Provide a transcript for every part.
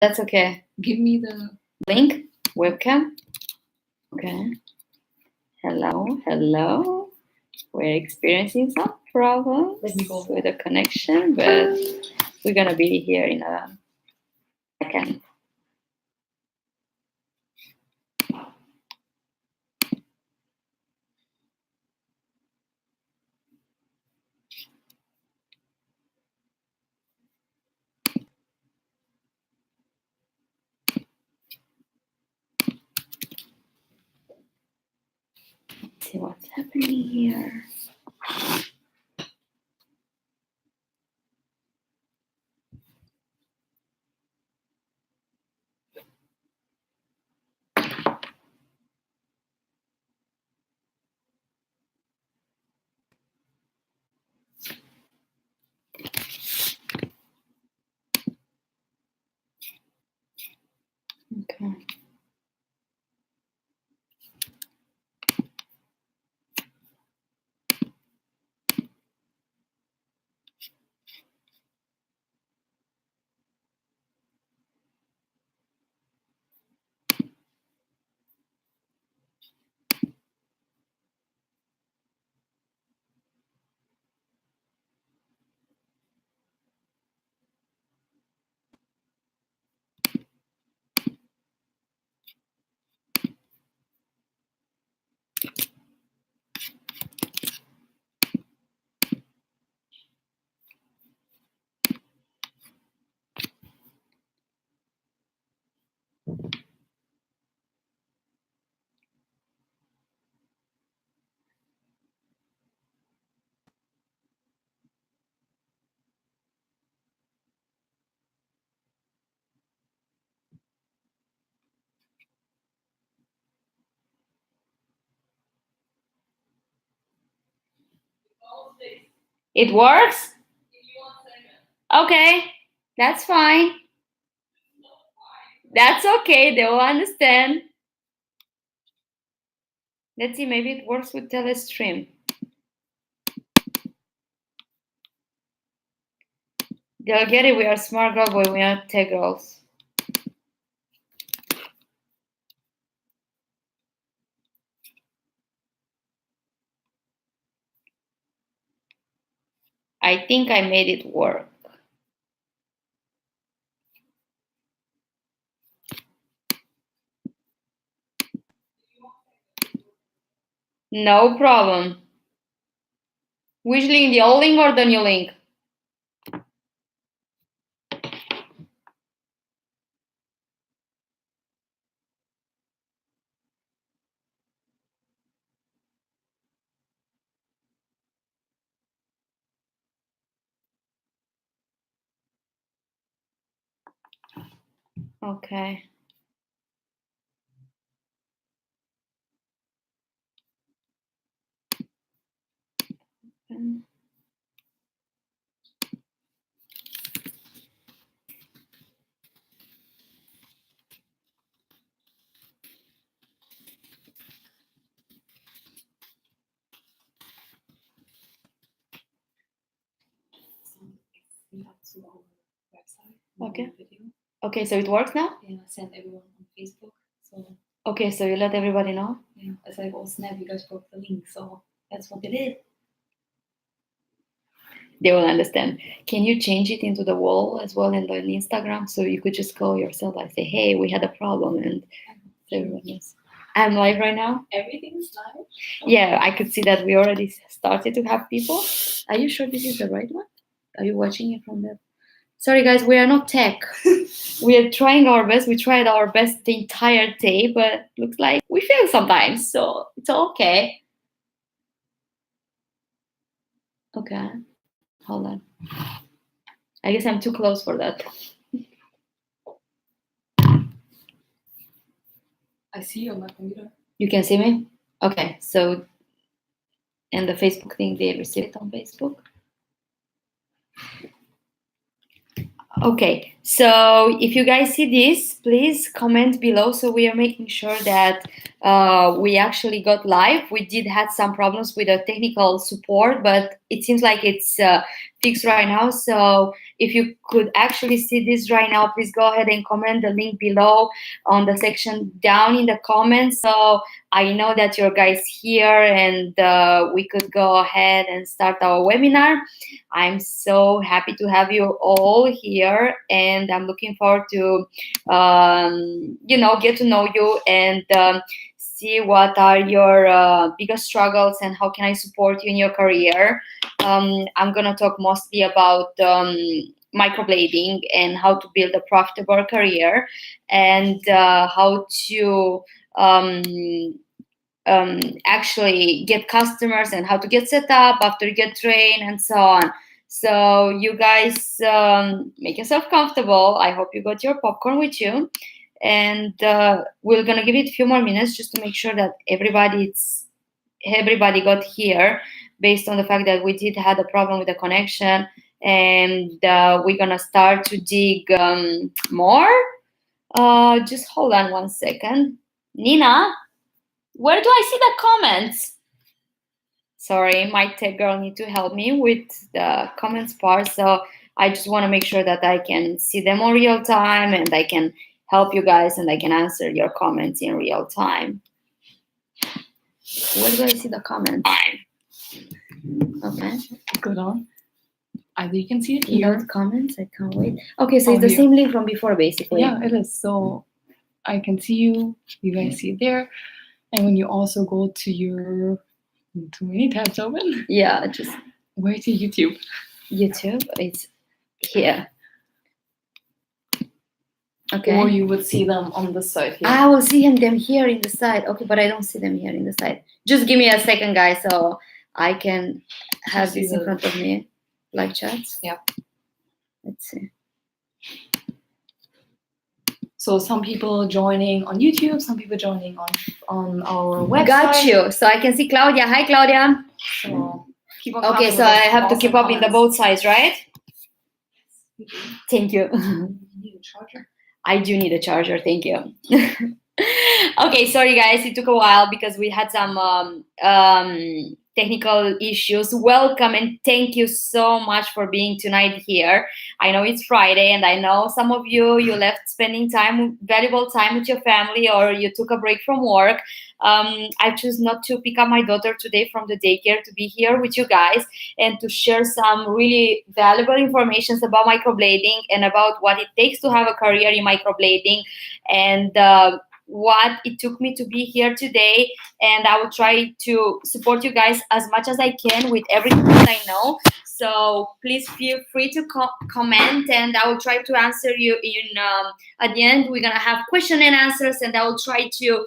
That's okay. Give me the link, webcam. Okay. Hello. We're experiencing some problems with the connection, but we're gonna be here in a second. Let's see what's happening here. Okay. It works? Okay, that's fine. That's okay, they will understand. Let's see, maybe it works with Telestream. They'll get it, we are smart girl, but we are tech girls. I think I made it work. No problem. Which link, the old link or the new link? Okay. to our website. Okay. Video. Okay, so it works now? Yeah, send everyone on Facebook. So okay, so you let everybody know? Yeah, as like on Snap, you guys broke the link, so that's what it is. They will understand. Can you change it into the wall as well in the Instagram so you could just call yourself and say, hey, we had a problem, and everyone knows. I'm live right now. Everything's live? Yeah, I could see that we already started to have people. Are you sure this is the right one? Are you watching it from there? Sorry guys, we are not tech. We are trying our best. We tried our best the entire day, but looks like we fail sometimes, so it's okay. Okay, hold on. I guess I'm too close for that. I see you on my computer. You can see me? Okay, so, and the Facebook thing, they receive it on Facebook? Okay, so if you guys see this, please comment below. So we are making sure that we actually got live. We did have some problems with the technical support, but it seems like it's fixed right now. So if you could actually see this right now, please go ahead and comment the link below on the section down in the comments, so I know that your guys here, and we could go ahead and start our webinar. I'm so happy to have you all here, and I'm looking forward to get to know you and see what are your biggest struggles and how can I support you in your career. I'm gonna talk mostly about microblading and how to build a profitable career, and how to actually get customers and how to get set up after you get trained and so on. So you guys make yourself comfortable. I hope you got your popcorn with you, and we're gonna give it a few more minutes just to make sure that everybody got here, based on the fact that we did have a problem with the connection, and we're gonna start to dig more. Just hold on one second. Nina, where do I see the comments? Sorry, my tech girl need to help me with the comments part. So I just want to make sure that I can see them on real time, and I can help you guys, and I can answer your comments in real time. Where do I see the comments? Okay. Good on. Either you can see it Here. here. Comments, I can't wait. Okay, so it's the Here. same link from before, basically. Yeah, it is. So I can see you. You guys see it there. And when you also go to your, too many tabs open. Yeah, just Where's your YouTube? YouTube. It's here. Okay. Or you would see them on the side here. I will see them here in the side. Okay, but I don't see them here in the side. Just give me a second, guys, so I can have this in front of me. Live chats. Yeah. Let's see. So some people joining on YouTube, some people joining on our website. Got you. So I can see Claudia. Hi, Claudia. So keep on Okay, commenting so with I us. have to Awesome keep up in the comments. both sides, right? Thank you. You need a charger? I do need a charger. Thank you. Okay, sorry guys, it took a while because we had some technical issues. Welcome and thank you so much for being tonight here. I know it's Friday, and I know some of you left spending valuable time with your family, or you took a break from work. I choose not to pick up my daughter today from the daycare to be here with you guys and to share some really valuable information about microblading and about what it takes to have a career in microblading, and what it took me to be here today. And I will try to support you guys as much as I can with everything that I know. So please feel free to comment, and I will try to answer you in at the end. We're gonna have question and answers, and I will try to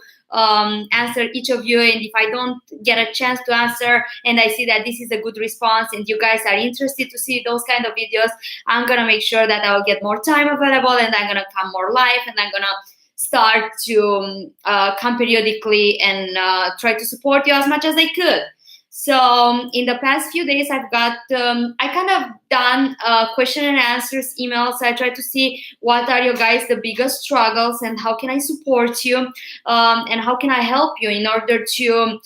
answer each of you. And if I don't get a chance to answer, and I see that this is a good response and you guys are interested to see those kind of videos, I'm gonna make sure that I will get more time available, and I'm gonna come more live, and I'm gonna start to come periodically and try to support you as much as I could. So in the past few days, I've got, I kind of done question and answers emails. I try to see what are your guys the biggest struggles and how can I support you, and how can I help you in order to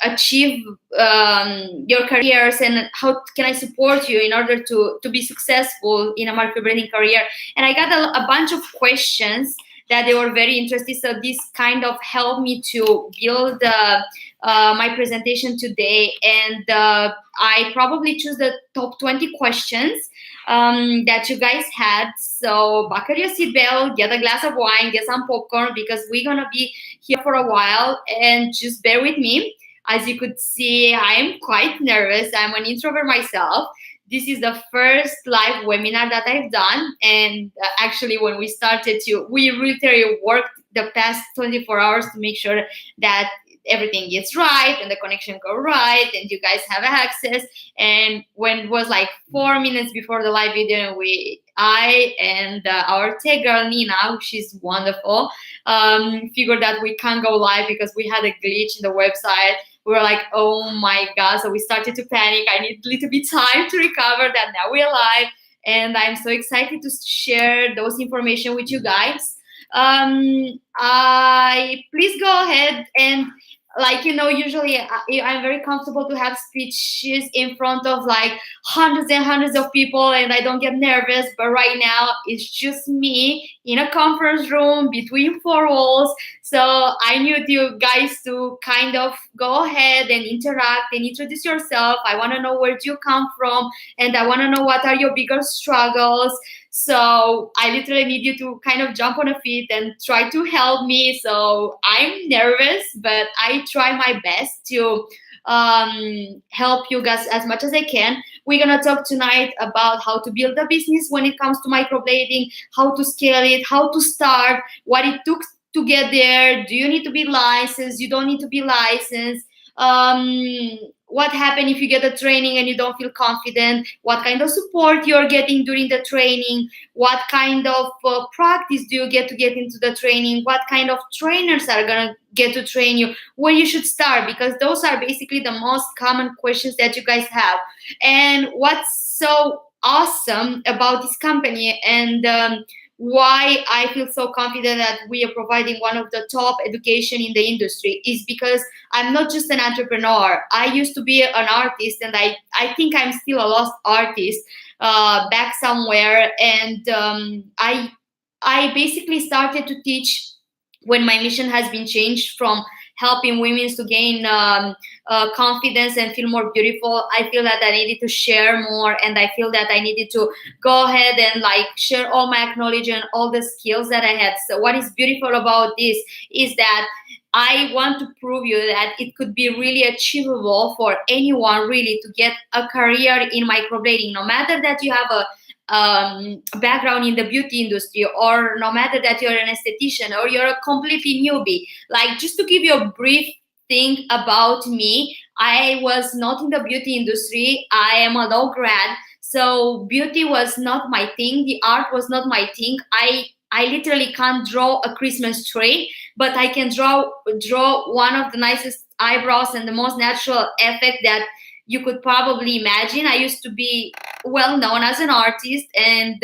achieve your careers, and how can I support you in order to be successful in a microblading career. And I got a bunch of questions that they were very interested. So this kind of helped me to build my presentation today. And I probably choose the top 20 questions that you guys had. So buckle your seatbelt, get a glass of wine, get some popcorn, because we're gonna be here for a while, and just bear with me. As you could see, I'm quite nervous. I'm an introvert myself. This is the first live webinar that I've done, and actually when we started we literally worked the past 24 hours to make sure that everything gets right and the connection go right and you guys have access. And when it was like 4 minutes before the live video, I and our tech girl Nina, she's wonderful, figured that we can't go live because we had a glitch in the website. We were like, oh my God. So we started to panic. I need a little bit time to recover that. Now we're live. And I'm so excited to share those information with you guys. Please go ahead and like, you know, usually I'm very comfortable to have speeches in front of like hundreds and hundreds of people, and I don't get nervous. But right now it's just me in a conference room between four walls. So I need you guys to kind of go ahead and interact and introduce yourself. I want to know where do you come from, and I want to know what are your bigger struggles. So I literally need you to kind of jump on a feet and try to help me. So I'm nervous, but I try my best to help you guys as much as I can. We're gonna talk tonight about how to build a business when it comes to microblading, how to scale it, how to start, what it took to get there. Do you need to be licensed? You don't need to be licensed. What happened if you get a training and you don't feel confident? What kind of support you're getting during the training? What kind of practice do you get to get into the training? What kind of trainers are gonna get to train you? Where you should start? Because those are basically the most common questions that you guys have. And what's so awesome about this company, and why I feel so confident that we are providing one of the top education in the industry, is because I'm not just an entrepreneur. I used to be an artist, and I think I'm still a lost artist back somewhere. And I basically started to teach when my mission has been changed from helping women to gain confidence and feel more beautiful. I feel that I needed to share more, and I feel that I needed to go ahead and like share all my knowledge and all the skills that I had. So what is beautiful about this is that I want to prove you that it could be really achievable for anyone really to get a career in microblading, no matter that you have a background in the beauty industry, or no matter that you're an esthetician or you're a completely newbie. Like, just to give you a brief thing about me, I was not in the beauty industry. I am a law grad, so beauty was not my thing. The art was not my thing. I literally can't draw a Christmas tree, but I can draw one of the nicest eyebrows and the most natural effect that you could probably imagine. I used to be well known as an artist, and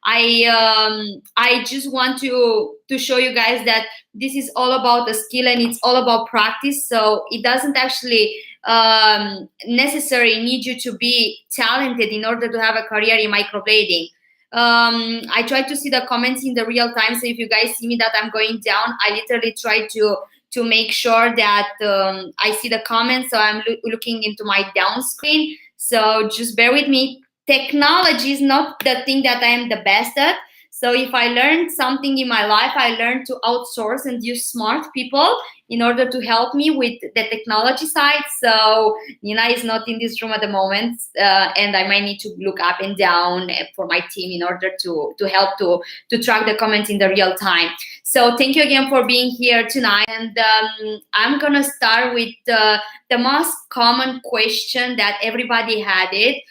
I just want to show you guys that this is all about the skill, and it's all about practice. So it doesn't actually necessarily need you to be talented in order to have a career in microblading. I try to see the comments in the real time, so if you guys see me that I'm going down, I literally try to make sure that I see the comments. So I'm looking into my down screen. So just bear with me. Technology is not the thing that I am the best at. So if I learned something in my life, I learned to outsource and use smart people in order to help me with the technology side. So Nina is not in this room at the moment, and I might need to look up and down for my team in order to help to track the comments in the real time. So thank you again for being here tonight. And I'm gonna start with the most common question that everybody had it.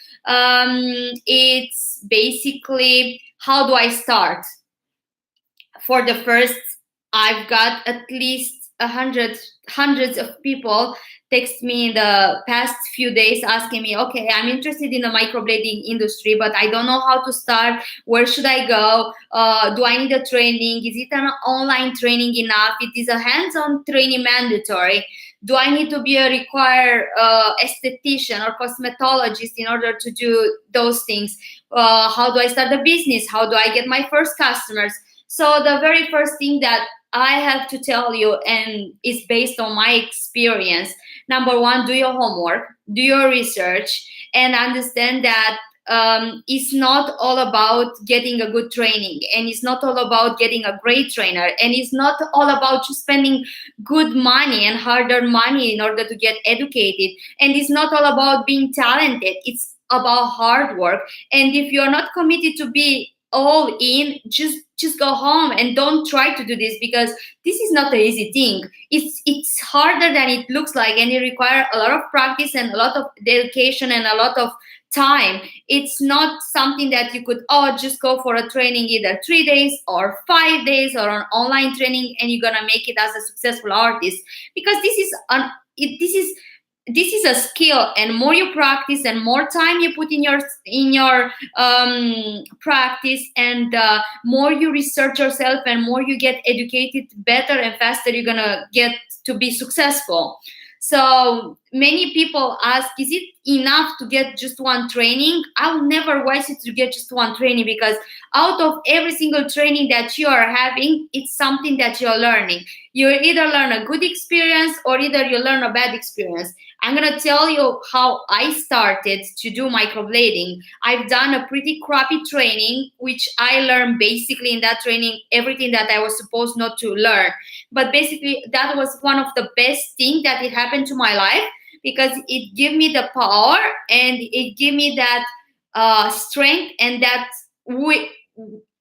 It's basically, how do I start? For the first, I've got at least hundreds of people text me in the past few days asking me, okay, I'm interested in the microblading industry, but I don't know how to start. Where should I go? Do I need a training? Is it an online training enough? It is a hands-on training mandatory. Do I need to be a required esthetician or cosmetologist in order to do those things? How do I start a business? How do I get my first customers? So the very first thing that I have to tell you, and it's based on my experience, number one, do your homework, do your research, and understand that it's not all about getting a good training, and it's not all about getting a great trainer, and it's not all about just spending good money and hard-earned money in order to get educated, and it's not all about being talented. It's about hard work. And if you're not committed to be all in, just go home and don't try to do this, because this is not an easy thing. It's harder than it looks like, and it requires a lot of practice and a lot of dedication and a lot of time. It's not something that you could just go for a training either 3 days or 5 days or an online training and you're gonna make it as a successful artist, because this is this is a skill, and more you practice and more time you put in your practice, and more you research yourself and more you get educated, better and faster you're gonna get to be successful. So many people ask, is it enough to get just one training? I will never advise you to get just one training, because out of every single training that you are having, it's something that you're learning. You either learn a good experience or either you learn a bad experience. I'm going to tell you how I started to do microblading. I've done a pretty crappy training, which I learned basically in that training everything that I was supposed not to learn. But basically, that was one of the best things that it happened to my life, because it gave me the power and it gave me that strength, and that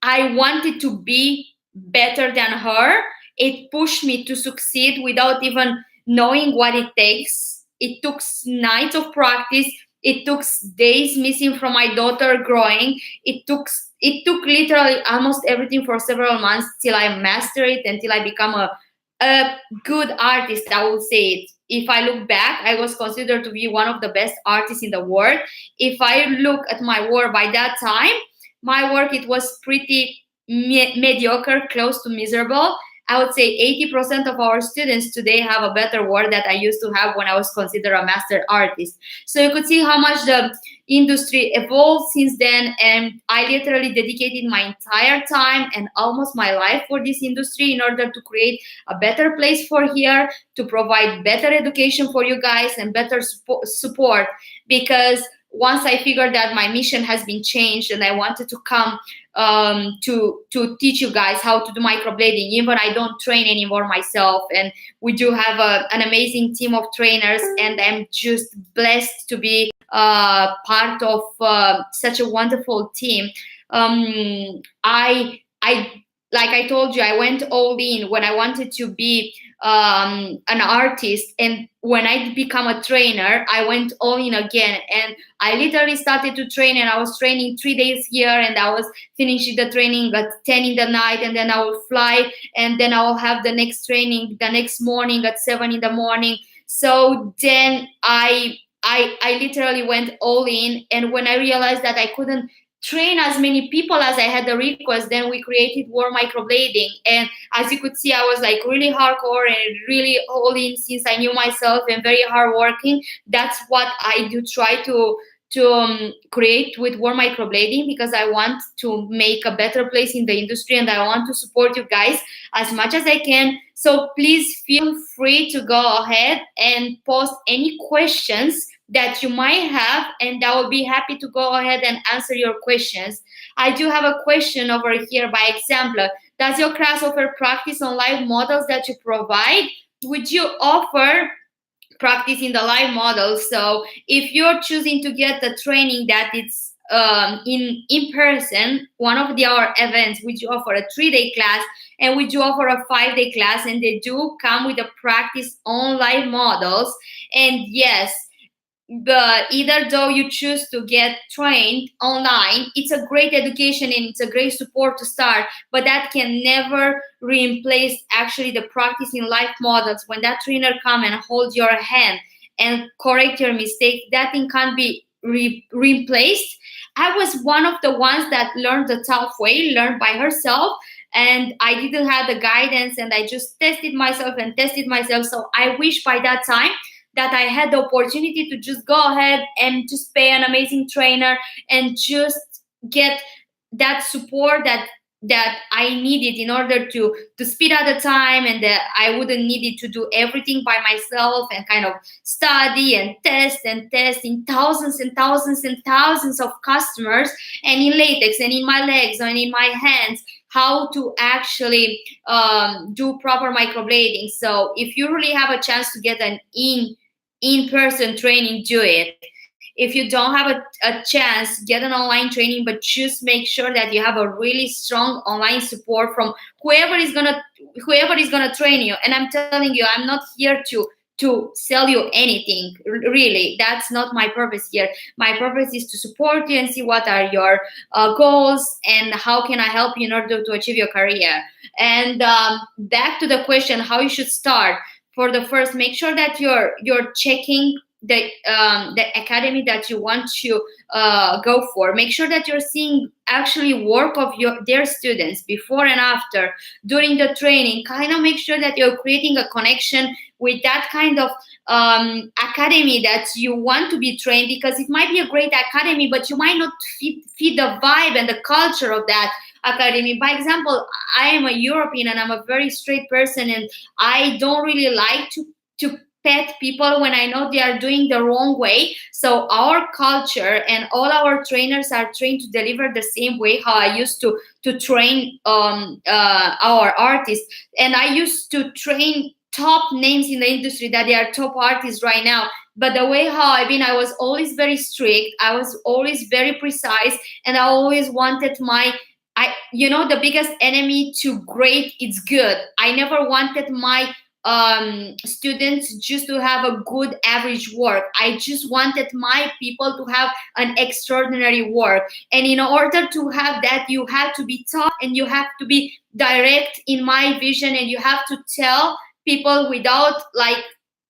I wanted to be better than her. It pushed me to succeed without even knowing what it takes. It took nights of practice. It took days missing from my daughter growing. It took literally almost everything for several months till I mastered it, until I become a good artist, I would say it. If I look back, I was considered to be one of the best artists in the world. If I look at my work by that time, my work, it was pretty mediocre, close to miserable. I would say 80% of our students today have a better work that I used to have when I was considered a master artist. So you could see how much the industry evolved since then, and I literally dedicated my entire time and almost my life for this industry in order to create a better place for here, to provide better education for you guys and better support. Because once I figured that my mission has been changed and I wanted to come to teach you guys how to do microblading. Even I don't train anymore myself, and we do have an amazing team of trainers, and I'm just blessed to be part of such a wonderful team. I like I told you, I went all in when I wanted to be an artist, and when I become a trainer, I went all in again, and I literally started to train, and I was training 3 days here, and I was finishing the training at 10 in the night, and then I will fly, and then I will have the next training the next morning at 7 in the morning. So then I literally went all in, and when I realized that I couldn't train as many people as I had the request, then we created World Microblading. And as you could see, I was like really hardcore and really all in, since I knew myself, and very hardworking. That's what I do try to create with World Microblading, because I want to make a better place in the industry, and I want to support you guys as much as I can. So please feel free to go ahead and post any questions that you might have, and I will be happy to go ahead and answer your questions. I do have a question over here by example. Does your class offer practice on live models that you provide? Would you offer practice in the live models? So if you're choosing to get the training that it's in person, one of our events, we do offer a 3-day class, and we do offer a 5-day class, and they do come with a practice on live models. And yes, but either though you choose to get trained online, it's a great education and it's a great support to start, but that can never replace actually the practice in live models. When that trainer come and hold your hand and correct your mistake, that thing can't be replaced. I was one of the ones that learned the tough way, learned by herself, and I didn't have the guidance, and I just tested myself. So I wish by that time that I had the opportunity to just go ahead and just pay an amazing trainer and just get that support that I needed in order to speed up the time, and that I wouldn't need it to do everything by myself and kind of study and test in thousands and thousands and thousands of customers, and in latex and in my legs and in my hands, how to actually do proper microblading. So if you really have a chance to get an in-person training, do it. If you don't have a chance, get an online training, but just make sure that you have a really strong online support from whoever is gonna train you. And I'm telling you, I'm not here to sell you anything, really. That's not my purpose here. My purpose is to support you and see what are your goals and how can I help you in order to achieve your career. And back to the question, how you should start. For the first, make sure that you're checking the academy that you want to go for. Make sure that you're seeing actually work of their students before and after during the training. Kind of make sure that you're creating a connection with that kind of academy that you want to be trained, because it might be a great academy, but you might not fit the vibe and the culture of that academy. By example, I am a European and I'm a very straight person, and I don't really like to pet people when I know they are doing the wrong way. So our culture and all our trainers are trained to deliver the same way how I used to train our artists. And I used to train top names in the industry that they are top artists right now. But the way how I was always very strict. I was always very precise, and I always wanted the biggest enemy to great is good. I never wanted my students just to have a good average work. I just wanted my people to have an extraordinary work. And in order to have that, you have to be tough and you have to be direct in my vision, and you have to tell people without like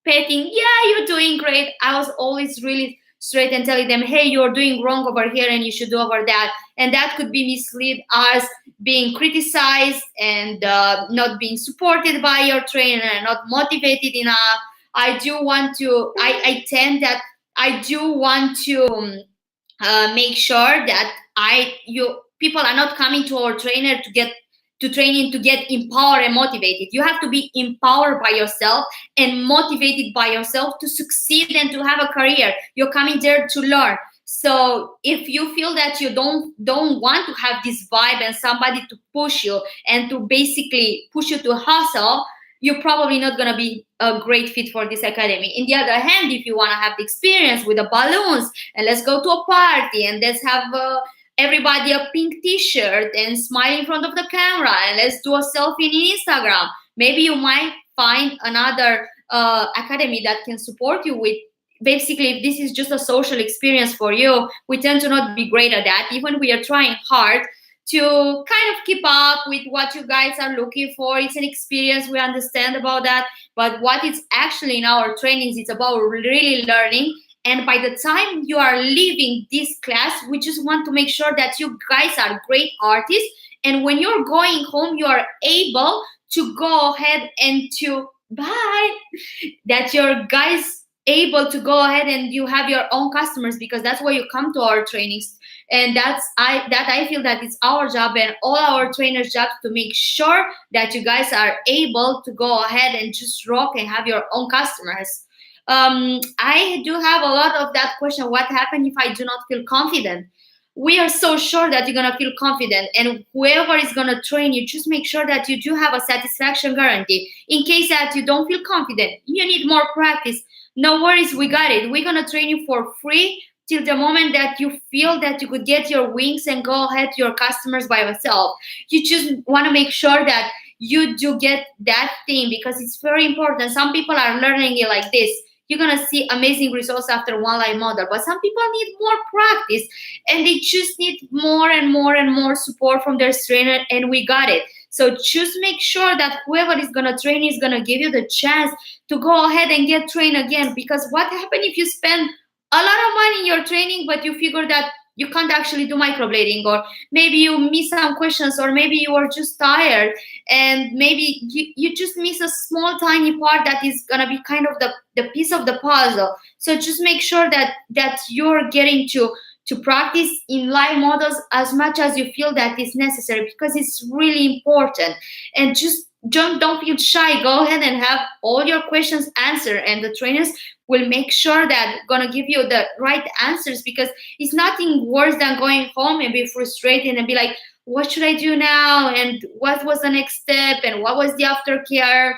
petting, yeah, you're doing great. I was always really straight and telling them, hey, you're doing wrong over here and you should do over that. And that could be mislead as being criticized and not being supported by your trainer and not motivated enough. I do want to make sure that people are not coming to our trainer to training to get empowered and motivated. You have to be empowered by yourself and motivated by yourself to succeed and to have a career. You're coming there to learn. So if you feel that you don't want to have this vibe and somebody to push you and to basically push you to hustle, you're probably not going to be a great fit for this academy. On the other hand, if you want to have the experience with the balloons and let's go to a party and let's have everybody a pink t-shirt and smile in front of the camera and let's do a selfie in Instagram, maybe you might find another academy that can support you with. Basically, if this is just a social experience for you, we tend to not be great at that. Even we are trying hard to kind of keep up with what you guys are looking for. It's an experience, we understand about that. But what is actually in our trainings, it's about really learning. And by the time you are leaving this class, we just want to make sure that you guys are great artists. And when you're going home, you are able to go ahead and that your guys able to go ahead and you have your own customers, because that's why you come to our trainings. And I feel that it's our job and all our trainers' job to make sure that you guys are able to go ahead and just rock and have your own customers. I do have a lot of that question. What happens if I do not feel confident? We are so sure that you're going to feel confident, and whoever is going to train you, just make sure that you do have a satisfaction guarantee. In case that you don't feel confident, you need more practice, no worries, we got it. We're going to train you for free till the moment that you feel that you could get your wings and go ahead to your customers by yourself. You just want to make sure that you do get that thing, because it's very important. Some people are learning it like this. You're going to see amazing results after one live model, but some people need more practice and they just need more and more and more support from their trainer, and we got it. So just make sure that whoever is going to train is going to give you the chance to go ahead and get trained again. Because what happens if you spend a lot of money in your training, but you figure that you can't actually do microblading, or maybe you miss some questions, or maybe you are just tired, and maybe you just miss a small tiny part that is going to be kind of the piece of the puzzle. So just make sure that you're getting to practice in live models as much as you feel that is necessary, because it's really important. And just don't feel shy. Go ahead and have all your questions answered, and the trainers will make sure that gonna give you the right answers, because it's nothing worse than going home and be frustrated and be like, what should I do now? And what was the next step? And what was the aftercare?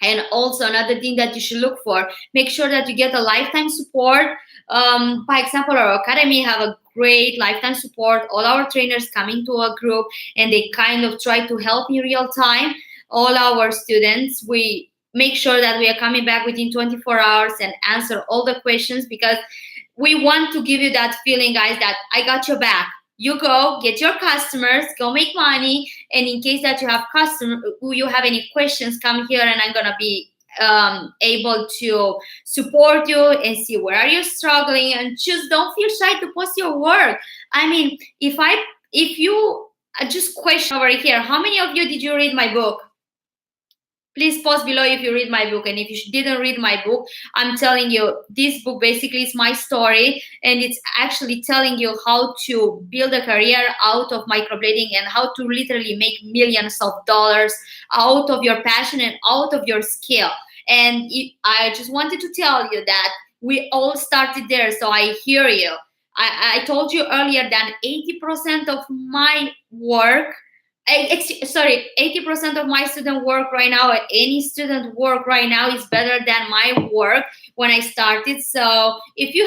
And also another thing that you should look for, make sure that you get a lifetime support. For example, our academy have a great lifetime support. All our trainers come into a group and they kind of try to help in real time. All our students, we make sure that we are coming back within 24 hours and answer all the questions, because we want to give you that feeling, guys, that I got your back. You go get your customers, go make money, and in case that you have any questions, come here and I'm gonna be able to support you and see where are you struggling, and just don't feel shy to post your work. I mean, if you just question over here, how many of you did you read my book? Please post below if you read my book. And if you didn't read my book, I'm telling you, this book basically is my story, and it's actually telling you how to build a career out of microblading and how to literally make millions of dollars out of your passion and out of your skill. And I just wanted to tell you that we all started there, so I hear you. I told you earlier that 80% of my work, 80% of my student work right now, any student work right now is better than my work when I started. So if you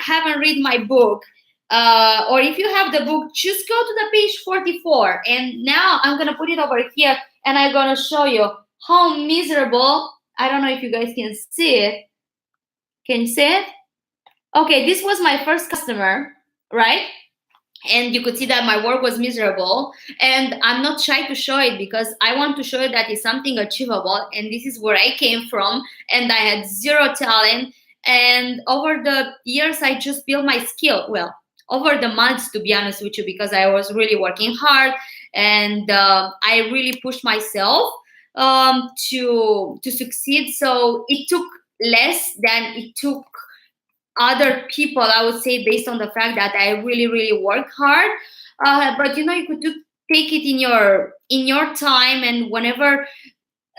haven't read my book, or if you have the book, just go to the page 44. And now I'm gonna put it over here, and I'm gonna show you how miserable. I don't know if you guys can see it. Can you see it? Okay, this was my first customer, right? And you could see that my work was miserable, and I'm not shy to show it because I want to show you that it's something achievable, and this is where I came from, and I had zero talent. And over the years, I just built my skill. Well, over the months, to be honest with you, because I was really working hard, and I really pushed myself to succeed. So it took less than it took other people, I would say, based on the fact that I really work hard. But you know, you could take it in your time, and whenever,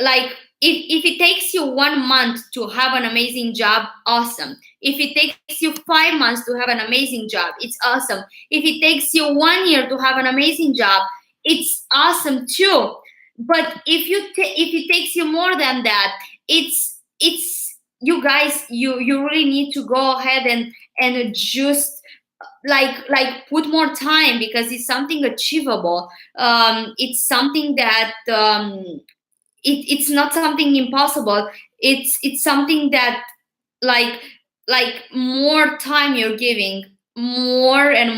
like, if it takes you 1 month to have an amazing job, awesome. If it takes you 5 months to have an amazing job, it's awesome. If it takes you 1 year to have an amazing job, it's awesome too. But if it takes you more than that, it's you guys, you really need to go ahead and just like put more time, because it's something achievable. It's something that it's not something impossible. It's something that like more time you're giving, more and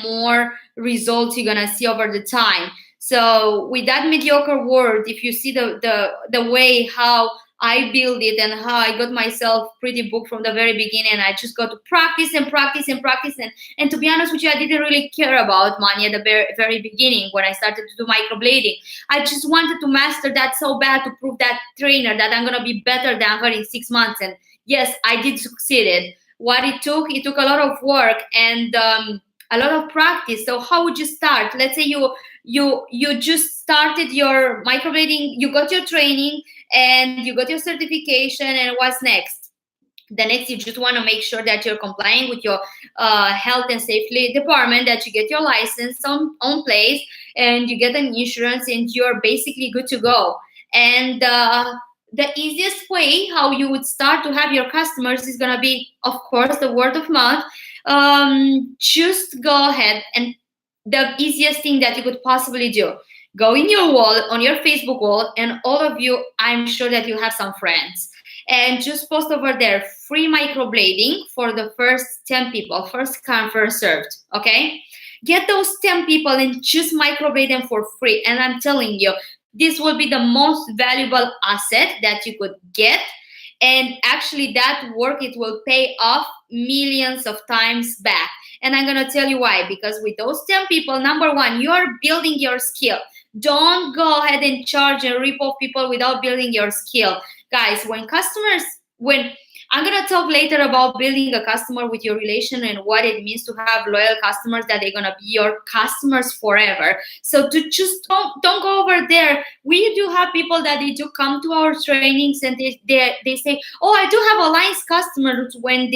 more results you're gonna see over the time. So with that mediocre word, if you see the way how I build it and how I got myself pretty booked from the very beginning. I just got to practice and practice and practice. And to be honest with you, I didn't really care about money at the very beginning when I started to do microblading. I just wanted to master that so bad, to prove that trainer that I'm going to be better than her in 6 months. And yes, I did succeed. What it took a lot of work and a lot of practice. So how would you start? Let's say you just started your microblading, you got your training and you got your certification, and what's next? The next, you just want to make sure that you're complying with your health and safety department, that you get your license on place, and you get an insurance, and you're basically good to go. And the easiest way how you would start to have your customers is going to be, of course, the word of mouth. Just go ahead, and the easiest thing that you could possibly do, go in your wall, on your Facebook wall, and all of you, I'm sure that you have some friends, and just post over there, free microblading for the first 10 people, first come, first served, okay? Get those 10 people and just microblade them for free. And I'm telling you, this will be the most valuable asset that you could get. And actually that work, it will pay off millions of times back. And I'm going to tell you why. Because with those 10 people, number one, you are building your skill. Don't go ahead and charge and rip off people without building your skill. Guys, when I'm going to talk later about building a customer with your relation and what it means to have loyal customers, that they're going to be your customers forever. So to just don't go over there. We do have people that they do come to our trainings and they say, oh, I do have alliance customers when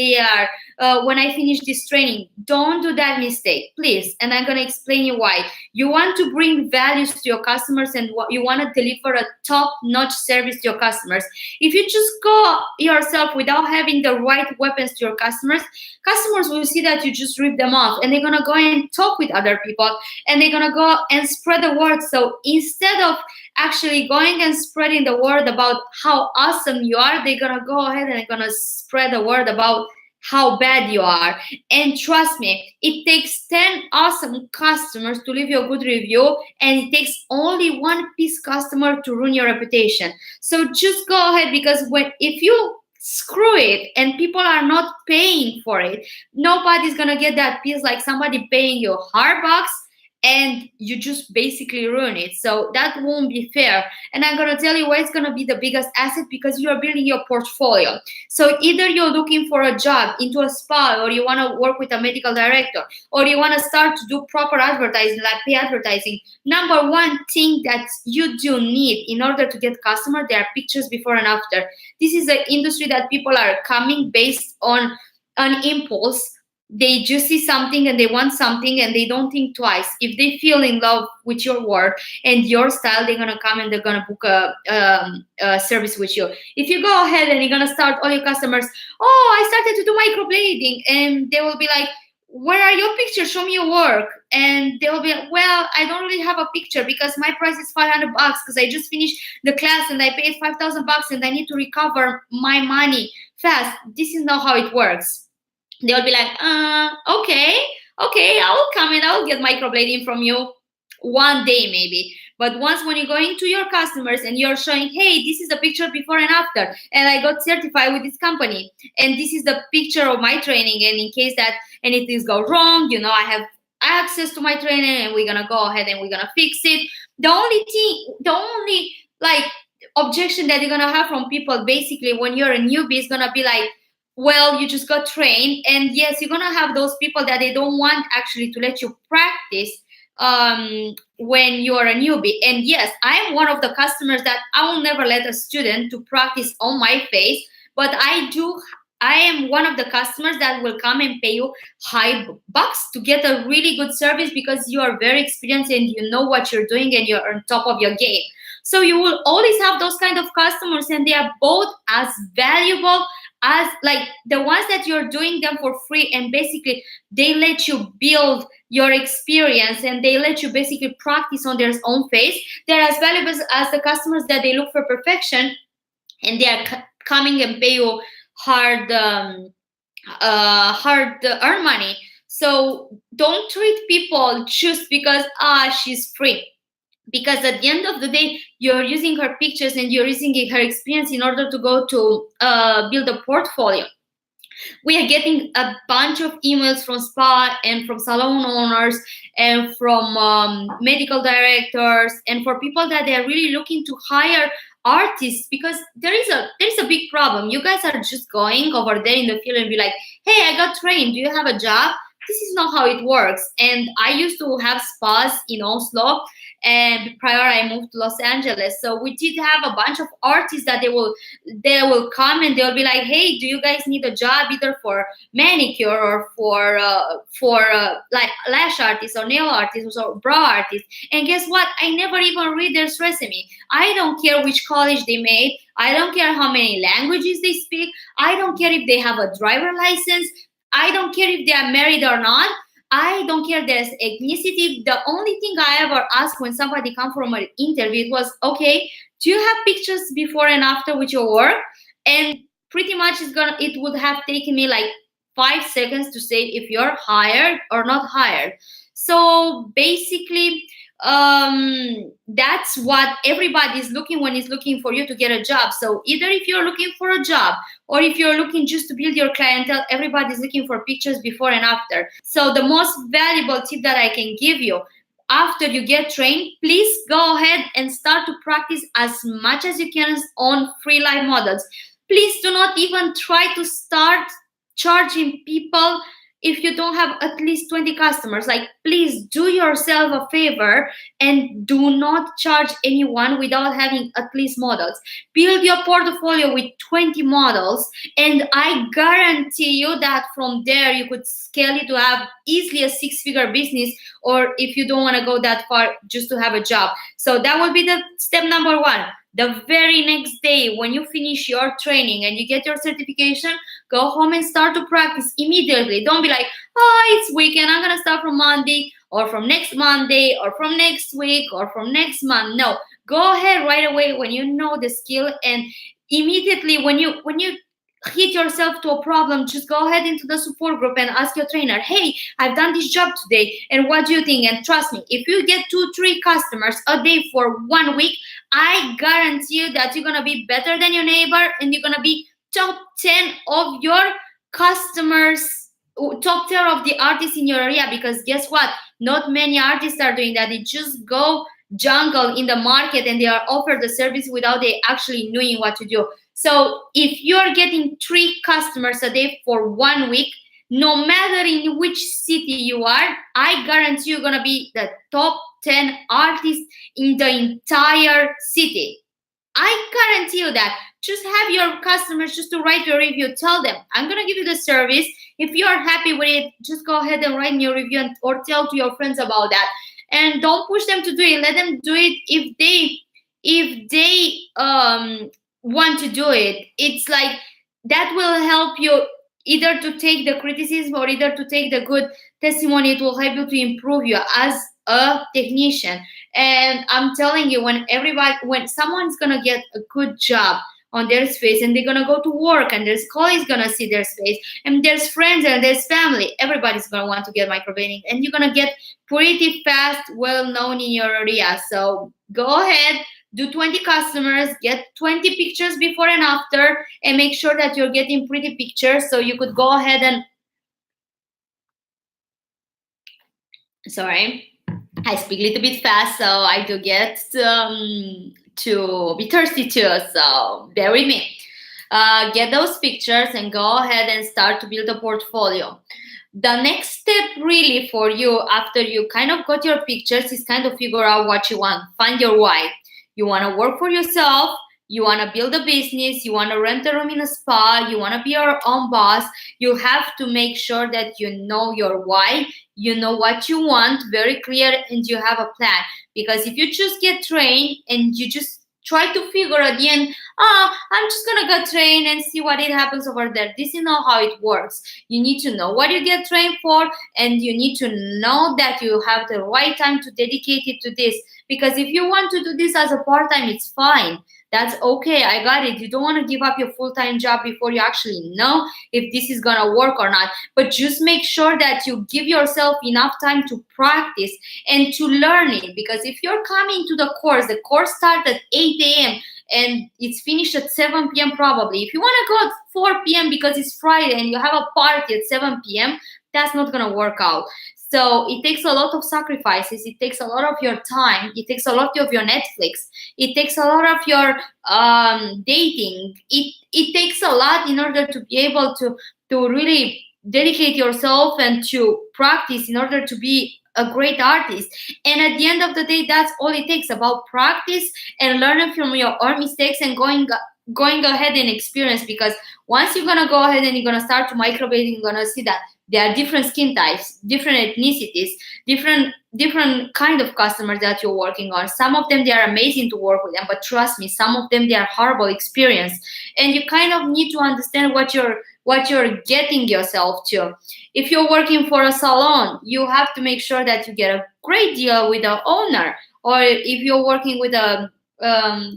I finish this training. Don't do that mistake, please. And I'm going to explain you why. You want to bring values to your customers, and you want to deliver a top-notch service to your customers. If you just go yourself without having the right weapons to your customers will see that you just rip them off, and they're going to go and talk with other people, and they're going to go and spread the word. So instead of actually going and spreading the word about how awesome you are, they're going to go ahead and they're going to spread the word about how bad you are. And trust me, it takes 10 awesome customers to leave you a good review, and it takes only one piece customer to ruin your reputation. So just go ahead, because if you screw it and people are not paying for it, nobody's gonna get that piece like somebody paying you hard bucks, and you just basically ruin it. So that won't be fair. And I'm gonna tell you why it's gonna be the biggest asset, because you're building your portfolio. So either you're looking for a job into a spa, or you wanna work with a medical director, or you wanna start to do proper advertising, like pay advertising. Number one thing that you do need in order to get customers, there are pictures before and after. This is an industry that people are coming based on an impulse. They just see something and they want something, and they don't think twice. If they feel in love with your work and your style, they're gonna come and they're gonna book a service with you. If you go ahead and you're gonna start all your customers, oh, I started to do microblading, and they will be like, where are your pictures? Show me your work. And they will be like, well, I don't really have a picture because my price is $500 because I just finished the class and I paid $5,000 and I need to recover my money fast. This is not how it works. They'll be like, okay, I will come and I will get microblading from you one day maybe. But once when you're going to your customers and you're showing, hey, this is the picture before and after, and I got certified with this company, and this is the picture of my training, and in case that anything goes wrong, I have access to my training, and we're gonna go ahead and we're gonna fix it. The only objection that you're gonna have from people basically when you're a newbie is gonna be like, well, you just got trained. And yes, you're gonna have those people that they don't want actually to let you practice when you are a newbie. And yes, I am one of the customers that I will never let a student to practice on my face, but I am one of the customers that will come and pay you high bucks to get a really good service, because you are very experienced and you know what you're doing and you're on top of your game. So you will always have those kind of customers, and they are both as valuable as the ones that you're doing them for free, and basically they let you build your experience and they let you basically practice on their own face. They're as valuable as the customers that they look for perfection, and they are coming and pay you hard earn money. So don't treat people just because she's free. Because at the end of the day, you're using her pictures and you're using her experience in order to go to build a portfolio. We are getting a bunch of emails from spa and from salon owners and from medical directors, and for people that they're really looking to hire artists, because there's a big problem. You guys are just going over there in the field and be like, hey, I got trained, do you have a job? This is not how it works. And I used to have spas in Oslo, and prior I moved to Los Angeles. So we did have a bunch of artists that they will come and they'll be like, hey, do you guys need a job either for manicure or for lash artists or nail artists or brow artists? And guess what? I never even read their resume. I don't care which college they made. I don't care how many languages they speak. I don't care if they have a driver license. I don't care if they are married or not. I don't care their ethnicity. The only thing I ever asked when somebody come from an interview was, okay, do you have pictures before and after with your work? And pretty much it would have taken me like 5 seconds to say if you're hired or not hired. So basically, that's what everybody is looking when he's looking for you to get a job. So either if you're looking for a job or if you're looking just to build your clientele, everybody's looking for pictures before and after. So the most valuable tip that I can give you, after you get trained, please go ahead and start to practice as much as you can on free live models. Please do not even try to start charging people if you don't have at least 20 customers. Please do yourself a favor and do not charge anyone without having at least models. Build your portfolio with 20 models, and I guarantee you that from there you could scale it to have easily a 6-figure business, or if you don't want to go that far, just to have a job. So that will be the step number 1. The very next day when you finish your training and you get your certification, go home and start to practice immediately. Don't be like, it's weekend, I'm going to start from Monday or from next Monday or from next week or from next month. No, go ahead right away when you know the skill, and immediately when you hit yourself to a problem, just go ahead into the support group and ask your trainer, hey, I've done this job today, and what do you think? And trust me, if you get 2-3 customers a day for 1 week, I guarantee you that you're gonna be better than your neighbor, and you're gonna be top 10 of your customers, top 10 of the artists in your area. Because guess what? Not many artists are doing that. They just go jungle in the market and they are offered the service without they actually knowing what to do. So if you're getting 3 customers a day for 1 week, no matter in which city you are, I guarantee you're gonna be the top 10 artists in the entire city. I guarantee you that. Just have your customers just to write your review. Tell them, I'm gonna give you the service. If you are happy with it, just go ahead and write in your review or tell to your friends about that. And don't push them to do it. Let them do it if they want to do it. It's like that will help you either to take the criticism or either to take the good testimony. It will help you to improve you as a technician. And I'm telling you, when someone's gonna get a good job on their space and they're gonna go to work and their colleagues gonna see their space and there's friends and there's family, everybody's gonna want to get microblading, and you're gonna get pretty fast well known in your area. So go ahead, do 20 customers, get 20 pictures before and after, and make sure that you're getting pretty pictures so you could go ahead and sorry, I speak a little bit fast, so I do get to be thirsty too, so bear with me. Get those pictures and go ahead and start to build a portfolio. The next step really for you after you kind of got your pictures is kind of figure out what you want. Find your why. You want to work for yourself, you want to build a business, you want to rent a room in a spa, you want to be your own boss. You have to make sure that you know your why, you know what you want, very clear, and you have a plan. Because if you just get trained and you just try to figure at the end, I'm just gonna get trained and see what it happens over there. This is not how it works. You need to know what you get trained for, and you need to know that you have the right time to dedicate it to this. Because if you want to do this as a part-time, it's fine. That's okay, I got it. You don't want to give up your full-time job before you actually know if this is gonna work or not. But just make sure that you give yourself enough time to practice and to learn it. Because if you're coming to the course starts at 8 a.m. and it's finished at 7 p.m. probably. If you want to go at 4 p.m. because it's Friday and you have a party at 7 p.m., that's not gonna work out. So it takes a lot of sacrifices. It takes a lot of your time. It takes a lot of your Netflix. It takes a lot of your dating. It takes a lot in order to be able to really dedicate yourself and to practice in order to be a great artist. And at the end of the day, that's all it takes, about practice and learning from your own mistakes and going ahead and experience. Because once you're gonna go ahead and you're gonna start to microblading, you're gonna see that there are different skin types, different ethnicities, different kind of customers that you're working on. Some of them, they are amazing to work with them, but trust me, some of them, they are horrible experience. And you kind of need to understand what you're getting yourself to. If you're working for a salon, you have to make sure that you get a great deal with the owner. Or if you're working with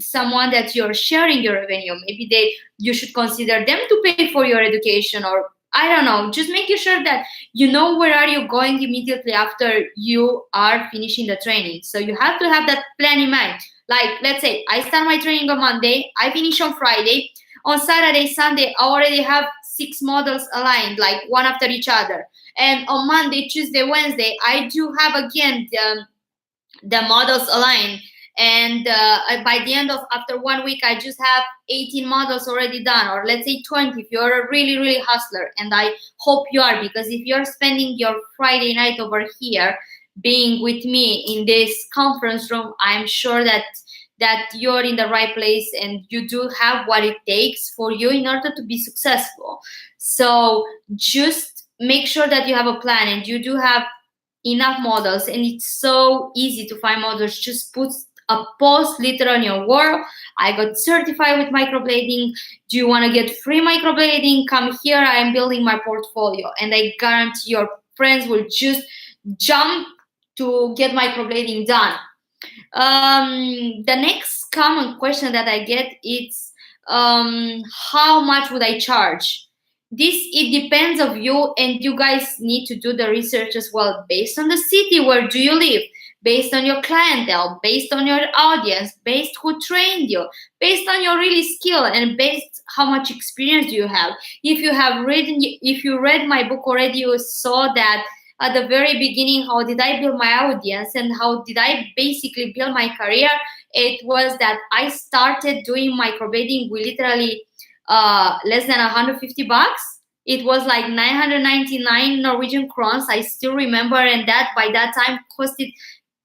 someone that you're sharing your revenue, maybe you should consider them to pay for your education, or I don't know, just making sure that you know where are you going immediately after you are finishing the training. So you have to have that plan in mind. Like, let's say I start my training on Monday, I finish on Friday. On Saturday, Sunday, I already have 6 models aligned, like one after each other. And on Monday, Tuesday, Wednesday, I do have again the models aligned. And by the end of after 1 week, I just have 18 models already done, or let's say 20 if you're a really, really hustler. And I hope you are, because if you're spending your Friday night over here being with me in this conference room, I'm sure that you're in the right place and you do have what it takes for you in order to be successful. So just make sure that you have a plan and you do have enough models. And it's so easy to find models. Just put a post literally on your wall. I got certified with microblading. Do you want to get free microblading? Come here. I am building my portfolio. And I guarantee your friends will just jump to get microblading done. The next common question that I get is, how much would I charge? It depends of you, and you guys need to do the research as well, based on the city where do you live, based on your clientele, based on your audience, based who trained you, based on your really skill, and based how much experience you have. If you read my book already, you saw that at the very beginning, how did I build my audience and how did I basically build my career? It was that I started doing microblading with literally less than $150. It was like 999 Norwegian crowns. I still remember, and that by that time costed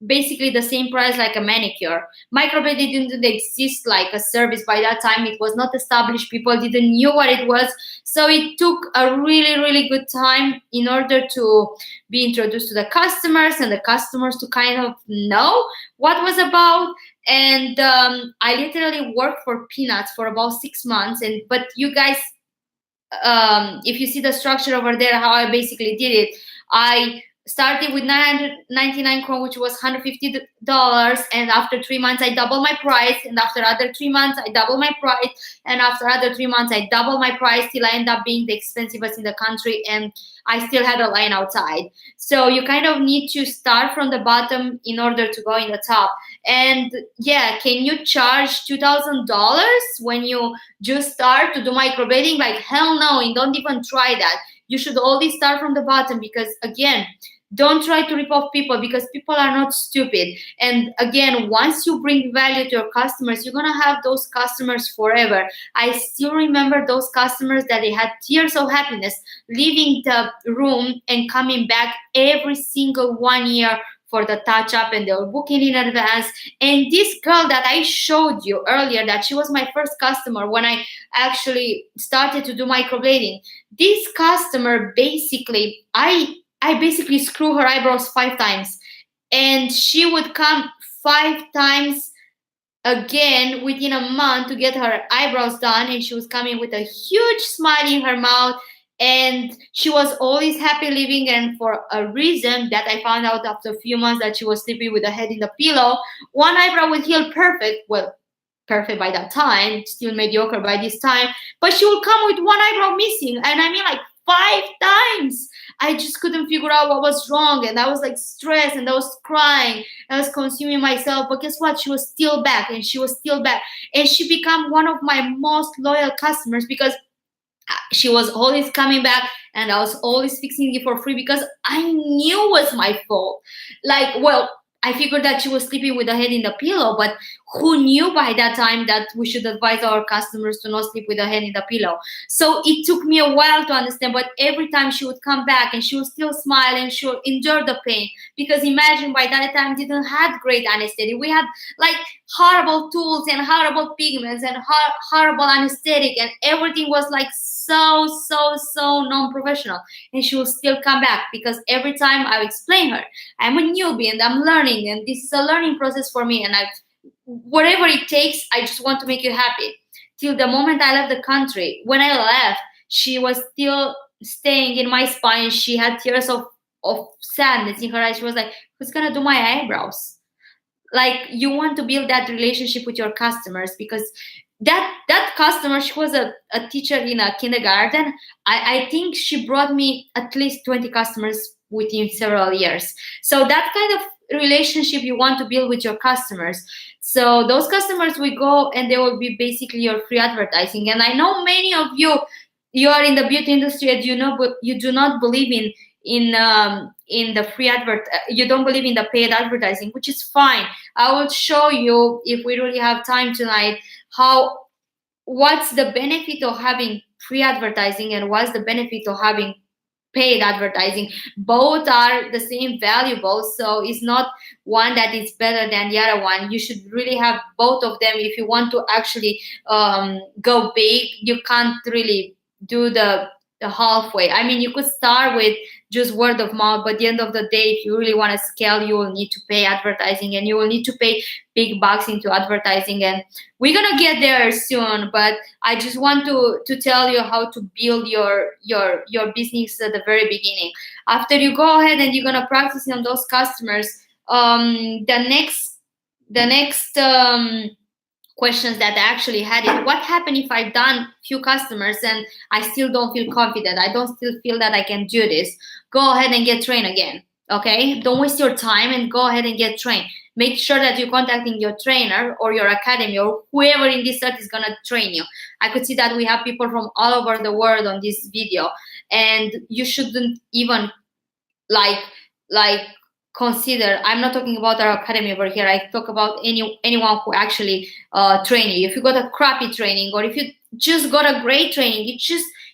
basically the same price like a manicure. Microblading didn't exist like a service by that time. It was not established. People didn't knew what it was. So it took a really, really good time in order to be introduced to the customers and the customers to kind of know what was about. And I literally worked for peanuts for about 6 months. But you guys, if you see the structure over there, how I basically did it, I started with 999 kron, which was $150, and after 3 months I doubled my price, and after other 3 months I doubled my price, and after other 3 months I doubled my price till I end up being the expensivest in the country, and I still had a line outside. So you kind of need to start from the bottom in order to go in the top. And yeah, can you charge $2,000 when you just start to do microblading? Like, hell no, and don't even try that. You should always start from the bottom, because again, don't try to rip off people, because people are not stupid. And again, once you bring value to your customers, you're going to have those customers forever. I still remember those customers that they had tears of happiness leaving the room and coming back every single 1 year for the touch up, and they were booking in advance. And this girl that I showed you earlier, that she was my first customer when I actually started to do microblading, this customer basically, I basically screw her eyebrows 5 times, and she would come 5 times again within a month to get her eyebrows done, and she was coming with a huge smile in her mouth, and she was always happy living. And for a reason that I found out after a few months, that she was sleeping with her head in the pillow. One eyebrow would heal perfect, well, perfect by that time, still mediocre by this time, but she would come with one eyebrow missing, and I mean like 5 times. I just couldn't figure out what was wrong, and I was like stressed, and I was crying, I was consuming myself. But guess what? She was still back, and she was still back, and she became one of my most loyal customers, because she was always coming back, and I was always fixing it for free, because I knew it was my fault. Like, well, I figured that she was sleeping with her head in the pillow, but who knew by that time that we should advise our customers to not sleep with her head in the pillow? So it took me a while to understand, but every time she would come back, and she would still smile, and she would endure the pain, because imagine, by that time didn't have great anesthetic. We had like horrible tools and horrible pigments and horrible anesthetic, and everything was like so non-professional. And she will still come back, because every time I explain her, I'm a newbie and I'm learning, and this is a learning process for me, and whatever it takes, I just want to make you happy. Till the moment I left the country. When I left, she was still staying in my spine. She had tears of sadness in her eyes. She was like, who's gonna do my eyebrows? Like, you want to build that relationship with your customers, because that customer, she was a teacher in a kindergarten. I think she brought me at least 20 customers within several years. So that kind of relationship you want to build with your customers. So those customers will go, and they will be basically your free advertising. And I know many of you are in the beauty industry, and you do not believe in the free advert. You don't believe in the paid advertising, which is fine. I will show you, if we really have time tonight, what's the benefit of having free advertising and what's the benefit of having paid advertising. Both are the same valuable, so it's not one that is better than the other one. You should really have both of them if you want to actually go big. You can't really do the halfway. I mean, you could start with just word of mouth, but at the end of the day, if you really want to scale, you will need to pay advertising, and you will need to pay big bucks into advertising. And we're gonna get there soon, but I just want to tell you how to build your business at the very beginning. After you go ahead and you're gonna practice on those customers, the next questions that I actually had it. What happened if I've done few customers and I still don't feel confident? I don't still feel that I can do this. Go ahead and get trained again. Okay, don't waste your time and go ahead and get trained. Make sure that you're contacting your trainer or your academy or whoever in this set is gonna train you. I could see that we have people from all over the world on this video, and you shouldn't even like consider. I'm not talking about our academy over here. I talk about anyone who actually train you. If you got a crappy training or if you just got a great training,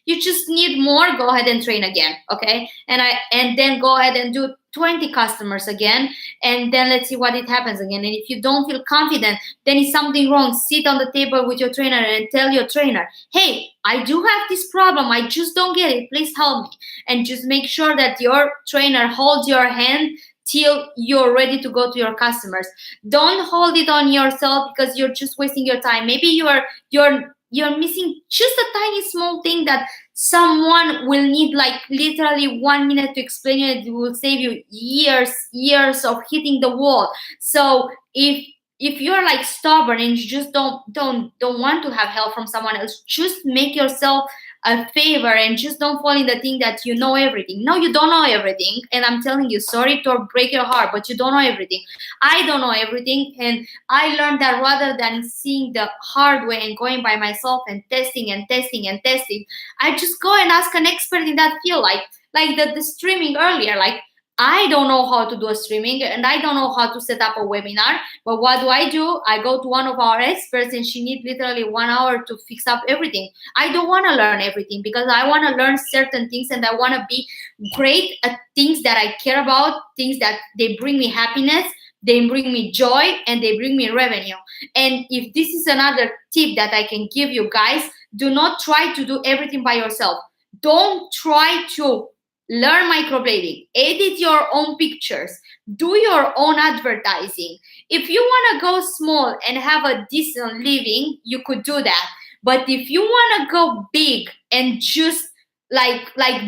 you just need more, go ahead and train again. Okay, and then go ahead and do 20 customers again, and then let's see what it happens again. And if you don't feel confident, then it's something wrong. Sit on the table with your trainer and tell your trainer, hey, I do have this problem, I just don't get it, please help me. And just make sure that your trainer holds your hand till you're ready to go to your customers. Don't hold it on yourself because you're just wasting your time. Maybe you're missing just a tiny small thing that someone will need like literally 1 minute to explain it. It will save you years of hitting the wall. So if you're like stubborn and you just don't want to have help from someone else, just make yourself a favor and just don't fall in the thing that you know everything. No, you don't know everything, and I'm telling you, sorry to break your heart, but you don't know everything. I don't know everything, and I learned that rather than seeing the hard way and going by myself and testing, I just go and ask an expert in that field, like the streaming earlier. Like, I don't know how to do a streaming and I don't know how to set up a webinar, but what do? I go to one of our experts and she needs literally 1 hour to fix up everything. I don't want to learn everything because I want to learn certain things and I want to be great at things that I care about, things that they bring me happiness, they bring me joy, and they bring me revenue. And if this is another tip that I can give you guys, do not try to do everything by yourself. Don't try to learn microblading, edit your own pictures, do your own advertising. If you want to go small and have a decent living, you could do that. But if you want to go big and just like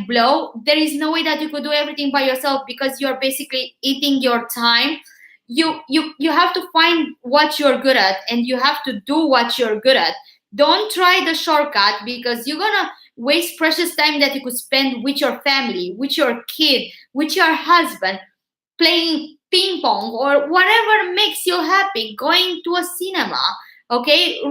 blow, there is no way that you could do everything by yourself because you're basically eating your time. You have to find what you're good at and you have to do what you're good at. Don't try the shortcut because you're gonna waste precious time that you could spend with your family, with your kid, with your husband, playing ping pong or whatever makes you happy, going to a cinema. Okay,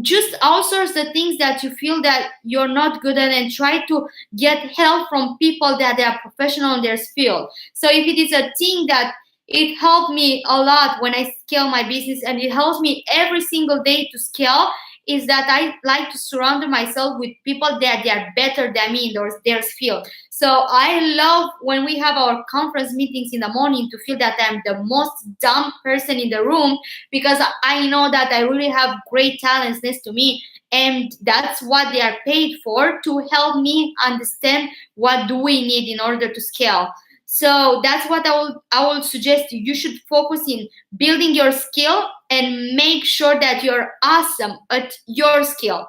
just outsource the things that you feel that you're not good at and try to get help from people that they are professional in their field. So if it is a thing that it helped me a lot when I scale my business, and it helps me every single day to scale, is that I like to surround myself with people that they are better than me in their field. So I love when we have our conference meetings in the morning to feel that I'm the most dumb person in the room, because I know that I really have great talents next to me, and that's what they are paid for, to help me understand what do we need in order to scale. So that's what I will suggest you. You should focus in building your skill and make sure that you're awesome at your skill.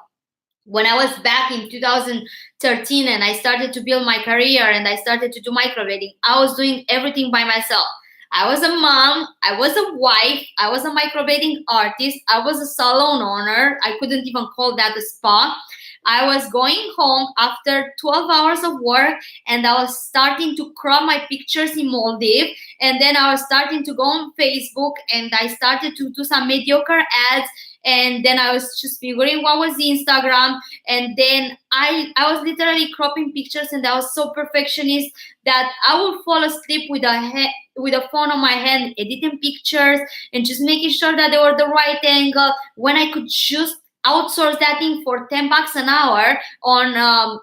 When I was back in 2013 and I started to build my career and I started to do microblading, I was doing everything by myself. I was a mom, I was a wife, I was a microblading artist, I was a salon owner. I couldn't even call that a spa. I was going home after 12 hours of work and I was starting to crop my pictures in Maldives, and then I was starting to go on Facebook and I started to do some mediocre ads, and then I was just figuring what was Instagram, and then I was literally cropping pictures, and I was so perfectionist that I would fall asleep with a phone on my hand, editing pictures and just making sure that they were the right angle, when I could just outsource that thing for $10 an hour on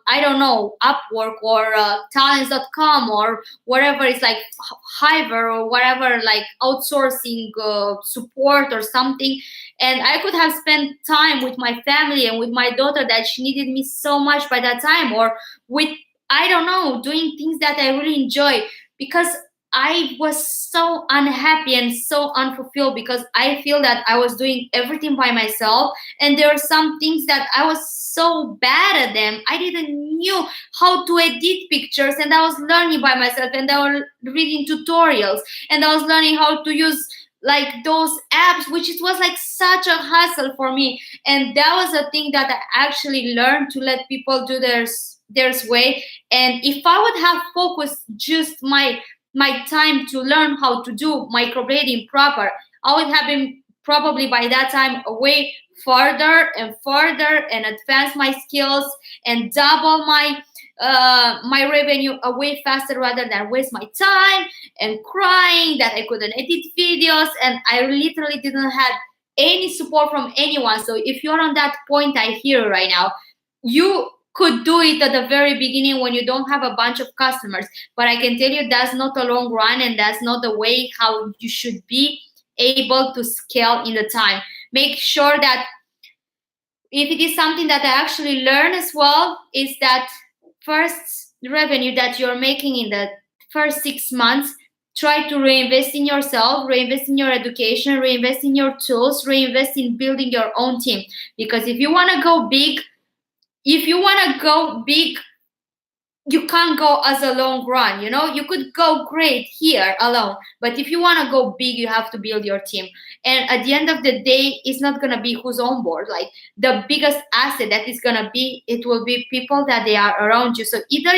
I don't know, Upwork or talents.com or whatever. It's like Fiverr or whatever, like outsourcing support or something. And I could have spent time with my family and with my daughter that she needed me so much by that time, or with, I don't know, doing things that I really enjoy, because I was so unhappy and so unfulfilled because I feel that I was doing everything by myself, and there are some things that I was so bad at them. I didn't knew how to edit pictures, and I was learning by myself, and I was reading tutorials, and I was learning how to use like those apps, which it was like such a hassle for me. And that was a thing that I actually learned, to let people do theirs way. And if I would have focused just my time to learn how to do microblading proper, I would have been probably by that time way further and further, and advance my skills and double my revenue way faster, rather than waste my time and crying that I couldn't edit videos, and I literally didn't have any support from anyone. So if you're on that point I hear right now, you could do it at the very beginning when you don't have a bunch of customers, but I can tell you that's not a long run, and that's not the way how you should be able to scale in the time. Make sure that if it is something that I actually learn as well, is that first revenue that you're making in the first 6 months, try to reinvest in yourself, reinvest in your education, reinvest in your tools, reinvest in building your own team. Because if you want to go big, you can't go as a long run. You could go great here alone, but if you want to go big, you have to build your team. And at the end of the day, it's not going to be who's on board. Like, the biggest asset that is going to be, it will be people that they are around you. So either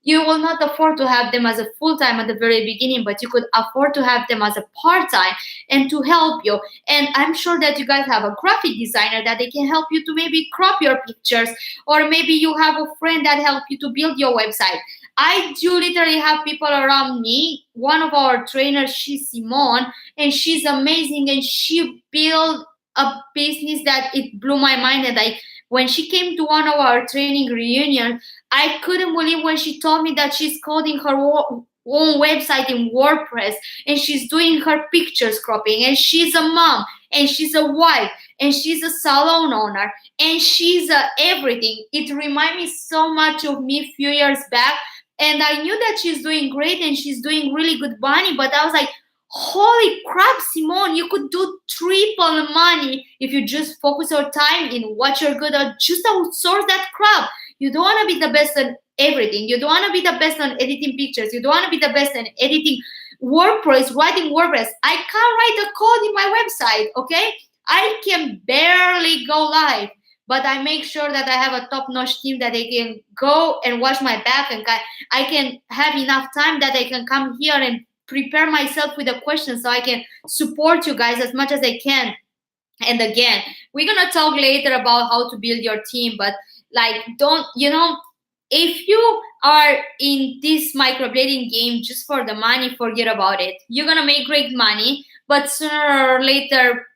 you will not afford to have them as a full-time at the very beginning, but you could afford to have them as a part-time and to help you. And I'm sure that you guys have a graphic designer that they can help you to maybe crop your pictures, or maybe you have a friend that help you to build your website. I do literally have people around me. One of our trainers, she's Simone, and she's amazing, and she built a business that it blew my mind. And when she came to one of our training reunions, I couldn't believe when she told me that she's coding her own website in WordPress, and she's doing her pictures cropping, and she's a mom, and she's a wife, and she's a salon owner, and she's everything. It reminded me so much of me a few years back, and I knew that she's doing great and she's doing really good money, but I was like, holy crap, Simone, you could do triple the money if you just focus your time in what you're good at. Just outsource that crap. You don't want to be the best on everything. You don't want to be the best on editing pictures. You don't want to be the best on editing WordPress, writing WordPress. I can't write a code in my website, okay? I can barely go live, but I make sure that I have a top-notch team that they can go and watch my back, and I can have enough time that I can come here and prepare myself with a question so I can support you guys as much as I can. And again, we're going to talk later about how to build your team, but if you are in this microblading game just for the money, forget about it. You're going to make great money, but sooner or later,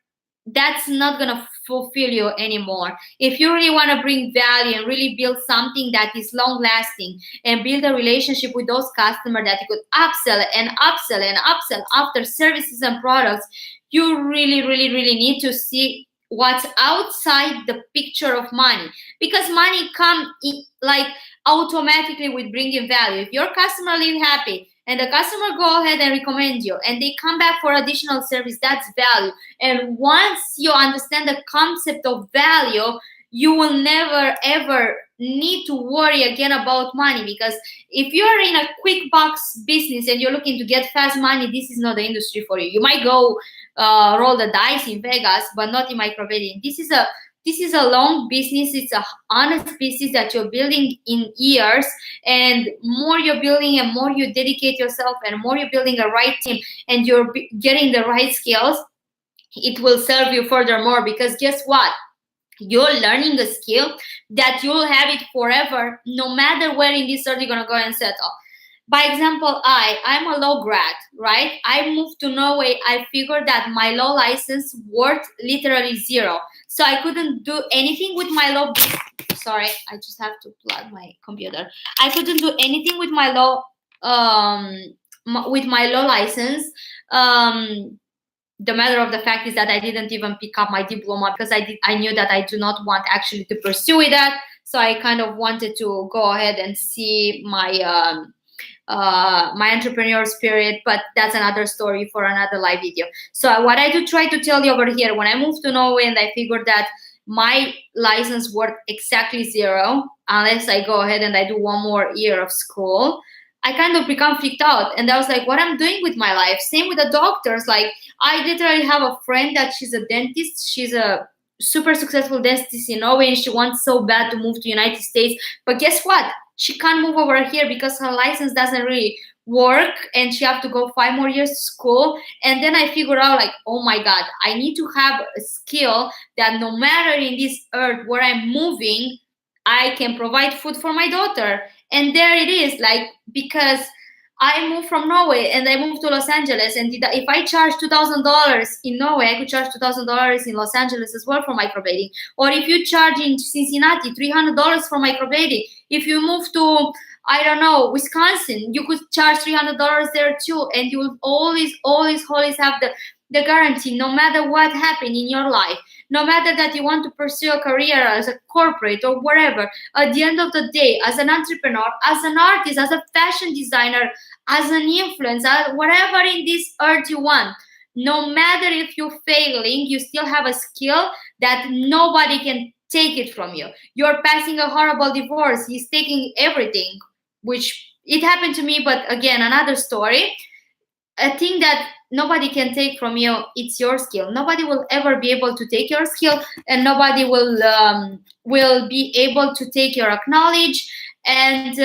that's not going to fulfill you anymore. If you really want to bring value and really build something that is long lasting and build a relationship with those customers that you could upsell and upsell and upsell after services and products, you really, really, really need to see what's outside the picture of money, because money comes like automatically with bringing value. If your customer leave happy and the customer go ahead and recommend you and they come back for additional service, that's value. And once you understand the concept of value, you will never ever need to worry again about money. Because if you're in a quick box business and you're looking to get fast money, this is not the industry for you. You might go roll the dice in Vegas, but not in microblading. This is a long business. It's a honest business that you're building in years, and more you're building and more you dedicate yourself and more you're building the right team and you're getting the right skills, it will serve you furthermore. Because guess what? You're learning a skill that you'll have it forever, no matter where in this world you're going to go and settle. By example, I'm a law grad, right? I moved to Norway. I figured that my law license worth literally zero. So I couldn't do anything with my law. Sorry, I just have to plug my computer. I couldn't do anything with my law, license. The matter of the fact is that I didn't even pick up my diploma because I knew that I do not want actually to pursue that. So I kind of wanted to go ahead and see my my entrepreneur spirit, but that's another story for another live video. So what I do try to tell you over here, when I moved to Norway and I figured that my license worth exactly zero unless I go ahead and I do one more year of school, I kind of become freaked out. And I was like, what I'm doing with my life? Same with the doctors. Like, I literally have a friend that she's a dentist. She's a super successful dentist in Norway, and she wants so bad to move to United States. But guess what? She can't move over here because her license doesn't really work, and she have to go 5 more years to school. And then I figure out, like, oh my God, I need to have a skill that no matter in this earth where I'm moving, I can provide food for my daughter. And there it is, like, because I moved from Norway and I moved to Los Angeles, and if I charge $2,000 in Norway, I could charge $2,000 in Los Angeles as well for microblading. Or if you charge in Cincinnati $300 for microblading, if you move to, I don't know, Wisconsin, you could charge $300 there too, and you will always have the guarantee, no matter what happened in your life, no matter that you want to pursue a career as a corporate or whatever, at the end of the day, as an entrepreneur, as an artist, as a fashion designer, as an influencer, whatever in this earth you want, no matter if you're failing, you still have a skill that nobody can take it from you. You're passing a horrible divorce, he's taking everything, which it happened to me, but again, another story. A thing that nobody can take from you, it's your skill. Nobody will ever be able to take your skill, and nobody will be able to take your acknowledge, and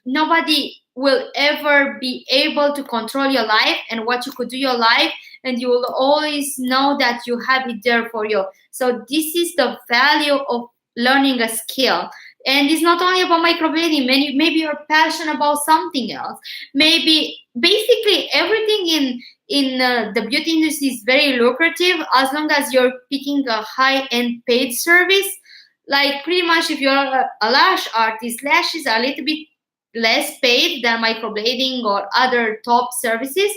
nobody will ever be able to control your life and what you could do your life, and you will always know that you have it there for you. So this is the value of learning a skill. And it's not only about microblading. Maybe you're passionate about something else. Maybe basically everything in the beauty industry is very lucrative as long as you're picking a high-end paid service. Like, pretty much if you're a lash artist, lashes are a little bit less paid than microblading or other top services.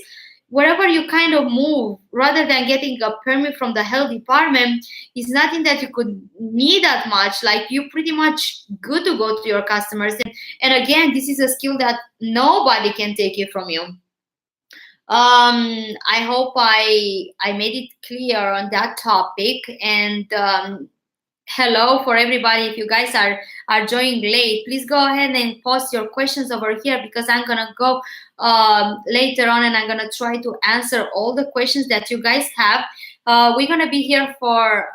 Wherever you kind of move, rather than getting a permit from the health department, is nothing that you could need that much. Like, you pretty much good to go to your customers. And again, this is a skill that nobody can take it from you. I hope I made it clear on that topic. And hello for everybody. If you guys are joining late, please go ahead and post your questions over here, because I'm gonna go later on and I'm gonna try to answer all the questions that you guys have. We're gonna be here for,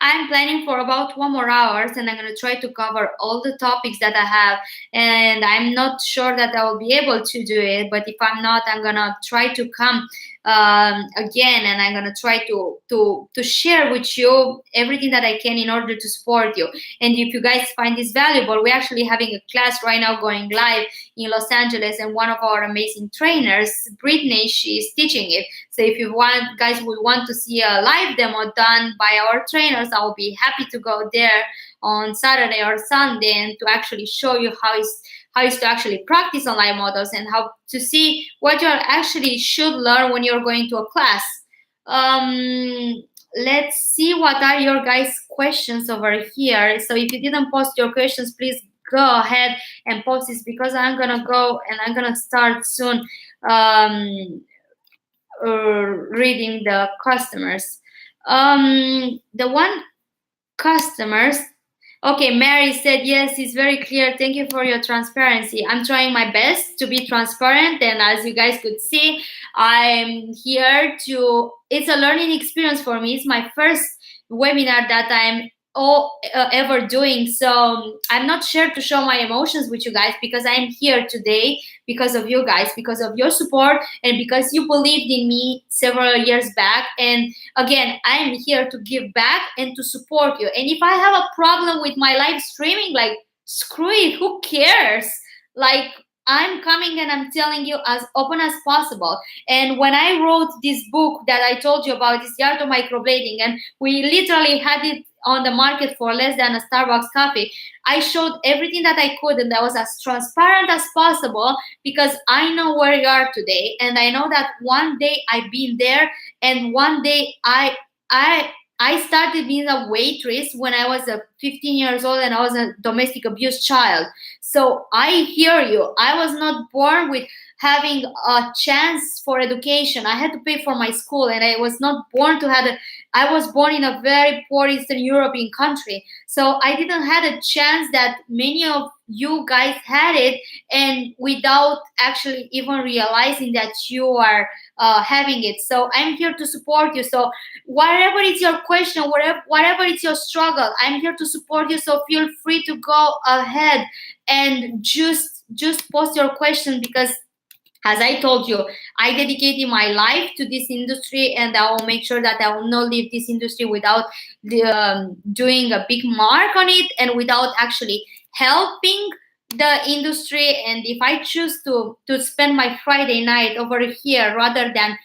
I'm planning for about 1 more hours, and I'm going to try to cover all the topics that I have. And I'm not sure that I will be able to do it, but if I'm not, I'm going to try to come again, and I'm going to try to share with you everything that I can in order to support you. And if you guys find this valuable, we're actually having a class right now going live in Los Angeles, and one of our amazing trainers, Brittany, she's teaching it. So if you guys would want to see a live demo done by our trainers, I'll be happy to go there on Saturday or Sunday and to actually show you how is to actually practice online models, and how to see what you actually should learn when you're going to a class. Let's see what are your guys' questions over here. So if you didn't post your questions, please go ahead and post this, because I'm gonna go and I'm gonna start soon reading the customers. The one customers. Okay, Mary said, yes, it's very clear. Thank you for your transparency. I'm trying my best to be transparent. And as you guys could see, I'm here to, it's a learning experience for me. It's my first webinar that I'm ever doing. So I'm not sure to show my emotions with you guys, because I'm here today because of you guys, because of your support, and because you believed in me several years back. And again, I'm here to give back and to support you. And if I have a problem with my live streaming, like, screw it, who cares? Like, I'm coming and I'm telling you as open as possible. And when I wrote this book that I told you about, is The Art of Microblading, and we literally had it on the market for less than a Starbucks coffee, I showed everything that I could, and I was as transparent as possible, because I know where you are today, and I know that one day I've been there, and one day I started being a waitress when I was 15 years old, and I was a domestic abuse child. So I hear you. I was not born with having a chance for education. I had to pay for my school, and I was not born to have I was born in a very poor Eastern European country, so I didn't have a chance that many of you guys had it, and without actually even realizing that you are having it. So I'm here to support you. So whatever is your question, whatever is your struggle, I'm here to support you. So feel free to go ahead and just post your question, because as I told you, I dedicated my life to this industry, and I will make sure that I will not leave this industry without doing a big mark on it, and without actually helping the industry. And if I choose to spend my Friday night over here rather than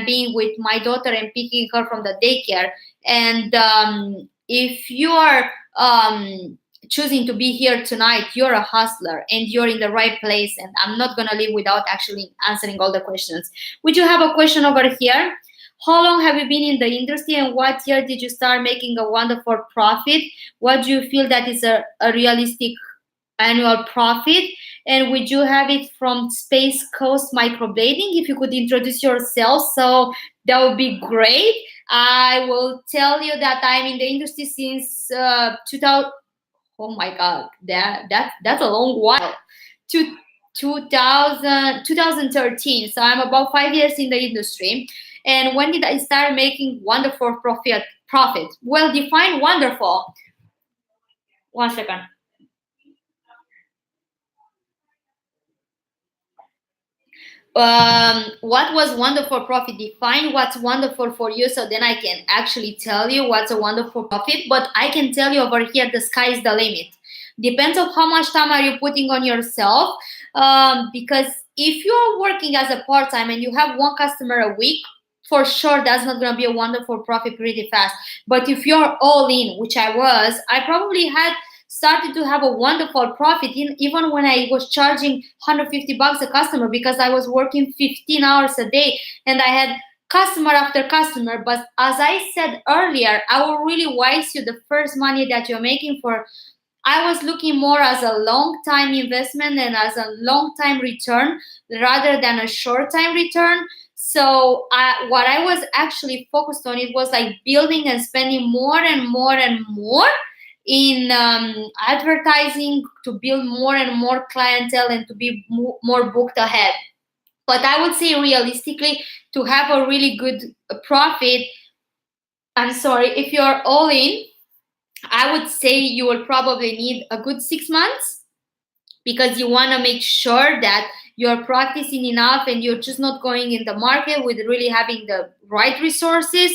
being with my daughter and picking her from the daycare, and if you are choosing to be here tonight, you're a hustler and you're in the right place, and I'm not gonna leave without actually answering all the questions. Would you have a question over here? How long have you been in the industry, and what year did you start making a wonderful profit? What do you feel that is a realistic annual profit? And would you have it from Space Coast Microblading? If you could introduce yourself, so that would be great. I will tell you that I'm in the industry since 2000. Oh my God, that's a long while. 2013. So I'm about 5 years in the industry. And when did I start making wonderful profit? Well, define wonderful. One second. What was wonderful profit? Define what's wonderful for you, so then I can actually tell you what's a wonderful profit. But I can tell you over here, the sky is the limit. Depends on how much time are you putting on yourself, because if you're working as a part-time and you have one customer a week, for sure that's not going to be a wonderful profit pretty fast. But if you're all in, which I was, I probably had started to have a wonderful profit even when I was charging $150 a customer, because I was working 15 hours a day and I had customer after customer. But as I said earlier, I will really wise you, the first money that you're making for, I was looking more as a long time investment and as a long time return rather than a short time return. So what I was actually focused on, it was like building and spending more and more and more in advertising to build more and more clientele and to be more booked ahead. But I would say realistically, to have a really good profit, I'm sorry, if you're all in, I would say you will probably need a good 6 months, because you want to make sure that you're practicing enough and you're just not going in the market with really having the right resources.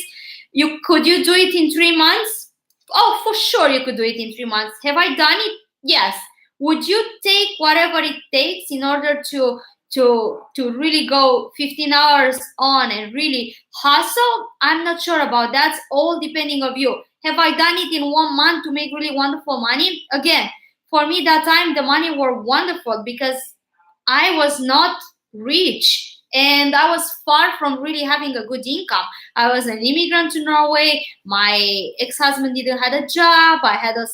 Could you do it in 3 months? Oh, for sure you could do it in 3 months. Have I done it? Yes. Would you take whatever it takes in order to really go 15 hours on and really hustle? I'm not sure about that. That's all depending on you. Have I done it in 1 month to make really wonderful money? Again, for me that time the money were wonderful because I was not rich and I was far from really having a good income. I was an immigrant to Norway. My ex-husband didn't have a job. I had a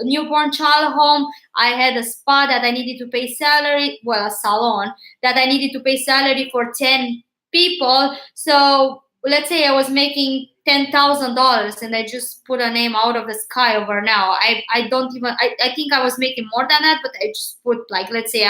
newborn child home. I had a spa that I needed to pay salary, well, a salon that I needed to pay salary for 10 people. So let's say I was making $10,000 and I just put a name out of the sky over now. I think I was making more than that, but I just put like, let's say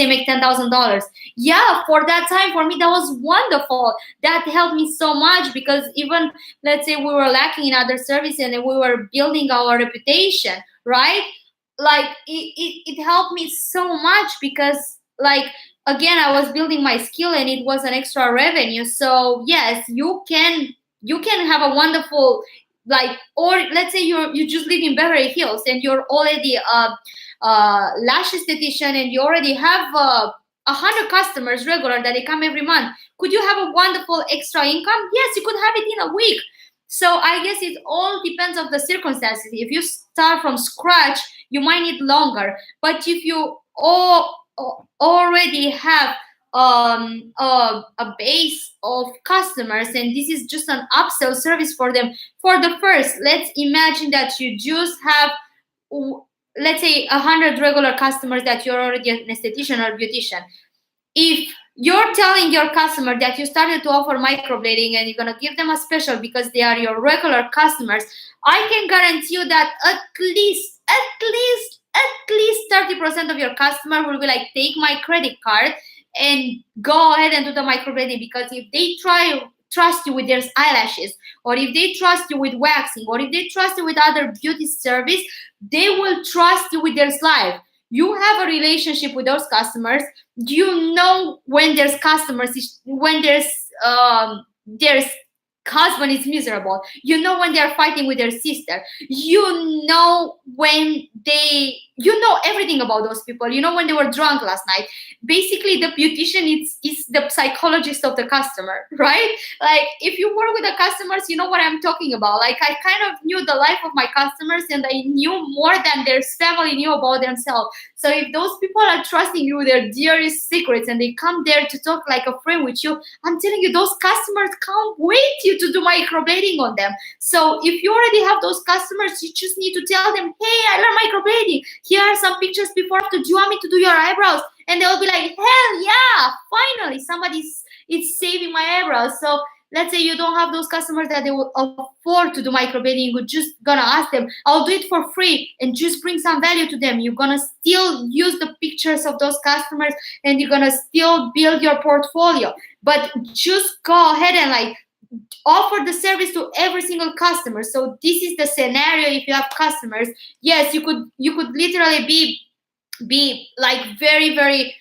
make $10,000. Yeah, for that time, for me, that was wonderful. That helped me so much because even, let's say we were lacking in other services and we were building our reputation, right? Like it helped me so much because like, again, I was building my skill and it was an extra revenue. So yes, you can have a wonderful, like, or let's say you just live in Beverly Hills and you're already a lash esthetician and you already have 100 customers regular that they come every month. Could you have a wonderful extra income? Yes, you could have it in a week. So I guess it all depends on the circumstances. If you start from scratch, you might need longer. But if you already have a base of customers and this is just an upsell service for them, for the first, let's imagine that you just have, let's say, 100 regular customers that you're already an esthetician or beautician. if you're telling your customer that you started to offer microblading and you're gonna give them a special because they are your regular customers, I can guarantee you that at least 30% of your customer will be like, take my credit card and go ahead and do the microblading, because if they trust you with their eyelashes, or if they trust you with waxing, or if they trust you with other beauty service, they will trust you with their slide. You have a relationship with those customers. You know when there's customers, when there's husband is miserable. You know when they're fighting with their sister. You know everything about those people. You know when they were drunk last night. Basically, the beautician is the psychologist of the customer, right? Like, if you work with the customers, you know what I'm talking about. Like, I kind of knew the life of my customers, and I knew more than their family knew about themselves. So if those people are trusting you with their dearest secrets and they come there to talk like a friend with you, I'm telling you, those customers can't wait you to do microblading on them. So if you already have those customers, you just need to tell them, hey, I learned microblading. Here are some pictures before. Do you want me to do your eyebrows? And they'll be like, hell yeah, finally somebody's saving my eyebrows. So let's say you don't have those customers that they will afford to do microblading. You're just gonna ask them, I'll do it for free, and just bring some value to them. You're gonna still use the pictures of those customers, and you're gonna still build your portfolio. But just go ahead and like offer the service to every single customer. So this is the scenario. If you have customers, yes, you could literally be like very, very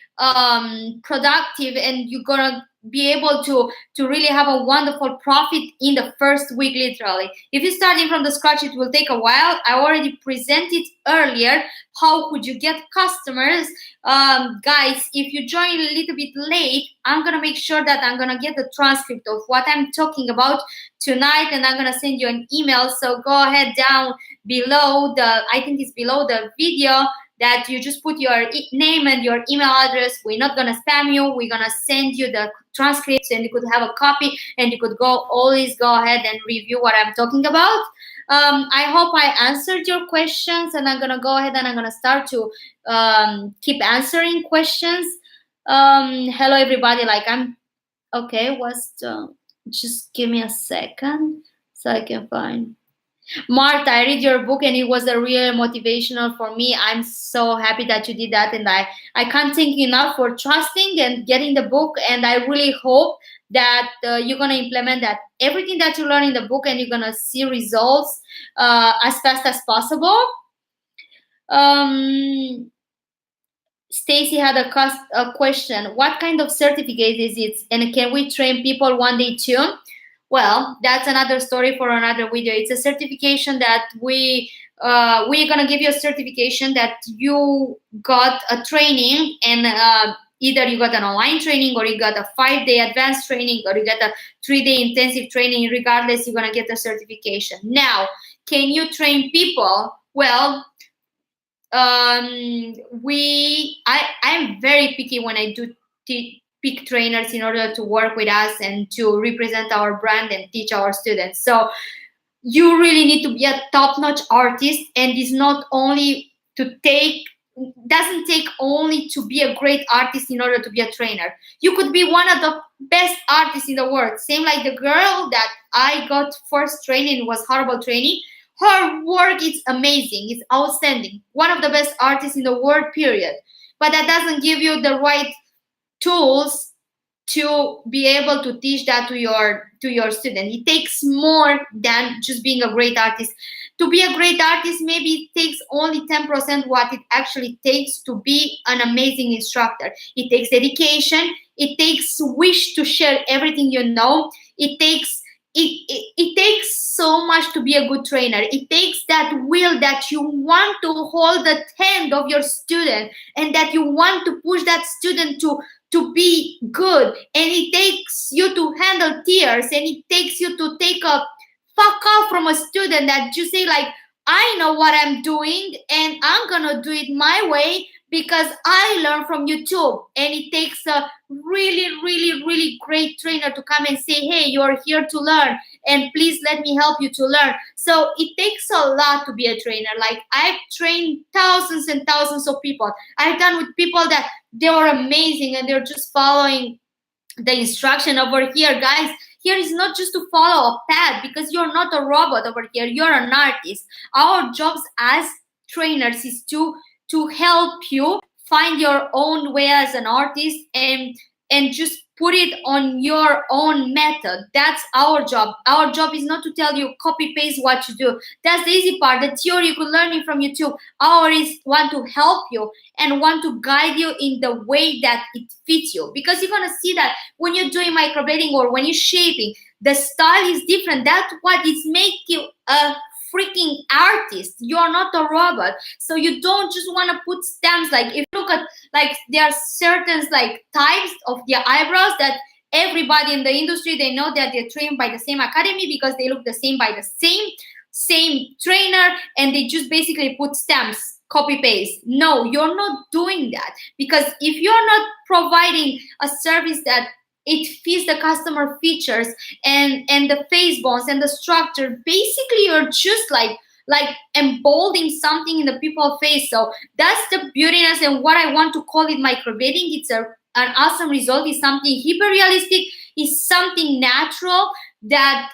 productive, and you're gonna be able to really have a wonderful profit in the first week. Literally, if you're starting from the scratch, it will take a while. I already presented earlier how could you get customers. Guys, if you join a little bit late, I'm gonna make sure that I'm gonna get the transcript of what I'm talking about tonight, and I'm gonna send you an email. So go ahead down below I think it's below the video, that you just put your name and your email address. We're not gonna spam you. We're gonna send you the transcripts, and you could have a copy, and you could always go ahead and review what I'm talking about. I hope I answered your questions, and I'm gonna go ahead and I'm gonna start to keep answering questions. Hello everybody. Like, I'm okay. Just give me a second so I can find. Martha, I read your book and it was a real motivational for me. I'm so happy that you did that, and I can't thank you enough for trusting and getting the book. And I really hope that you're gonna implement that everything that you learn in the book, and you're gonna see results as fast as possible. Stacy had a question. What kind of certificate is it, and can we train people one day too? Well, that's another story for another video. It's a certification that we're gonna give you a certification that you got a training, and either you got an online training, or you got a 5-day advanced training, or you got a 3-day intensive training. Regardless, you're gonna get a certification. Now, can you train people? Well, I'm very picky when I do pick trainers in order to work with us and to represent our brand and teach our students. So you really need to be a top-notch artist, and it's not only doesn't take only to be a great artist in order to be a trainer. You could be one of the best artists in the world. Same like the girl that I got first training, was horrible training. Her work is amazing. It's outstanding. One of the best artists in the world, period. But that doesn't give you the right tools to be able to teach that to your student. It takes more than just being a great artist. To be a great artist, maybe it takes only 10% what it actually takes to be an amazing instructor. It takes dedication. It takes wish to share everything you know. It takes so much to be a good trainer. It takes that will that you want to hold the hand of your student, and that you want to push that student to be good. And it takes you to handle tears, and it takes you to take a fuck off from a student that you say like, I know what I'm doing and I'm gonna do it my way, because I learn from YouTube, and it takes a really, really, really great trainer to come and say, hey, you're here to learn, and please let me help you to learn. So it takes a lot to be a trainer. Like, I've trained thousands and thousands of people. I've done with people that they were amazing and they're just following the instruction over here. Guys, here is not just to follow a path, because you're not a robot over here, you're an artist. Our jobs as trainers is to help you find your own way as an artist, and just put it on your own method. That's our job. Our job is not to tell you copy paste what to do. That's the easy part. The theory you can learn it from YouTube. Our is want to help you and want to guide you in the way that it fits you, because you're gonna see that when you're doing microblading or when you're shaping, the style is different. That's what is make you a freaking artist. You're not a robot. So you don't just want to put stamps. Like, if you look at, like, there are certain like types of the eyebrows that everybody in the industry, they know that they're trained by the same academy because they look the same by the same trainer, and they just basically put stamps, copy paste. No, you're not doing that, because if you're not providing a service that it fits the customer features and the face bones and the structure, basically you're just like emboldening something in the people's face. So that's the beautiness, and what I want to call it microblading. It's an awesome result. It's something hyper realistic. It's something natural that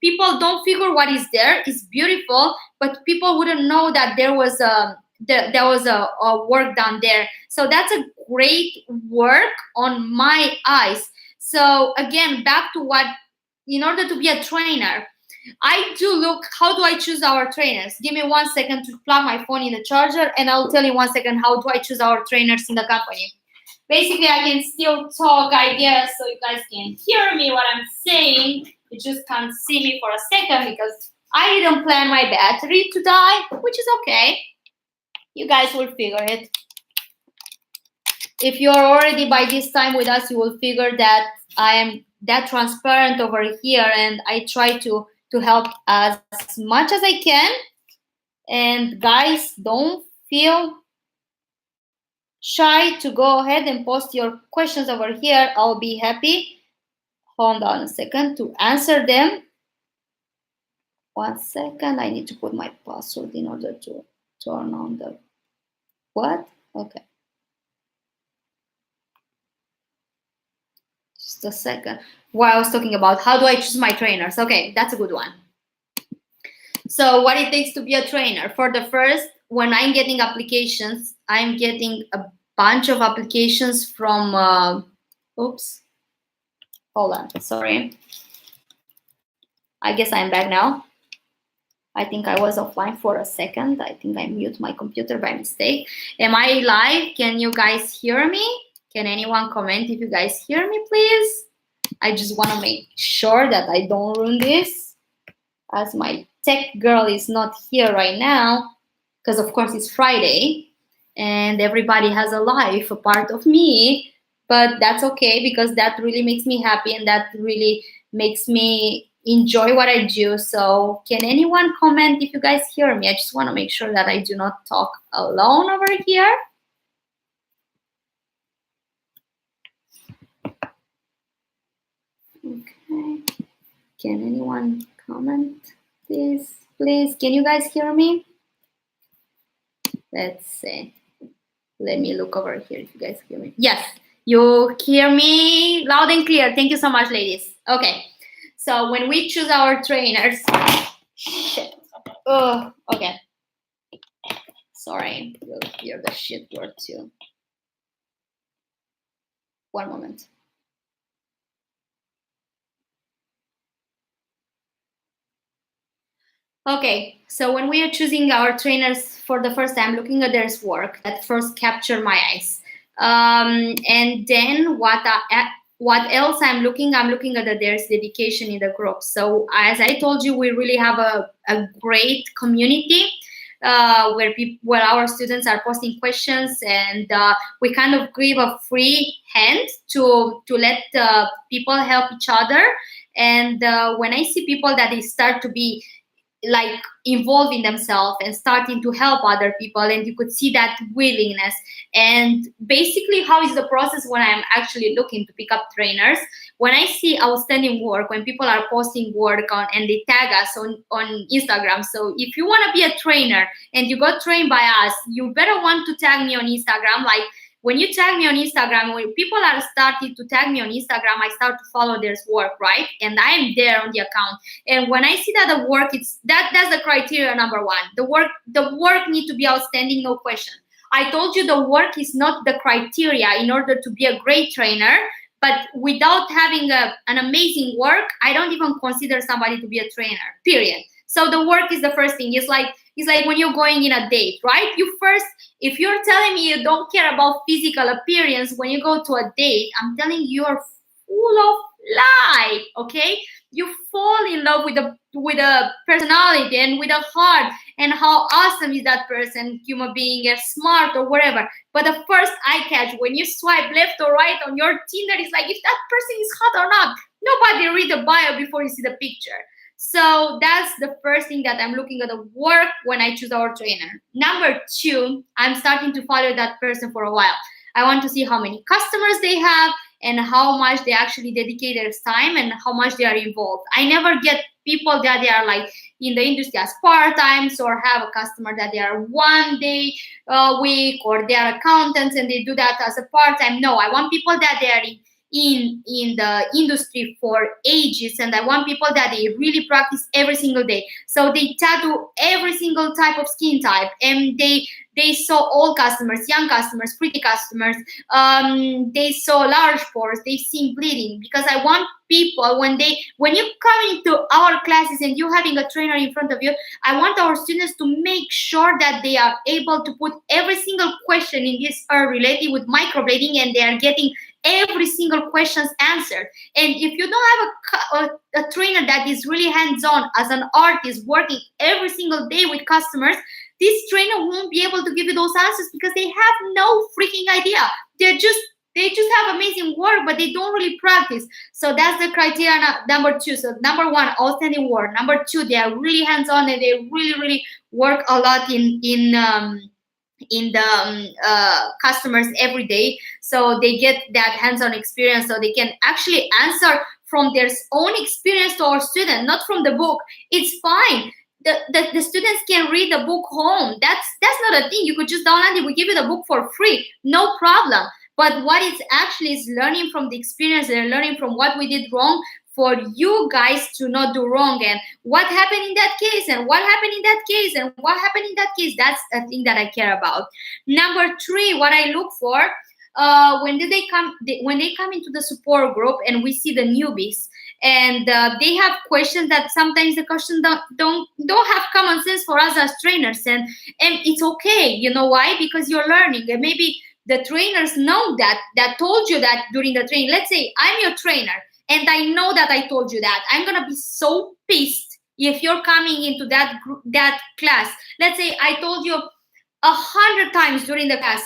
people don't figure what is there. It's beautiful, but people wouldn't know that there was a work done there. So that's a great work on my eyes. So again, back to what, in order to be a trainer, I do look, how do I choose our trainers? Give me 1 second to plug my phone in the charger, and I'll tell you 1 second how do I choose our trainers in the company. Basically, I can still talk ideas so you guys can hear me what I'm saying. You just can't see me for a second because I didn't plan my battery to die, which is okay. You guys will figure it. If you're already by this time with us, you will figure that I am that transparent over here, and I try to help as much as I can. And guys, don't feel shy to go ahead and post your questions over here. I'll be happy. Hold on a second to answer them. 1 second, I need to put my password in order to turn on the what? Okay. Just a second. What I was talking about, how do I choose my trainers? Okay, that's a good one. So what it takes to be a trainer. For the first, when I'm getting applications, I'm getting a bunch of applications from, oops, hold on, sorry. I guess I'm back now. I think I was offline for a second. I think I muted my computer by mistake. Am I live? Can you guys hear me? Can anyone comment if you guys hear me, please? I just want to make sure that I don't ruin this, as my tech girl is not here right now, because of course it's Friday and everybody has a life, a part of me, but that's okay, because that really makes me happy and that really makes me enjoy what I do. So can anyone comment if you guys hear me? I just want to make sure that I do not talk alone over here. Okay. Can anyone comment, please? Please, can you guys hear me? Let's see. Let me look over here if you guys hear me. Yes, you hear me loud and clear. Thank you so much, ladies. Okay. So when we choose our trainers, shit. Oh, okay. Sorry, you'll hear the shit word too. 1 moment. Okay, so when we are choosing our trainers for the first time, looking at their work, that first captured my eyes. And then what else I'm looking at there's dedication in the group. So as I told you, we really have a great community where our students are posting questions, and we kind of give a free hand to let people help each other. And when I see people that they start to be like involving themselves and starting to help other people, and you could see that willingness. And basically, how is the process when I'm actually looking to pick up trainers? When I see outstanding work, when people are posting work on and they tag us on Instagram. So if you want to be a trainer and you got trained by us, you better want to tag me on Instagram. Like when you tag me on Instagram, when people are starting to tag me on Instagram, I start to follow their work, right? And I am there on the account. And when I see that the work, that's the criteria number one. The work need to be outstanding, no question. I told you the work is not the criteria in order to be a great trainer. But without having an amazing work, I don't even consider somebody to be a trainer, period. So the work is the first thing. It's like when you're going in a date, right? If you're telling me you don't care about physical appearance when you go to a date, I'm telling you, you're full of lie, okay? You fall in love with a personality and with a heart and how awesome is that person, human being, smart or whatever. But the first eye catch when you swipe left or right on your Tinder is like, if that person is hot or not. Nobody read the bio before you see the picture. So that's the first thing that I'm looking at the work when I choose our trainer. Number two, I'm starting to follow that person for a while. I want to see how many customers they have and how much they actually dedicate their time and how much they are involved. I never get people that they are like in the industry as part-times or have a customer that they are 1 day a week, or they are accountants and they do that as a part-time. No, I want people that they are in the industry for ages, and I want people that they really practice every single day. So they tattoo every single type of skin type, and they saw old customers, young customers, pretty customers, they saw large pores, they've seen bleeding, because I want people when you come into our classes and you're having a trainer in front of you, I want our students to make sure that they are able to put every single question in this related with microblading, and they are getting every single questions answered. And if you don't have a trainer that is really hands-on as an artist working every single day with customers, this trainer won't be able to give you those answers because they have no freaking idea. They just have amazing work, but they don't really practice. So that's the criteria number two. So number one, outstanding work. Number two, they are really hands-on and they really, really work a lot in the customers every day. So they get that hands-on experience, so they can actually answer from their own experience to our student, not from the book. It's fine. The students can read the book home. That's not a thing. You could just download it. We give you the book for free, no problem. But what it's actually is learning from the experience. They're learning from what we did wrong for you guys to not do wrong, and what happened in that case, and what happened in that case, and what happened in that case. That's a thing that I care about. Number three, what I look for when they come into the support group and we see the newbies, and they have questions that sometimes the questions don't have common sense for us as trainers, and it's okay. You know why? Because you're learning, and maybe the trainers know that told you that during the training. Let's say I'm your trainer and I know that I told you that. I'm gonna be so pissed if you're coming into that class. Let's say I told you 100 times during the class,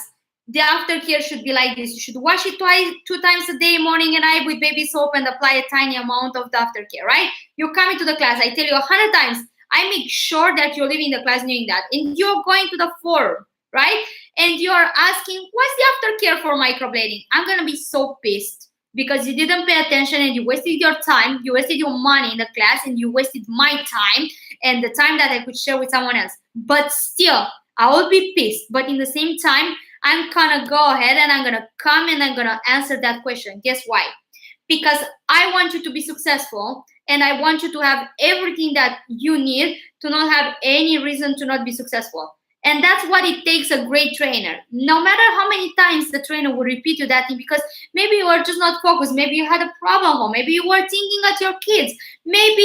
the aftercare should be like this. You should wash it 2 times a day, morning and night, with baby soap, and apply a tiny amount of the aftercare, right? You come into the class, I tell you 100 times. I make sure that you're leaving the class knowing that. And you're going to the forum, right? And you're asking, what's the aftercare for microblading? I'm gonna be so pissed because you didn't pay attention and you wasted your time, you wasted your money in the class, and you wasted my time and the time that I could share with someone else. But still, I will be pissed. But in the same time, I'm gonna go ahead and I'm gonna come and I'm gonna answer that question. Guess why? Because I want you to be successful, and I want you to have everything that you need to not have any reason to not be successful. And that's what it takes a great trainer. No matter how many times the trainer will repeat you that thing, because maybe you are just not focused. Maybe you had a problem, or maybe you were thinking at your kids. Maybe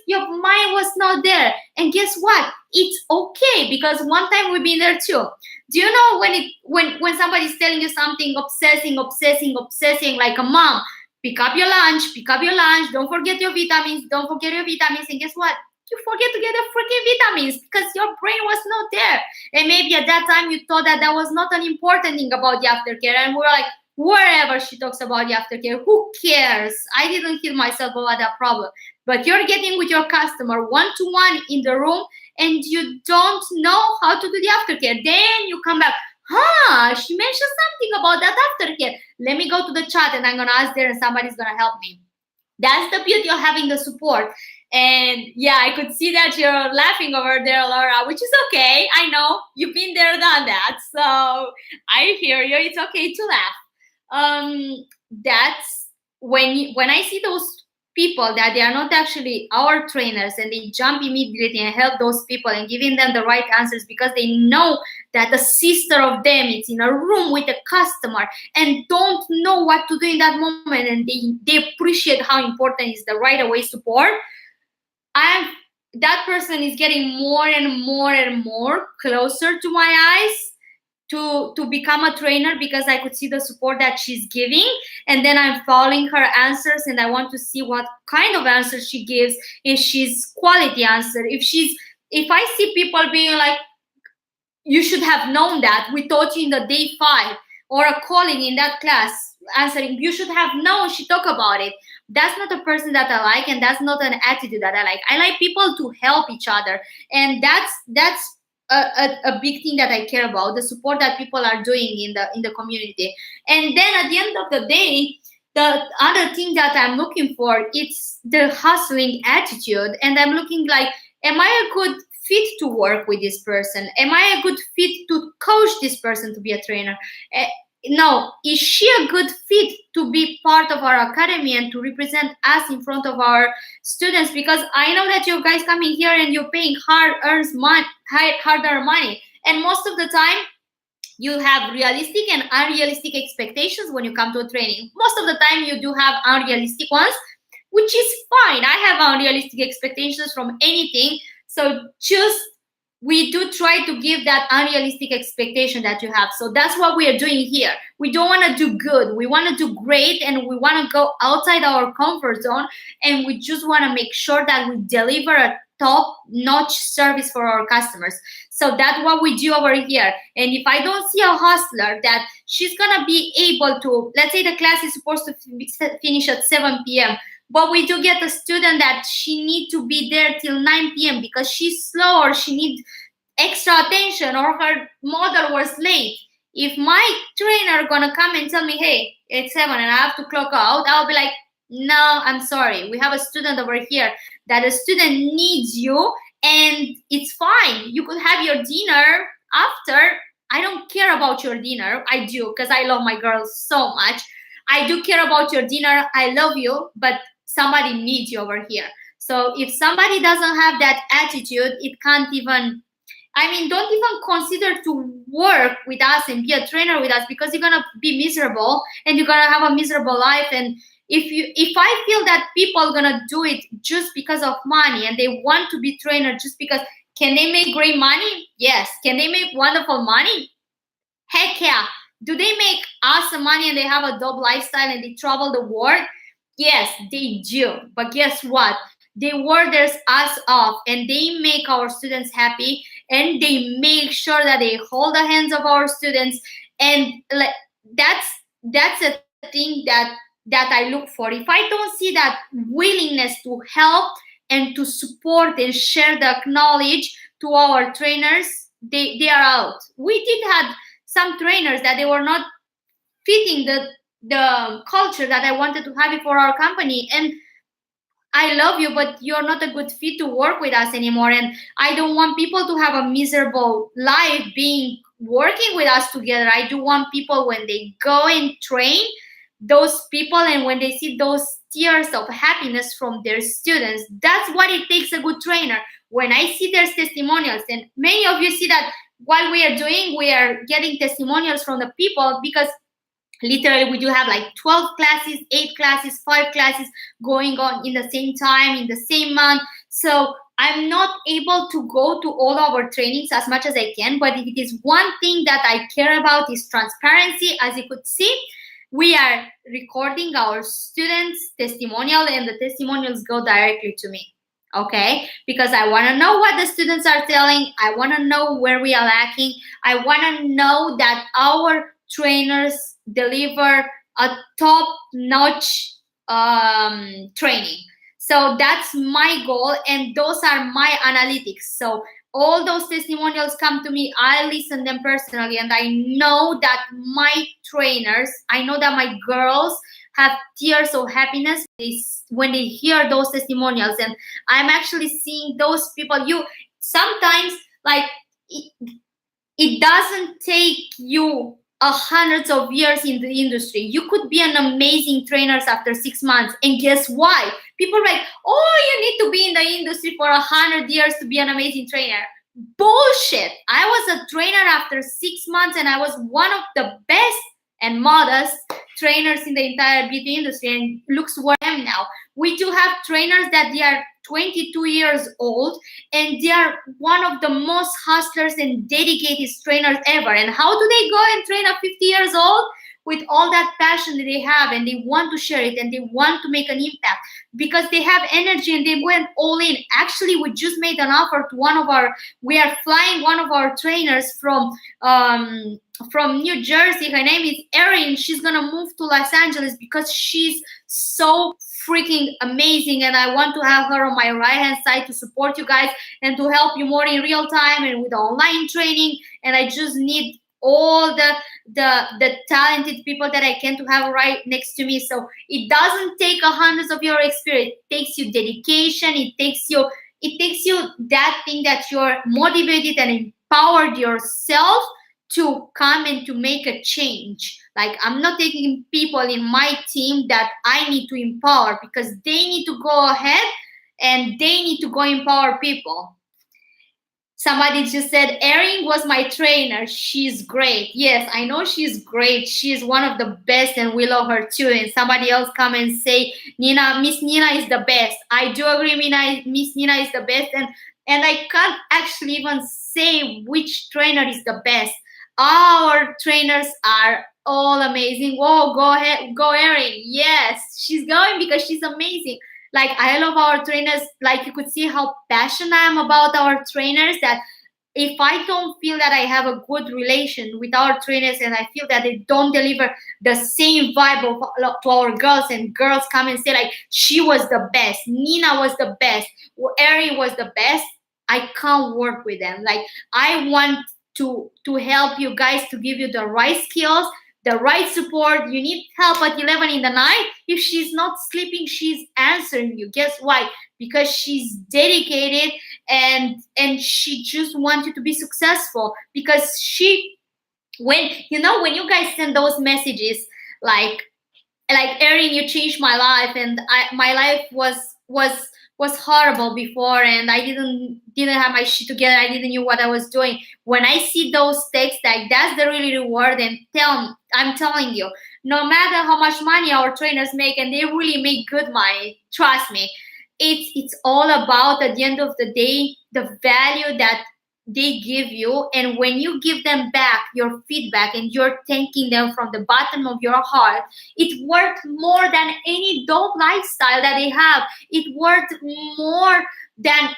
your mind was not there. And guess what? It's okay, because one time we've been there too. Do you know when somebody's telling you something, obsessing like a mom? Pick up your lunch, don't forget your vitamins, and guess what? You forget to get the freaking vitamins because your brain was not there. And maybe at that time you thought that was not an important thing about the aftercare. And we were like, wherever she talks about the aftercare, who cares? I didn't kill myself about that problem. but you're getting with your customer one-to-one in the room and you don't know how to do the aftercare. Then you come back, she mentioned something about that aftercare. Let me go to the chat and I'm going to ask there and somebody's going to help me. That's the beauty of having the support. And yeah, I could see that you're laughing over there, Laura, which is okay. I know you've been there, done that. So I hear you. It's okay to laugh. That's when I see those people that they are not actually our trainers and they jump immediately and help those people and giving them the right answers because they know that the sister of them is in a room with a customer and don't know what to do in that moment, and they appreciate how important is the right away support. That person is getting more and more and more closer to my eyes to become a trainer because I could see the support that she's giving, and then I'm following her answers and I want to see what kind of answer she gives, if she's quality answer, if I see people being like, you should have known that, we taught you in the day 5, or a calling in that class answering, you should have known, she talked about it. That's not a person that I like, and that's not an attitude that I like. I like people to help each other, and that's a big thing that I care about, the support that people are doing in the community. And then at the end of the day, the other thing that I'm looking for, it's the hustling attitude, and I'm looking like, am I a good fit to work with this person? Am I a good fit to coach this person to be a trainer? No, is she a good fit to be part of our academy and to represent us in front of our students? Because I know that you guys coming here and you're paying hard-earned money, and most of the time you have realistic and unrealistic expectations when you come to a training. Most of the time you do have unrealistic ones, which is fine. I have unrealistic expectations from anything, so we do try to give that unrealistic expectation that you have. So that's what we are doing here. We don't want to do good. We want to do great, and we want to go outside our comfort zone, and we just want to make sure that we deliver a top-notch service for our customers. So that's what we do over here. And if I don't see a hustler that she's going to be able to, let's say the class is supposed to finish at 7 p.m., but we do get a student that she need to be there till 9 p.m. because she's slow or she needs extra attention or her model was late. If my trainer gonna come and tell me, hey, it's 7 and I have to clock out, I'll be like, no, I'm sorry. We have a student over here that a student needs you, and it's fine. You could have your dinner after. I don't care about your dinner. I do, because I love my girls so much. I do care about your dinner. I love you, but somebody needs you over here. So if somebody doesn't have that attitude, it can't even, don't even consider to work with us and be a trainer with us, because you're gonna be miserable and you're gonna have a miserable life. And if I feel that people are gonna do it just because of money and they want to be trainer just because, can they make great money? Yes. Can they make wonderful money? Heck yeah. Do they make awesome money and they have a dope lifestyle and they travel the world? Yes, they do. But guess what? They work their ass off and they make our students happy, and they make sure that they hold the hands of our students. And that's a thing that I look for. If I don't see that willingness to help and to support and share the knowledge to our trainers, they are out. We did have some trainers that they were not fitting the culture that I wanted to have it for our company, and I love you, but you're not a good fit to work with us anymore. And I don't want people to have a miserable life being working with us together. I do want people, when they go and train those people and when they see those tears of happiness from their students, that's what it takes a good trainer. When I see their testimonials, and many of you see that while we are getting testimonials from the people, because literally we do have like 12 classes, 8 classes, 5 classes going on in the same time, in the same month. So I'm not able to go to all our trainings as much as I can, but if it is one thing that I care about is transparency. As you could see, we are recording our students' testimonial, and the testimonials go directly to me. Okay, because I want to know what the students are telling. I want to know where we are lacking. I want to know that our trainers deliver a top-notch training. So that's my goal, and those are my analytics. So all those testimonials come to me, I listen them personally, and I know that my trainers, I know that my girls have tears of happiness when they hear those testimonials. And I'm actually seeing those people. You sometimes, like, it doesn't take you hundreds of years in the industry. You could be an amazing trainer after 6 months. And guess why? People are like, oh, you need to be in the industry for 100 years to be an amazing trainer. Bullshit. I was a trainer after 6 months, and I was one of the best and modest trainers in the entire beauty industry. And looks where I am now. We do have trainers that they are 22 years old, and they are one of the most hustlers and dedicated trainers ever. And how do they go and train at 50 years old? With all that passion that they have, and they want to share it, and they want to make an impact because they have energy, and they went all in. Actually, we just made an offer to we are flying one of our trainers from New Jersey. Her name is Erin. She's gonna move to Los Angeles because she's so freaking amazing, and I want to have her on my right hand side to support you guys and to help you more in real time and with online training. And I just need all the talented people that I can to have right next to me. So it doesn't take hundreds of your experience. It takes you dedication. It takes you that thing that you're motivated and empowered yourself to come and to make a change. Like, I'm not taking people in my team that I need to empower, because they need to go ahead and they need to go empower people. Somebody just said, Erin was my trainer. She's great. Yes, I know she's great. She's one of the best, and we love her too. And somebody else come and say, Miss Nina is the best. I do agree, Miss Nina is the best. And I can't actually even say which trainer is the best. Our trainers are all amazing. Whoa, go ahead, go Erin. Yes, she's going because she's amazing. Like, I love our trainers. Like, you could see how passionate I am about our trainers, that if I don't feel that I have a good relation with our trainers, and I feel that they don't deliver the same vibe to our girls, and girls come and say, like, she was the best, Nina was the best, Erin was the best, I can't work with them. Like, I want to help you guys, to give you the right skills, the right support. You need help at 11 in the night. If she's not sleeping, she's answering you. Guess why? Because she's dedicated, and she just wants you to be successful. Because when you guys send those messages, like Erin, you changed my life, and my life was horrible before, and I didn't have my shit together. I didn't know what I was doing. When I see those texts, like, that's the really reward. And I'm telling you, no matter how much money our trainers make, and they really make good money, trust me, it's all about, at the end of the day, the value that they give you. And when you give them back your feedback and you're thanking them from the bottom of your heart, it's worth more than any dope lifestyle that they have. It's worth more than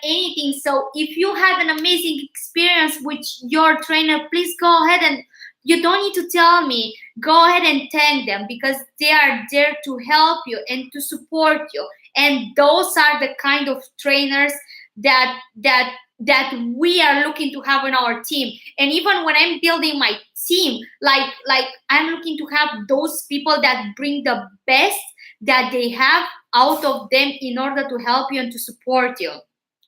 anything. So if you have an amazing experience with your trainer, please go ahead, and you don't need to tell me. Go ahead and thank them, because they are there to help you and to support you. And those are the kind of trainers that we are looking to have in our team. And even when I'm building my team, like I'm looking to have those people that bring the best that they have out of them in order to help you and to support you.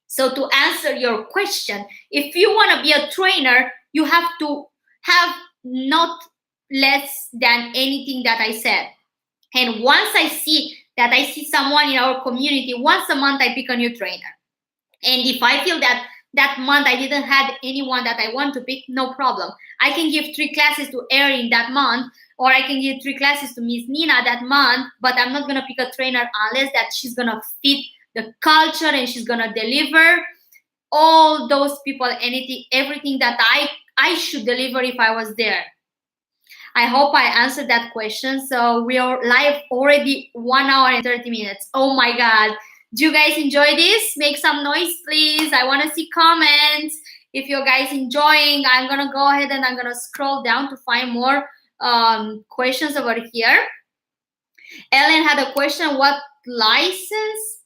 So to answer your question, if you want to be a trainer, you have to have not less than anything that I said. And once I see someone in our community, once a month I pick a new trainer. And if I feel that month I didn't have anyone that I want to pick, no problem. I can give 3 classes to Erin that month, or I can give 3 classes to Miss Nina that month, but I'm not going to pick a trainer unless that she's going to fit the culture and she's going to deliver all those people, everything that I should deliver if I was there. I hope I answered that question. So we are live already 1 hour and 30 minutes. Oh my God. Do you guys enjoy this? Make some noise, please. I want to see comments. If you guys enjoying, I'm going to go ahead and I'm going to scroll down to find more questions over here. Ellen had a question. What license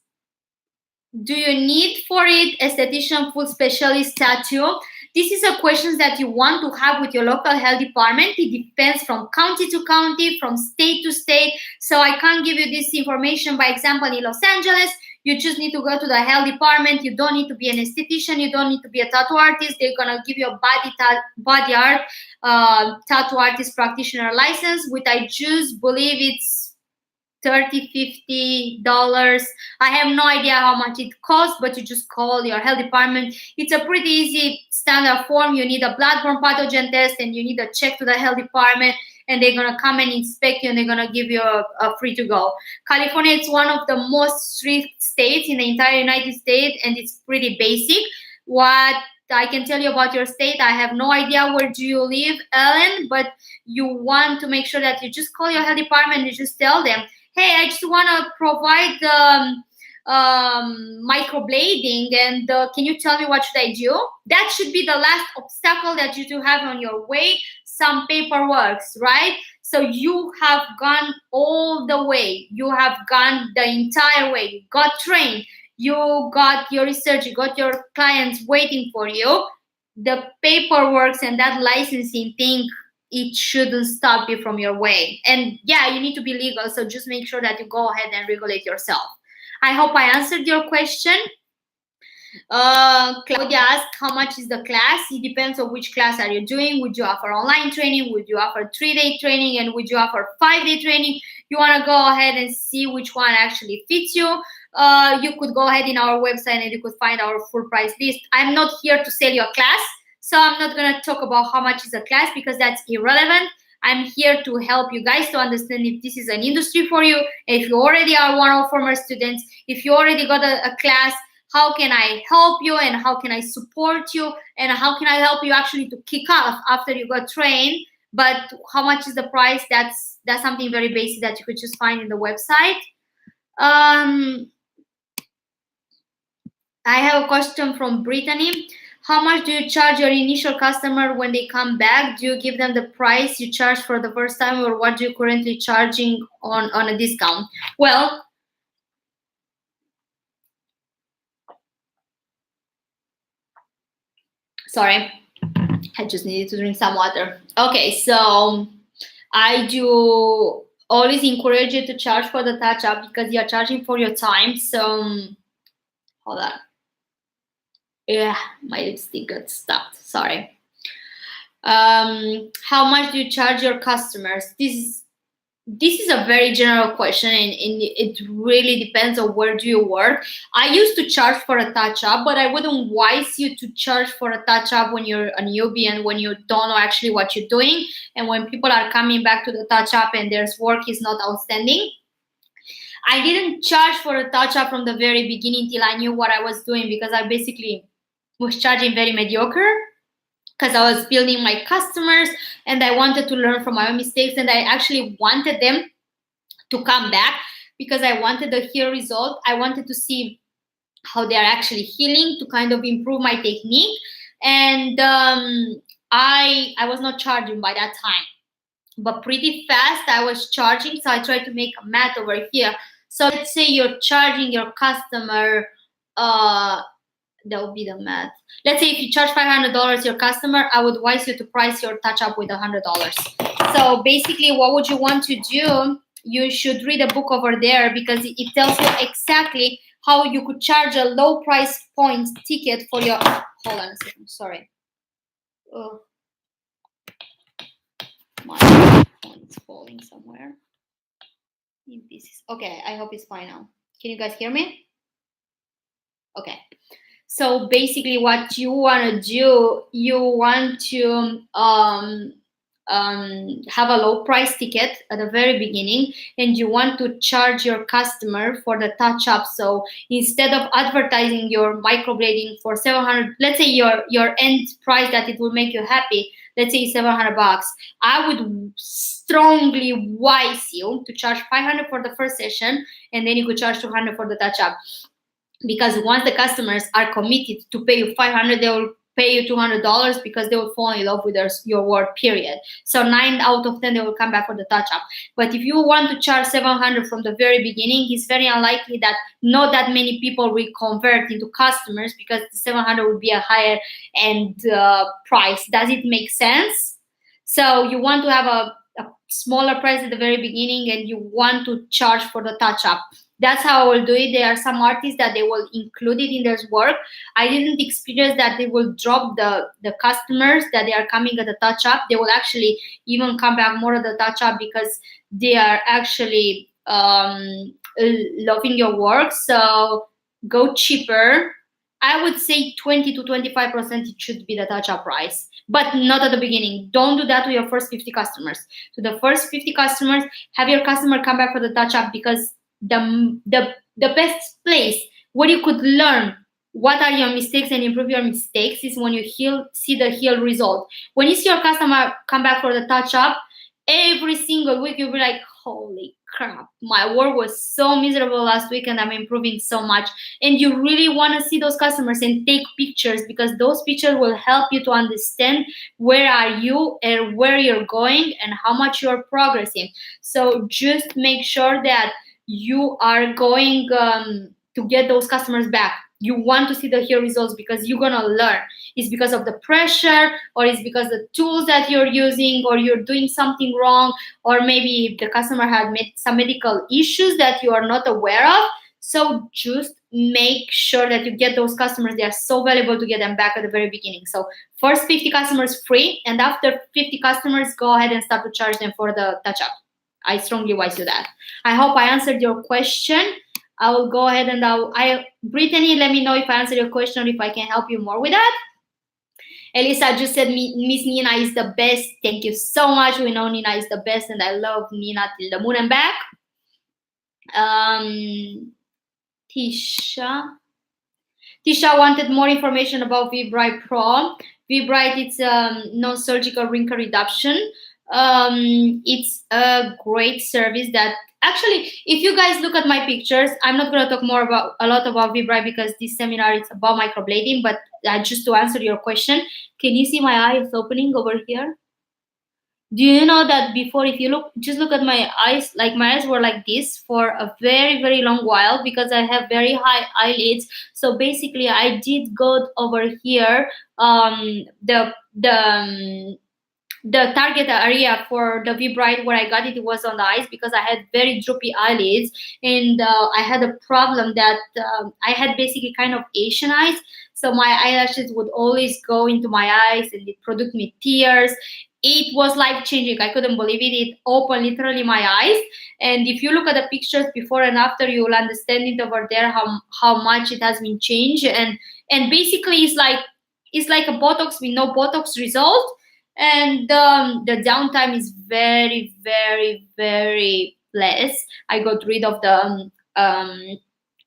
Do you need for it esthetician full specialist tattoo? This is a question that you want to have with your local health department. It depends from county to county, from state to state. So I can't give you this information. By example, in Los Angeles, you just need to go to the health department. You don't need to be an esthetician. You don't need to be a tattoo artist. They're going to give you a body art tattoo artist practitioner license, which I just believe it's $30-$50. I have no idea how much it costs, but you just call your health department. It's a pretty easy standard form. You need a bloodborne pathogen test and you need a check to the health department, and they're going to come and inspect you and they're going to give you a free to go. California is one of the most strict states in the entire United States, and it's pretty basic. What I can tell you about your state, I have no idea where do you live, Ellen, but you want to make sure that you just call your health department and you just tell them, hey, I just want to provide microblading, and can you tell me what should I do? That should be the last obstacle that you do have on your way, some paperwork, right? So you have gone all the way. You have gone the entire way. You got trained. You got your research. You got your clients waiting for you. The paperwork and that licensing thing, it shouldn't stop you from your way. And yeah, you need to be legal, so just make sure that you go ahead and regulate yourself. I hope I answered your question. Claudia asked, how much is the class? It depends on which class are you doing. Would you offer online training? Would you offer 3-day training? And would you offer 5-day training? You want to go ahead and see which one actually fits you. You could go ahead in our website and you could find our full price list. I'm not here to sell you a class, so I'm not going to talk about how much is a class because that's irrelevant. I'm here to help you guys to understand if this is an industry for you. If you already are one of our former students, if you already got a class, how can I help you and how can I support you and how can I help you actually to kick off after you got trained? But how much is the price? That's something very basic that you could just find in the website. I have a question from Brittany. How much do you charge your initial customer when they come back? Do you give them the price you charge for the first time, or what do you currently charging on a discount? Well, sorry, I just needed to drink some water. Okay, so I do always encourage you to charge for the touch-up because you're charging for your time. So, hold on. Yeah, my lipstick got stuck. Sorry. How much do you charge your customers? This is a very general question, and it really depends on where do you work. I used to charge for a touch-up, but I wouldn't advise you to charge for a touch-up when you're a newbie and when you don't know actually what you're doing, and when people are coming back to the touch-up and their work is not outstanding. I didn't charge for a touch-up from the very beginning till I knew what I was doing, because I basically was charging very mediocre because I was building my customers and I wanted to learn from my own mistakes, and I actually wanted them to come back because I wanted to hear result. I wanted to see how they are actually healing to kind of improve my technique. And I was not charging by that time, but pretty fast I was charging. So I tried to make a math over here. So let's say you're charging your customer, that would be the math. Let's say if you charge $500 your customer, I would advise you to price your touch-up with $100. So basically what would you want to do? You should read a book over there because it tells you exactly how you could charge a low price point ticket for your, hold on a second, sorry. Oh, my phone is falling somewhere. This is, okay, I hope it's fine now. Can you guys hear me? Okay. So basically what you want to do, you want to have a low price ticket at the very beginning, and you want to charge your customer for the touch-up. So instead of advertising your microblading for $700, let's say your end price that it will make you happy, let's say $700, I would strongly advise you to charge $500 for the first session, and then you could charge $200 for the touch-up. Because once the customers are committed to pay you $500, pay you $200 because they will fall in love with your work, period. So 9 out of 10 they will come back for the touch up. But if you want to charge $700 from the very beginning, it's very unlikely that not that many people will convert into customers, because the $700 would be a higher end price. Does it make sense? So you want to have a smaller price at the very beginning, and you want to charge for the touch up. That's how I will do it. There are some artists that they will include it in their work. I didn't experience that they will drop the customers that they are coming at the touch up. They will actually even come back more at the touch up because they are actually loving your work. So go cheaper. I would say 20 to 25% it should be the touch up price, but not at the beginning. Don't do that to your first 50 customers. To the first 50 customers, have your customer come back for the touch up, because the best place where you could learn what are your mistakes and improve your mistakes is when you see the heal result. When you see your customer come back for the touch up, every single week you'll be like, holy crap, my work was so miserable last week and I'm improving so much. And you really want to see those customers and take pictures, because those pictures will help you to understand where are you and where you're going and how much you're progressing. So just make sure that you are going to get those customers back. You want to see the heal results because you're gonna learn. It's because of the pressure, or it's because the tools that you're using, or you're doing something wrong, or maybe the customer had some medical issues that you are not aware of. So just make sure that you get those customers. They are so valuable to get them back at the very beginning. So first 50 customers free, and after 50 customers, go ahead and start to charge them for the touch up. I strongly advise you that. I hope I answered your question. I will go ahead and Brittany, let me know if I answered your question or if I can help you more with that. Elisa just said Miss Nina is the best. Thank you so much. We know Nina is the best, and I love Nina till the moon and back. Tisha wanted more information about V-Bright Pro. V-Bright, it's non-surgical wrinkle reduction. It's a great service that actually, if you guys look at my pictures, I'm not going to talk a lot about V-Bright because this seminar is about microblading, but just to answer your question, can you see my eyes opening over here? Do you know that before, if you just look at my eyes, like my eyes were like this for a very, very long while because I have very high eyelids. So basically I did go over here, the target area for the V-Bright where I got it was on the eyes because I had very droopy eyelids, and I had a problem that I had basically kind of Asian eyes. So my eyelashes would always go into my eyes and it produced me tears. It was life-changing. I couldn't believe it. It opened literally my eyes. And if you look at the pictures before and after, you will understand it over there how much it has been changed. And basically it's like a Botox with no Botox result. And the downtime is very, very, very less. I got rid of the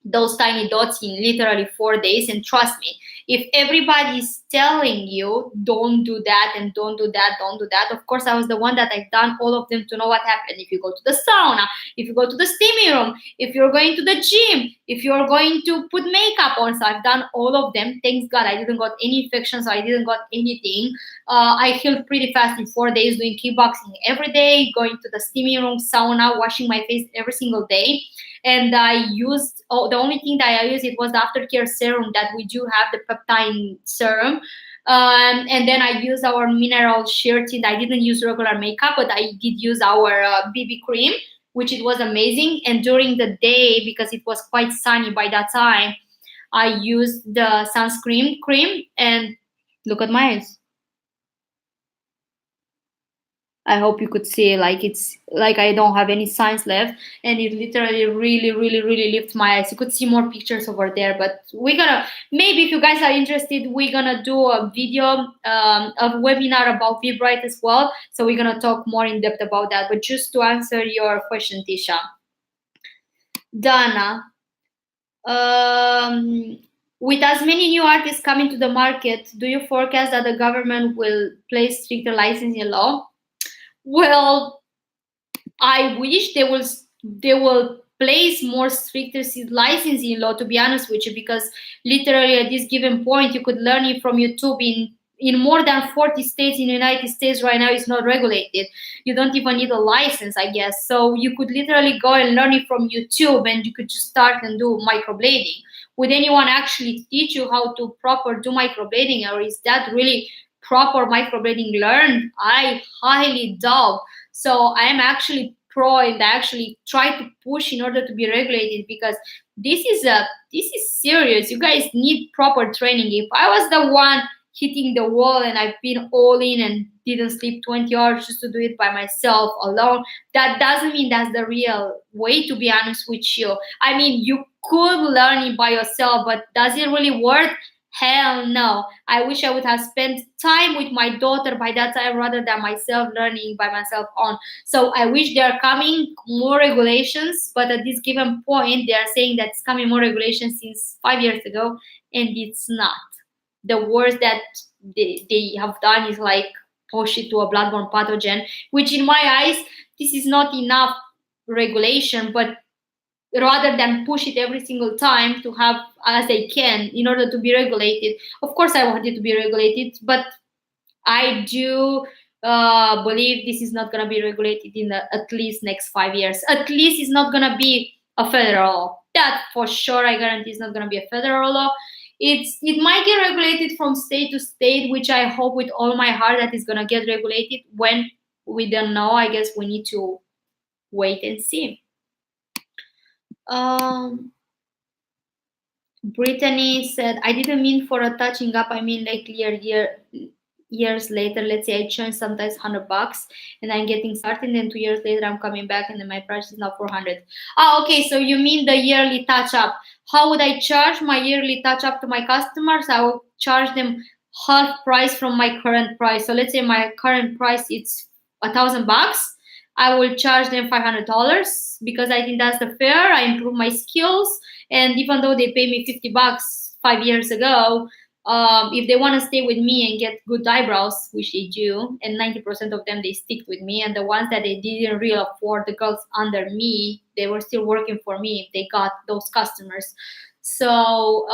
those tiny dots in literally 4 days. And trust me, if everybody is telling you don't do that and don't do that, don't do that, of course I was the one that I've done all of them to know what happened. If you go to the sauna, if you go to the steaming room, if you're going to the gym, if you're going to put makeup on, so I've done all of them. Thanks God I didn't got any infections, so I didn't got anything. I healed pretty fast in 4 days, doing kickboxing every day, going to the steaming room, sauna, washing my face every single day. And I used, the only thing that I used, it was the aftercare serum that we do have, the peptide serum. And then I used our mineral sheer tint. I didn't use regular makeup, but I did use our BB cream, which it was amazing. And during the day, because it was quite sunny by that time, I used the sunscreen cream, and look at my eyes. I hope you could see, like, it's like I don't have any signs left, and it literally really, really, really lifts my eyes. You could see more pictures over there, but we're gonna, maybe if you guys are interested, we're gonna do a video, a webinar about V-Bright as well. So we're gonna talk more in depth about that. But just to answer your question, Tisha. Dana, with as many new artists coming to the market, do you forecast that the government will place stricter licensing law? Well, I wish they will place more stricter licensing law, to be honest with you, because literally at this given point you could learn it from YouTube in more than 40 states in the United States right now. It's not regulated. You don't even need a license, I guess. So you could literally go and learn it from YouTube, and you could just start and do microblading. Would anyone actually teach you how to proper do microblading, or is that really proper microblading learned? I highly doubt. So I am actually pro, and I actually try to push in order to be regulated, because this is serious. You guys need proper training. If I was the one hitting the wall and I've been all in and didn't sleep 20 hours just to do it by myself alone, that doesn't mean that's the real way, to be honest with you. I mean, you could learn it by yourself, but does it really work? Hell no. I wish I would have spent time with my daughter by that time rather than myself learning by myself on. So I wish there are coming more regulations, but at this given point, they are saying that it's coming more regulations since 5 years ago, and it's not. The worst that they have done is like push it to a bloodborne pathogen, which in my eyes, this is not enough regulation, but rather than push it every single time to have as they can in order to be regulated. Of course, I want it to be regulated, but I do believe this is not going to be regulated in at least next 5 years. At least it's not going to be a federal law. That for sure, I guarantee it's not going to be a federal law. It might get regulated from state to state, which I hope with all my heart that it's going to get regulated. When we don't know, I guess we need to wait and see. Brittany said, I didn't mean for a touching up. I mean like years later. Let's say I charge sometimes $100 and I'm getting started, and then 2 years later I'm coming back and then my price is now 400. Okay, so you mean the yearly touch up. How would I charge my yearly touch up to my customers? I will charge them half price from my current price. So let's say my current price it's $1,000. I will charge them $500 because I think that's the fair. I improve my skills, and even though they pay me $50 5 years ago, if they want to stay with me and get good eyebrows, which they do, and 90% of them they stick with me, and the ones that they didn't really afford, the girls under me, they were still working for me if they got those customers. So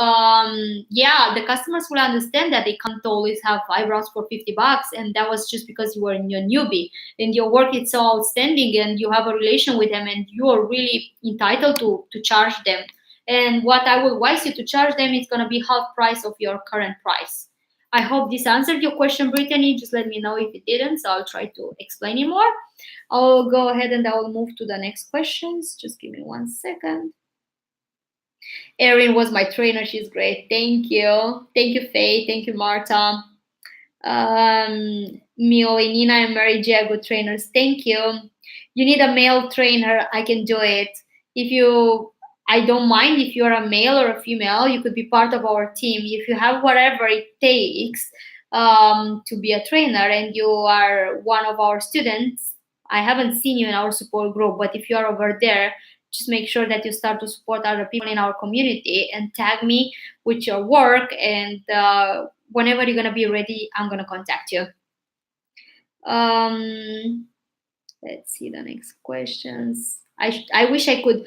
yeah, the customers will understand that they can't always have eyebrows for $50, and that was just because you were a newbie and your work is so outstanding and you have a relation with them and you are really entitled to charge them. And what I would advise you to charge them is going to be half price of your current price. I hope this answered your question, Brittany. Just let me know if it didn't, so I'll try to explain it more. I'll go ahead and I will move to the next questions. Just give me 1 second. Erin was my trainer. She's great. Thank you. Thank you, Faye. Thank you, Marta. Mioli, Nina, and Mary J are good trainers. Thank you. You need a male trainer. I can do it. I don't mind if you're a male or a female. You could be part of our team. If you have whatever it takes to be a trainer and you are one of our students, I haven't seen you in our support group, but if you're over there, just make sure that you start to support other people in our community and tag me with your work. And whenever you're going to be ready, I'm going to contact you. Let's see the next questions. I wish I could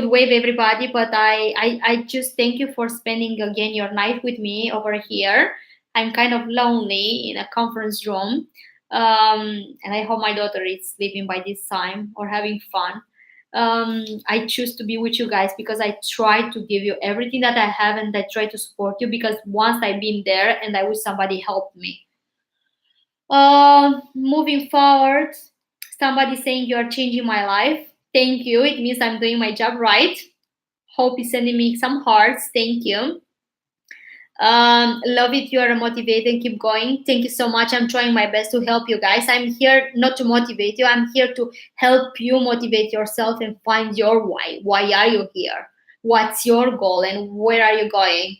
wave everybody, but I just thank you for spending again your night with me over here. I'm kind of lonely in a conference room. And I hope my daughter is sleeping by this time or having fun. I choose to be with you guys because I try to give you everything that I have, and I try to support you because once I've been there and I wish somebody helped me. Moving forward, somebody saying you are changing my life. Thank you. It means I'm doing my job right. Hope is sending me some hearts. Thank you. Love it. You are motivated and keep going. Thank you so much. I'm trying my best to help you guys. I'm here not to motivate you. I'm here to help you motivate yourself and find your why. Why are you here? What's your goal and where are you going?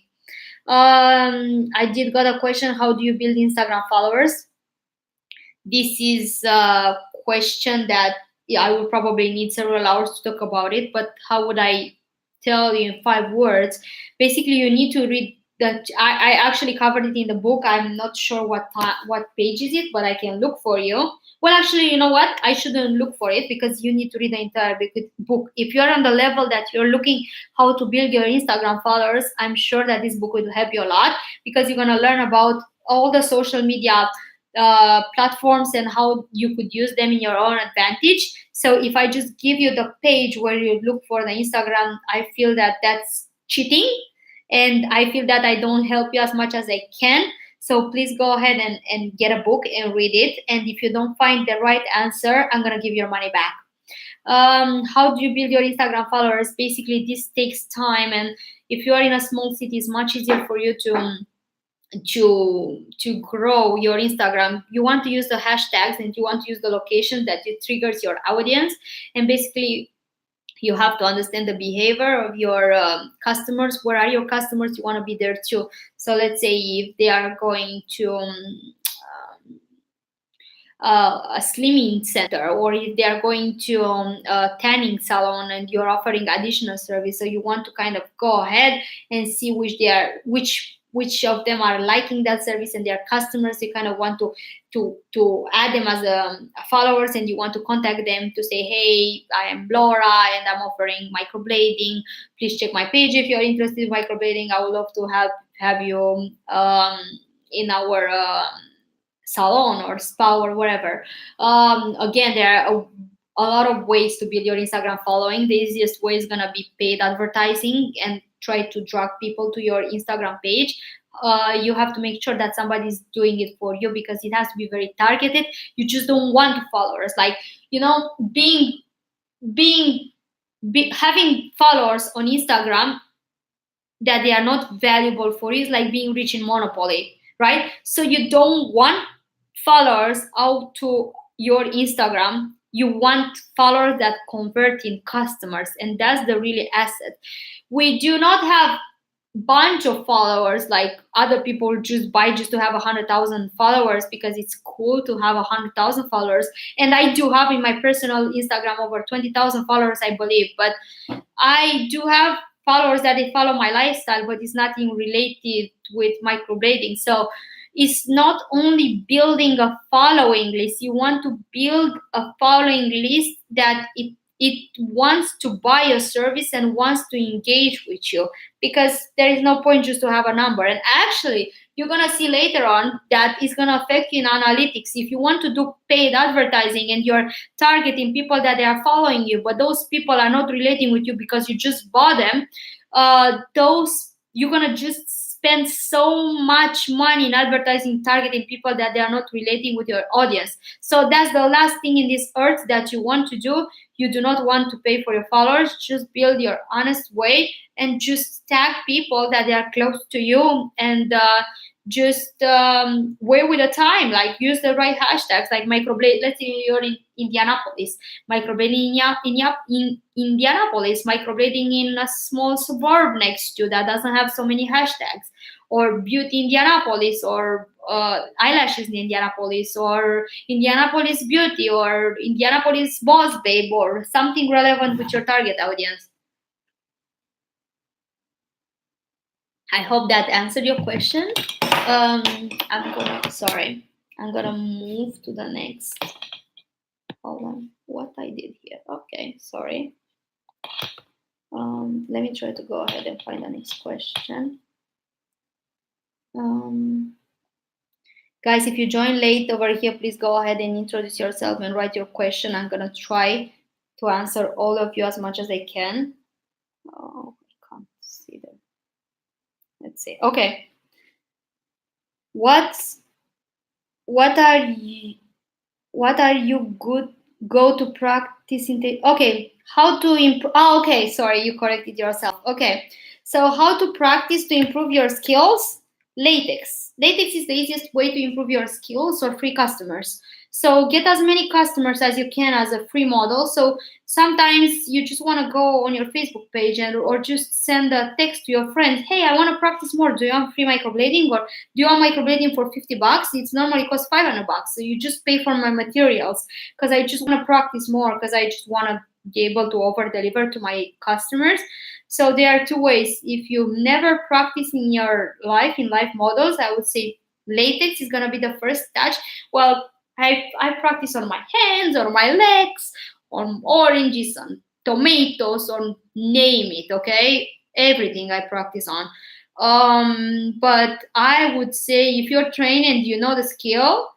I did got a question. How do you build Instagram followers? This is a question that I will probably need several hours to talk about it, but how would I tell you in 5 words? Basically, you need to read that I actually covered it in the book. I'm not sure what page is it, but I can look for you. Well, actually, you know what? I shouldn't look for it because you need to read the entire book. If you're on the level that you're looking how to build your Instagram followers, I'm sure that this book will help you a lot, because you're gonna learn about all the social media platforms and how you could use them in your own advantage. So if I just give you the page where you look for the Instagram, I feel that that's cheating, and I feel that I don't help you as much as I can. So please go ahead and get a book and read it. And if you don't find the right answer, I'm gonna give your money back. How do you build your Instagram followers? Basically, this takes time, and if you are in a small city, it's much easier for you to grow your Instagram. You want to use the hashtags, and you want to use the location that it triggers your audience. And basically, you have to understand the behavior of your customers. Where are your customers? You want to be there too. So let's say if they are going to a slimming center, or if they are going to a tanning salon and you're offering additional service, so you want to kind of go ahead and see which of them are liking that service and their customers. You kind of want to add them as followers, and you want to contact them to say, hey, I am Laura and I'm offering microblading. Please check my page if you're interested in microblading. I would love to have you in our salon or spa or whatever. Again, there are a lot of ways to build your Instagram following. The easiest way is gonna be paid advertising, and try to drag people to your Instagram page. You have to make sure that somebody's doing it for you, because it has to be very targeted. You just don't want followers, like, having followers on Instagram that they are not valuable for you is like being rich in Monopoly, right? So you don't want followers out to your Instagram. You want followers that convert in customers, and that's the really asset. We do not have bunch of followers like other people just buy just to have 100,000 followers, because it's cool to have 100,000 followers. And I do have in my personal Instagram over 20,000 followers, I believe, but I do have followers that they follow my lifestyle, but it's nothing related with microblading. So it's not only building a following list. You want to build a following list that it wants to buy a service and wants to engage with you, because there is no point just to have a number. And actually, you're going to see later on that it's going to affect you in analytics. If you want to do paid advertising and you're targeting people that they are following you, but those people are not relating with you because you just bought them, you're going to just spend so much money in advertising, targeting people that they are not relating with your audience. So that's the last thing in this earth that you want to do. You do not want to pay for your followers. Just build your honest way and just tag people that they are close to you, and just wait with the time. Like, use the right hashtags, like microblade. Let's say you're in Indianapolis, microblading in Indianapolis, microblading in a small suburb next to that doesn't have so many hashtags, or beauty Indianapolis, or eyelashes in Indianapolis, or Indianapolis beauty, or Indianapolis boss babe, or something relevant with your target audience. I hope that answered your question. I'm gonna move to the next. Hold on, what I did here. Okay, sorry. Let me try to go ahead and find the next question. Guys, if you join late over here, please go ahead and introduce yourself and write your question. I'm gonna try to answer all of you as much as I can. Oh, I can't see them. Let's see. Okay. What are you go to practice in the, okay, how to improve? Oh, okay, sorry, you corrected yourself. Okay, so how to practice to improve your skills? Latex is the easiest way to improve your skills or free customers. So get as many customers as you can as a free model. So sometimes you just want to go on your Facebook page or just send a text to your friend. Hey, I want to practice more. Do you want free microblading, or do you want microblading for $50? It's normally costs $500. So you just pay for my materials because I just want to practice more, because I just want to be able to over deliver to my customers. So there are two ways. If you never practice in your life, in life models, I would say latex is going to be the first touch. Well, I practice on my hands, on my legs, on oranges, on tomatoes, on name it, okay? Everything I practice on. But I would say if you're trained and you know the skill,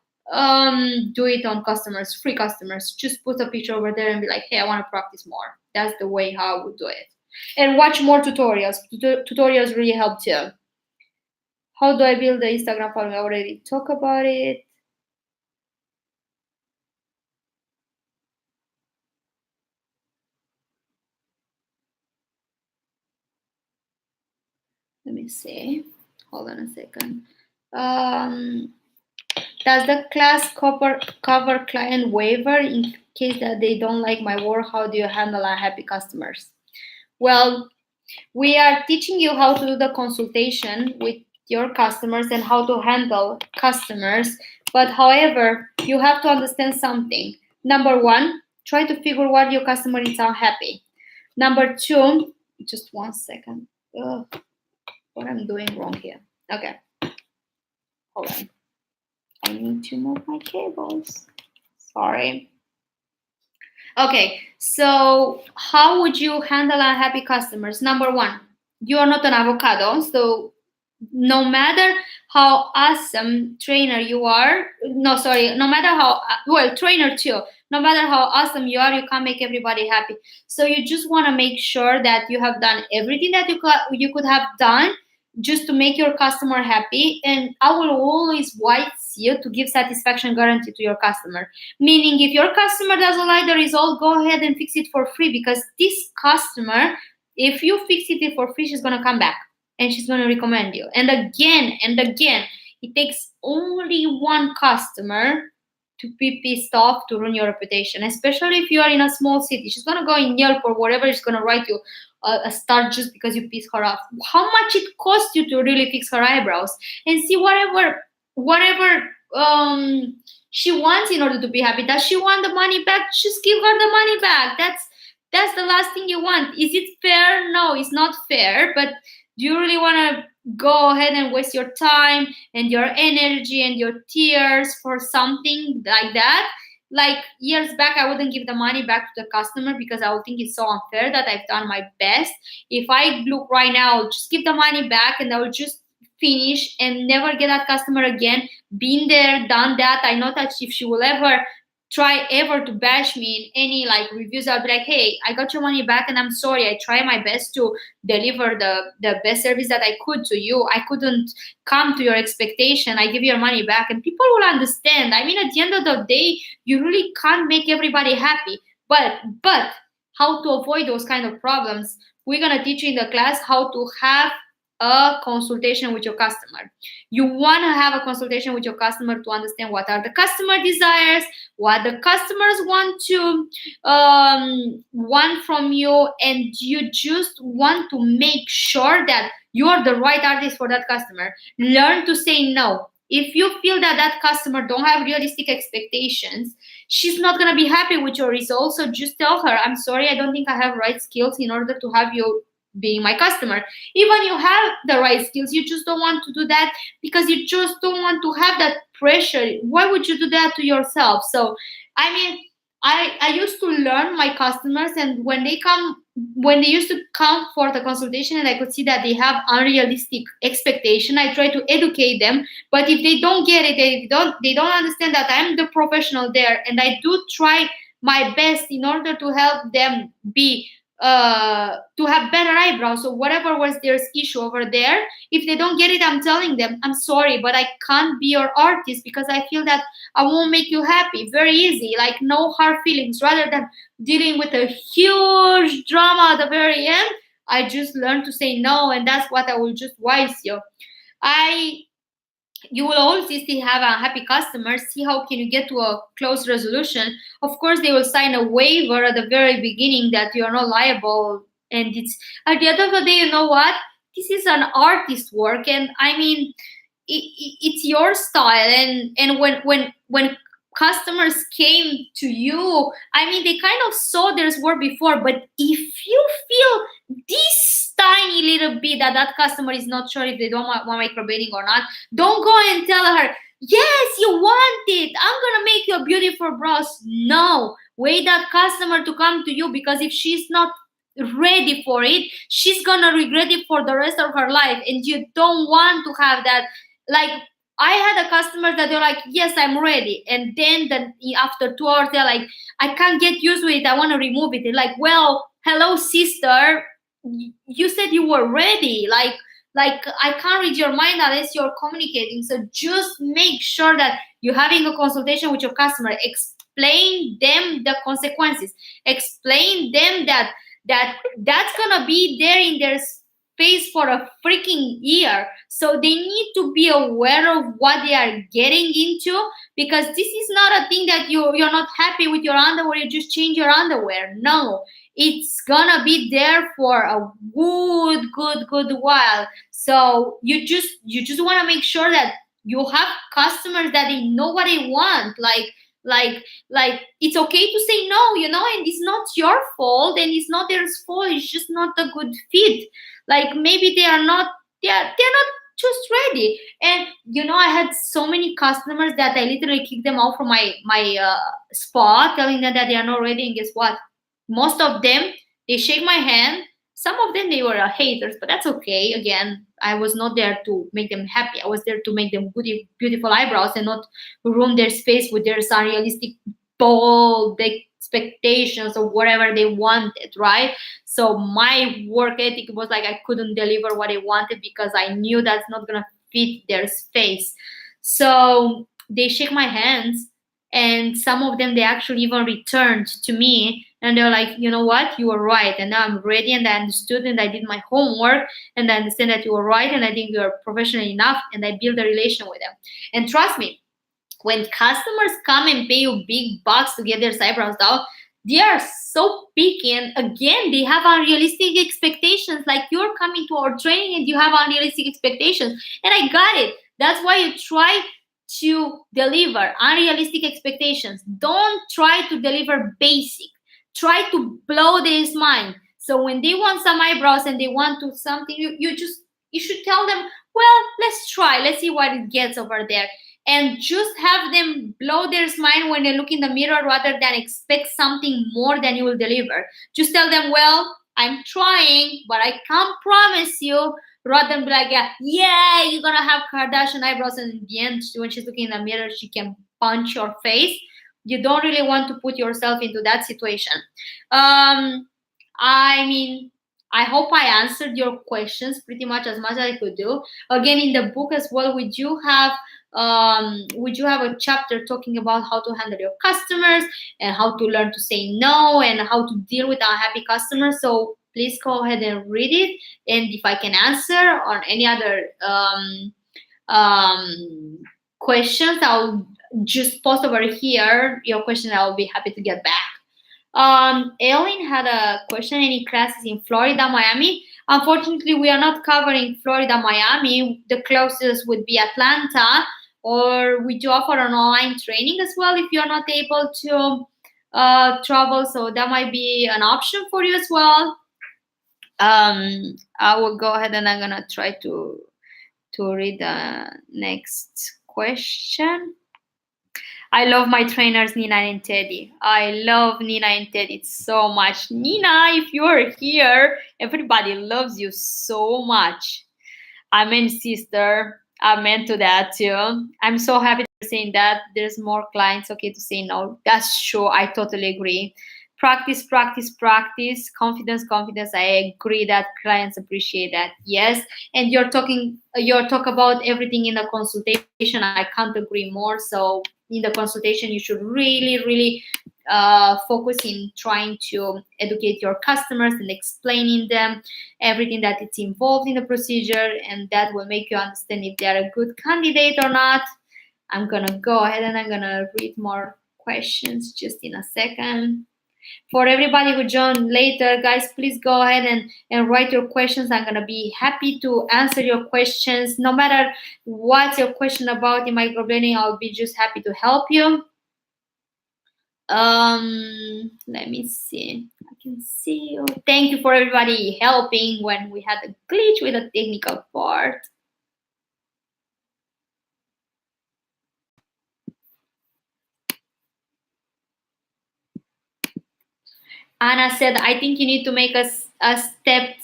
do it on customers, free customers. Just put a picture over there and be like, hey, I want to practice more. That's the way how I would do it. And watch more tutorials. Tutorials really help too. How do I build the Instagram following? I already talked about it. Let me see. Hold on a second. Does the class cover client waiver in case that they don't like my work? How do you handle unhappy customers? Well, we are teaching you how to do the consultation with your customers and how to handle customers. But however, you have to understand something. Number one, try to figure what your customer is unhappy. Number two, just 1 second. Ugh, what I'm doing wrong here. Okay. Hold on. I need to move my cables. Sorry. Okay, so how would you handle unhappy customers? Number one, you are not an avocado, so no matter how awesome trainer you are, no matter how well trainer too, no matter how awesome you are, you can't make everybody happy. So you just want to make sure that you have done everything that you could have done just to make your customer happy. And I will always advise you to give satisfaction guarantee to your customer. Meaning, if your customer doesn't like the result, go ahead and fix it for free, because this customer, if you fix it for free, she's going to come back and she's going to recommend you. And again and again, it takes only one customer to be pissed off to ruin your reputation, especially if you are in a small city. She's going to go in Yelp or whatever, she's going to write you a star just because you piss her off. How much it costs you to really fix her eyebrows and see whatever she wants in order to be happy. Does she want the money back? Just give her the money back. That's the last thing you want. Is it fair? No, it's not fair. But do you really want to go ahead and waste your time and your energy and your tears for something like that? Like years back, I wouldn't give the money back to the customer because I would think it's so unfair that I've done my best. If I look right now, I'll just give the money back and I will just finish and never get that customer again. Been there, done that. I know that if she will ever try ever to bash me in any like reviews, I'll be like, hey, I got your money back and I'm sorry. I try my best to deliver the best service that I could to you. I couldn't come to your expectation. I give you your money back and people will understand. I mean, at the end of the day, you really can't make everybody happy. But how to avoid those kind of problems, we're going to teach you in the class how to have a consultation with your customer. You want to have a consultation with your customer to understand what are the customer desires, what the customers want from you, and you just want to make sure that you are the right artist for that customer. Learn to say no. If you feel that that customer don't have realistic expectations, she's not going to be happy with your results. So just tell her, I'm sorry, I don't think I have right skills in order to have you being my customer. Even you have the right skills, you just don't want to do that because you just don't want to have that pressure. Why would you do that to yourself? So I mean, I used to learn my customers, and when they used to come for the consultation and I could see that they have unrealistic expectation, I try to educate them. But if they don't get it, they don't understand that I'm the professional there, and I do try my best in order to help them be to have better eyebrows. So whatever was their issue over there, if they don't get it, I'm telling them, I'm sorry, but I can't be your artist because I feel that I won't make you happy. Very easy, like no hard feelings. Rather than dealing with a huge drama at the very end, I just learned to say no, and that's what I will just advise you. You will always still have unhappy customers. See how can you get to a close resolution. Of course, they will sign a waiver at the very beginning that you are not liable. And it's at the end of the day, you know what? This is an artist work, and I mean, it's your style. And when customers came to you, I mean, they kind of saw their work before. But if you feel this tiny little bit that customer is not sure if they don't want microblading or not, don't go and tell her, yes, you want it, I'm gonna make you a beautiful brows. No, wait that customer to come to you, because if she's not ready for it, she's gonna regret it for the rest of her life, and you don't want to have that. Like, I had a customer that they're like, yes, I'm ready, and then after 2 hours they're like, I can't get used to it, I want to remove it. They're like, well, hello sister, you said you were ready. Like I can't read your mind unless you're communicating. So just make sure that you're having a consultation with your customer. Explain them the consequences. Explain them that's gonna be there in their face for a freaking year. So they need to be aware of what they are getting into, because this is not a thing that you're not happy with your underwear, you just change your underwear. No, it's gonna be there for a good while. So you just want to make sure that you have customers that they know what they want. Like it's okay to say no, and it's not your fault and it's not their fault, it's just not a good fit. Like maybe they're not just ready. And I had so many customers that I literally kicked them out from my spa, telling them that they are not ready. And guess what? Most of them, they shake my hand. Some of them, they were haters, but that's okay. Again, I was not there to make them happy. I was there to make them beautiful eyebrows and not ruin their space with their unrealistic, bold expectations of whatever they wanted, right? So my work ethic was like I couldn't deliver what I wanted because I knew that's not gonna fit their space. So they shake my hands, and some of them, they actually even returned to me, and they're like, you know what, you were right, and now I'm ready, and I understood, and I did my homework, and I understand that you were right, and I think you are professional enough, and I build a relation with them. And trust me, when customers come and pay you big bucks to get their eyebrows done, they are so picky, and again, they have unrealistic expectations. Like, you're coming to our training and you have unrealistic expectations, and I got it. That's why you try to deliver unrealistic expectations. Don't try to deliver basic. Try to blow their mind. So when they want some eyebrows and they want to something, you should tell them, well, let's try, let's see what it gets over there. And just have them blow their mind when they look in the mirror, rather than expect something more than you will deliver. Just tell them, well, I'm trying, but I can't promise you. Rather than be like, yeah, you're gonna have Kardashian eyebrows, and in the end, when she's looking in the mirror, she can punch your face. You don't really want to put yourself into that situation. I mean, I hope I answered your questions pretty much as I could do. Again, in the book as well, we do have a chapter talking about how to handle your customers and how to learn to say no and how to deal with unhappy customers. So please go ahead and read it. And if I can answer on any other questions, I'll just post over here your question. I'll be happy to get back. Ellen had a question. Any classes in Florida, Miami? Unfortunately, we are not covering Florida, Miami. The closest would be Atlanta, or we do offer an online training as well if you're not able to travel. So that might be an option for you as well. I will go ahead and I'm gonna try to read the next question. I love my trainers, Nina and Teddy. I love Nina and Teddy so much. Nina, if you are here, everybody loves you so much. Amen, sister. Amen to that too. I'm so happy you're saying that. There's more clients okay to say no. That's true. I totally agree. Practice, practice, practice. Confidence, confidence. I agree that clients appreciate that. Yes. And you're talk about everything in the consultation. I can't agree more. So in the consultation, you should really focus in trying to educate your customers and explaining them everything that it's involved in the procedure, and that will make you understand if they're a good candidate or not. I'm gonna go ahead and I'm gonna read more questions just in a second. For everybody who joined later, guys, please go ahead and write your questions. I'm going to be happy to answer your questions. No matter what's your question about in microblading, I'll be just happy to help you. Let me see. I can see you. Thank you for everybody helping when we had a glitch with the technical part. Anna said, I think you need to make a step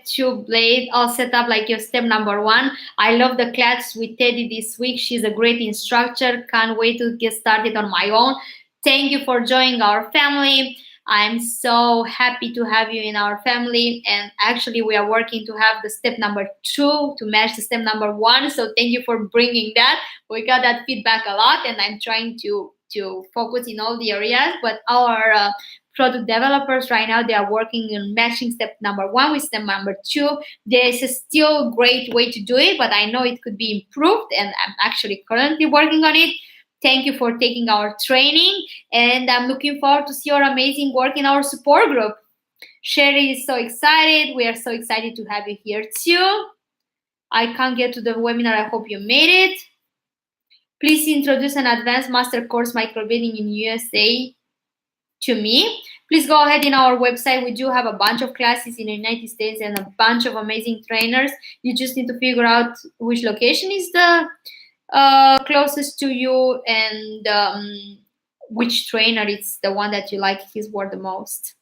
2 blade all set up like your step number 1. I love the class with Teddy this week. She's a great instructor. Can't wait to get started on my own. Thank you for joining our family. I'm so happy to have you in our family. And actually, we are working to have the step number 2 to match the step number 1. So thank you for bringing that. We got that feedback a lot, and I'm trying to focus in all the areas. But our product developers right now, they are working on matching step number 1 with step number 2. There's a still great way to do it, but I know it could be improved, and I'm actually currently working on it. Thank you for taking our training, and I'm looking forward to see your amazing work in our support group. Sherry is so excited. We are so excited to have you here too. I can't get to the webinar. I hope you made it. Please introduce an advanced master course microblading in USA to me. Please go ahead in our website. We do have a bunch of classes in the United States and a bunch of amazing trainers. You just need to figure out which location is the closest to you, and which trainer is the one that you like his work the most.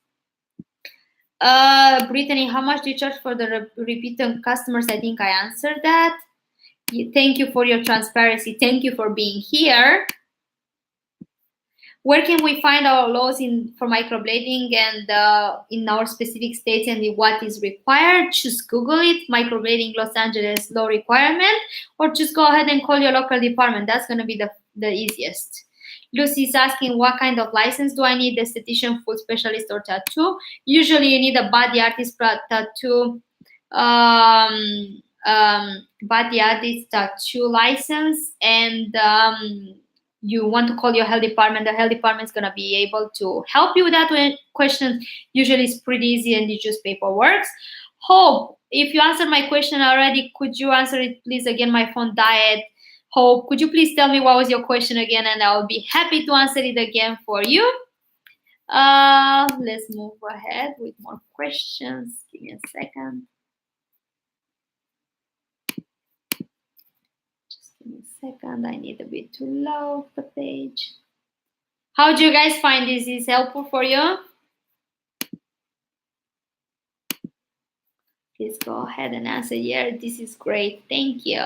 Brittany, how much do you charge for the repeated customers? I think I answered that. Thank you for your transparency. Thank you for being here. Where can we find our laws for microblading and in our specific states and what is required? Just Google it, microblading Los Angeles law requirement, or just go ahead and call your local department. That's going to be the easiest. Lucy is asking, what kind of license do I need? Esthetician, food specialist, or tattoo? Usually you need a body artist tattoo, body artist tattoo license, and you want to call your health department. The health department is going to be able to help you with that question. Usually it's pretty easy and you just paperwork. Hope, if you answered my question already, could you answer it please again? My phone died. Hope, could you please tell me what was your question again, and I'll be happy to answer it again for you. Let's move ahead with more questions. Give me a second. Give me a second, I need a bit to load the page. How do you guys find this? Is helpful for you? Please go ahead and answer. Yeah, this is great. Thank you.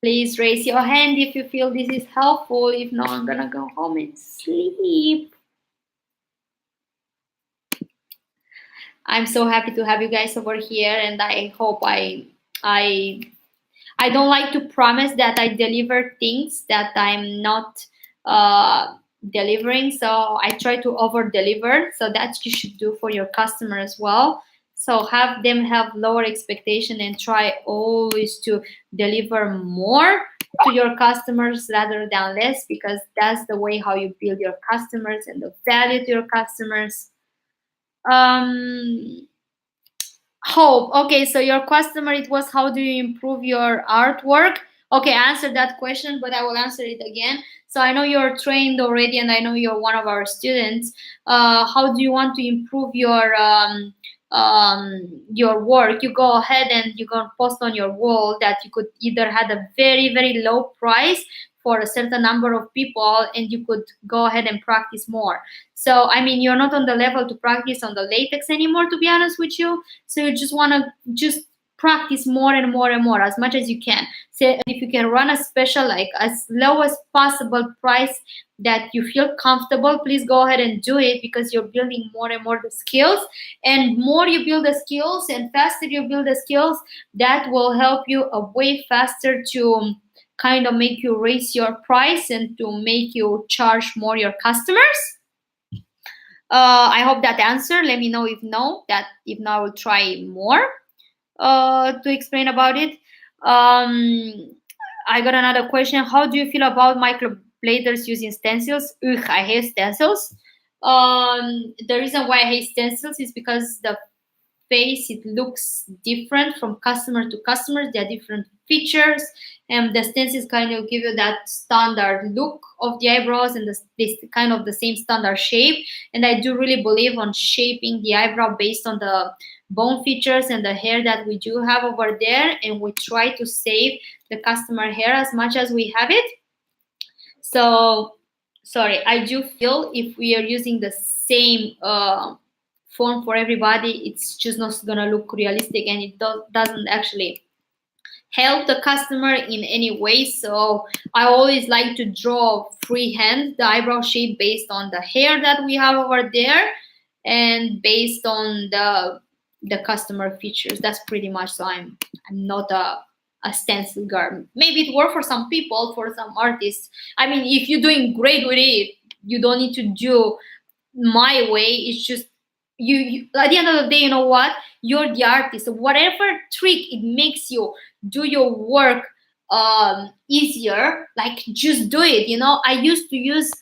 Please raise your hand if you feel this is helpful. If not, I'm gonna go home and sleep. I'm so happy to have you guys over here, and I hope I don't like to promise that I deliver things that I'm not delivering. So I try to over deliver. So that's what you should do for your customer as well. So have them have lower expectation and try always to deliver more to your customers rather than less, because that's the way how you build your customers and the value to your customers. Hope, okay, so your customer, it was how do you improve your artwork? Okay, I answered that question, but I will answer it again. So I know you're trained already, and I know you're one of our students. How do you want to improve your work? You go ahead and you can post on your wall that you could either have a very, very low price for a certain number of people, and you could go ahead and practice more. So, I mean, you're not on the level to practice on the latex anymore, to be honest with you. So you just want to just practice more and more and more as much as you can. So if you can run a special, like as low as possible price that you feel comfortable, please go ahead and do it, because you're building more and more the skills. And more you build the skills and faster you build the skills, that will help you way faster to kind of make you raise your price and to make you charge more your customers. I hope that answer. Let me know if no. If not, I will try more to explain about it. I got another question. How do you feel about microbladers using stencils? Ugh, I hate stencils. The reason why I hate stencils is because the face, it looks different from customer to customer. There are different features, and the stencils kind of give you that standard look of the eyebrows and this kind of the same standard shape. And I do really believe on shaping the eyebrow based on the bone features and the hair that we do have over there, and we try to save the customer hair as much as we have it. So sorry, I do feel if we are using the same form for everybody, it's just not gonna look realistic, and it doesn't actually help the customer in any way. So I always like to draw freehand the eyebrow shape based on the hair that we have over there and based on the customer features. That's pretty much. So I'm not a stencil girl. Maybe it works for some people, for some artists. I mean, if you're doing great with it, you don't need to do my way. It's just you at the end of the day, you know what, you're the artist. So whatever trick it makes you do your work easier, like just do it. You know, I used to use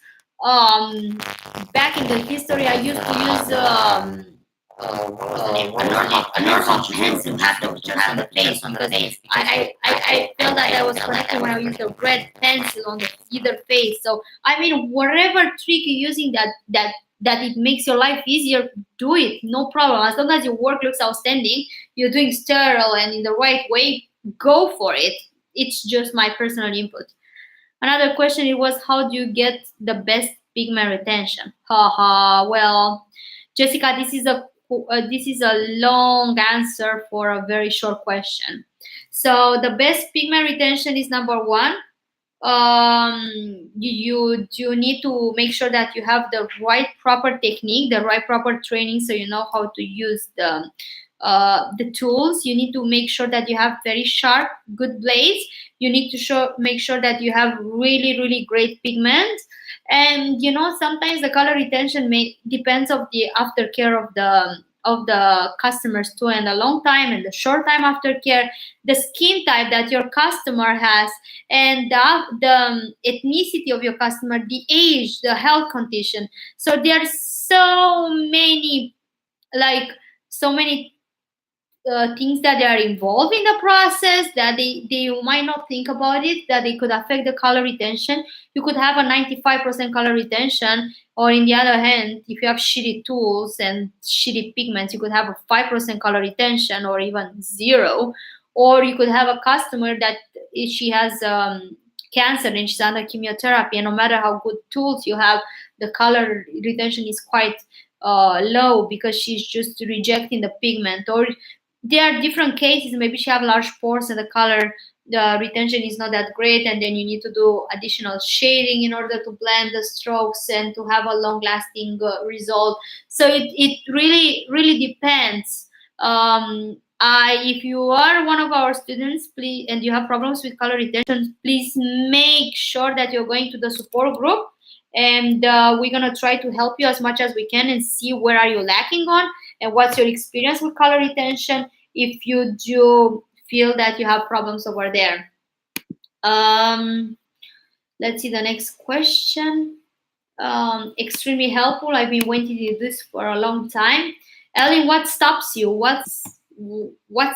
back in the history, I used to use a normal pencil to have the face on the face. I felt that I was connected when I used a red pencil on the either face. So I mean, whatever trick you're using that it makes your life easier, do it, no problem. As long as your work looks outstanding, you're doing sterile and in the right way, go for it. It's just my personal input. Another question, it was, how do you get the best pigment retention? Haha. Well, Jessica, this is a long answer for a very short question. So the best pigment retention is number one. You need to make sure that you have the right proper technique, the right proper training, so you know how to use the tools. You need to make sure that you have very sharp, good blades. You need to make sure that you have really great pigment. And you know, sometimes the color retention depends of the aftercare of the customers too, and the long time and the short time aftercare, the skin type that your customer has, and the ethnicity of your customer, the age, the health condition. So there are so many things that they are involved in the process that they might not think about it, that they could affect the color retention. You could have a 95% color retention, or in the other hand, if you have shitty tools and shitty pigments, you could have a 5% color retention or even zero. Or you could have a customer that she has cancer and she's under chemotherapy, and no matter how good tools you have, the color retention is quite low because she's just rejecting the pigment. Or there are different cases, maybe she have large pores and the color retention is not that great, and then you need to do additional shading in order to blend the strokes and to have a long lasting result. So it really depends. If you are one of our students, please, and you have problems with color retention, please make sure that you're going to the support group, and we're gonna try to help you as much as we can and see where are you lacking on and what's your experience with color retention if you do feel that you have problems over there. Let's see the next question. Extremely helpful. I've been waiting to do this for a long time. Ellen, what stops you? What's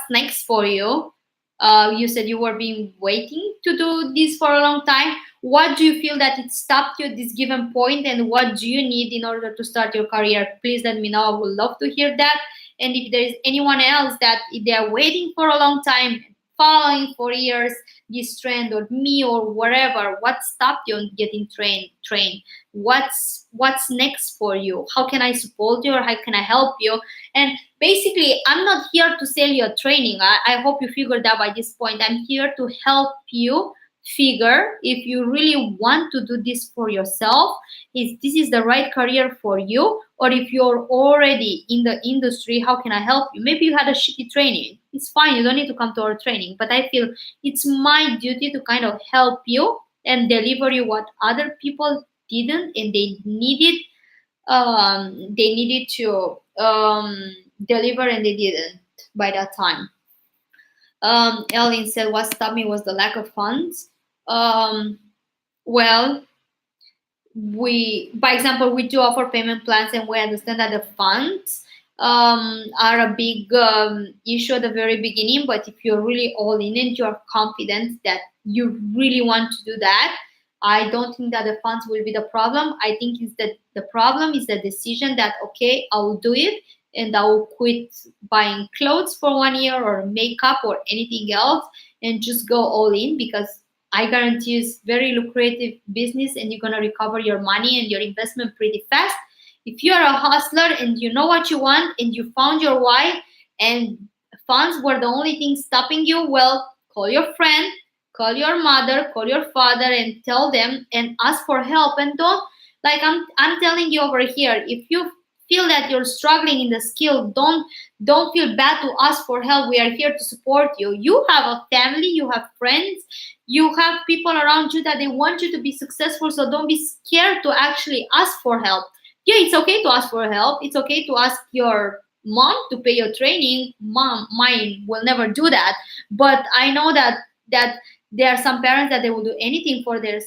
next for you? You said you were waiting to do this for a long time. What do you feel that it stopped you at this given point, and what do you need in order to start your career? Please let me know. I would love to hear that. And if there is anyone else that if they are waiting for a long time, following for years this trend, or me or whatever, what stopped you on getting trained? What's next for you? How can I support you, or how can I help you? And basically, I'm not here to sell you a training. I hope you figured that by this point. I'm here to help you figure if you really want to do this for yourself, if this is the right career for you, or if you're already in the industry, how can I help you? Maybe you had a shitty training. It's fine. You don't need to come to our training. But I feel it's my duty to kind of help you and deliver you what other people didn't, and they needed to deliver, and they didn't by that time. Ellen said, what stopped me was the lack of funds. Well, by example, we do offer payment plans, and we understand that the funds are a big issue at the very beginning. But if you're really all in and you're confident that you really want to do that, I don't think that the funds will be the problem. I think is that the problem is the decision that, okay, I will do it and I will quit buying clothes for 1 year or makeup or anything else and just go all in, because I guarantee it's very lucrative business and you're gonna recover your money and your investment pretty fast. If you're a hustler and you know what you want and you found your why and funds were the only thing stopping you, well, call your friend, call your mother, call your father and tell them and ask for help. And don't, like I'm telling you over here, if you feel that you're struggling in the skill, don't feel bad to ask for help. We are here to support you. You have a family, you have friends, you have people around you that they want you to be successful, so don't be scared to actually ask for help. Yeah, it's okay to ask for help. It's okay to ask your mom to pay your training. Mine will never do that. But I know that there are some parents that they will do anything for their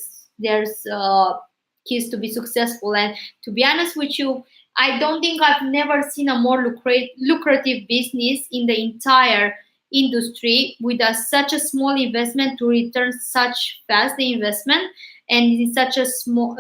kids to be successful. And to be honest with you, I don't think I've never seen a more lucrative business in the entire industry with such a small investment to return such fast the investment and in such a small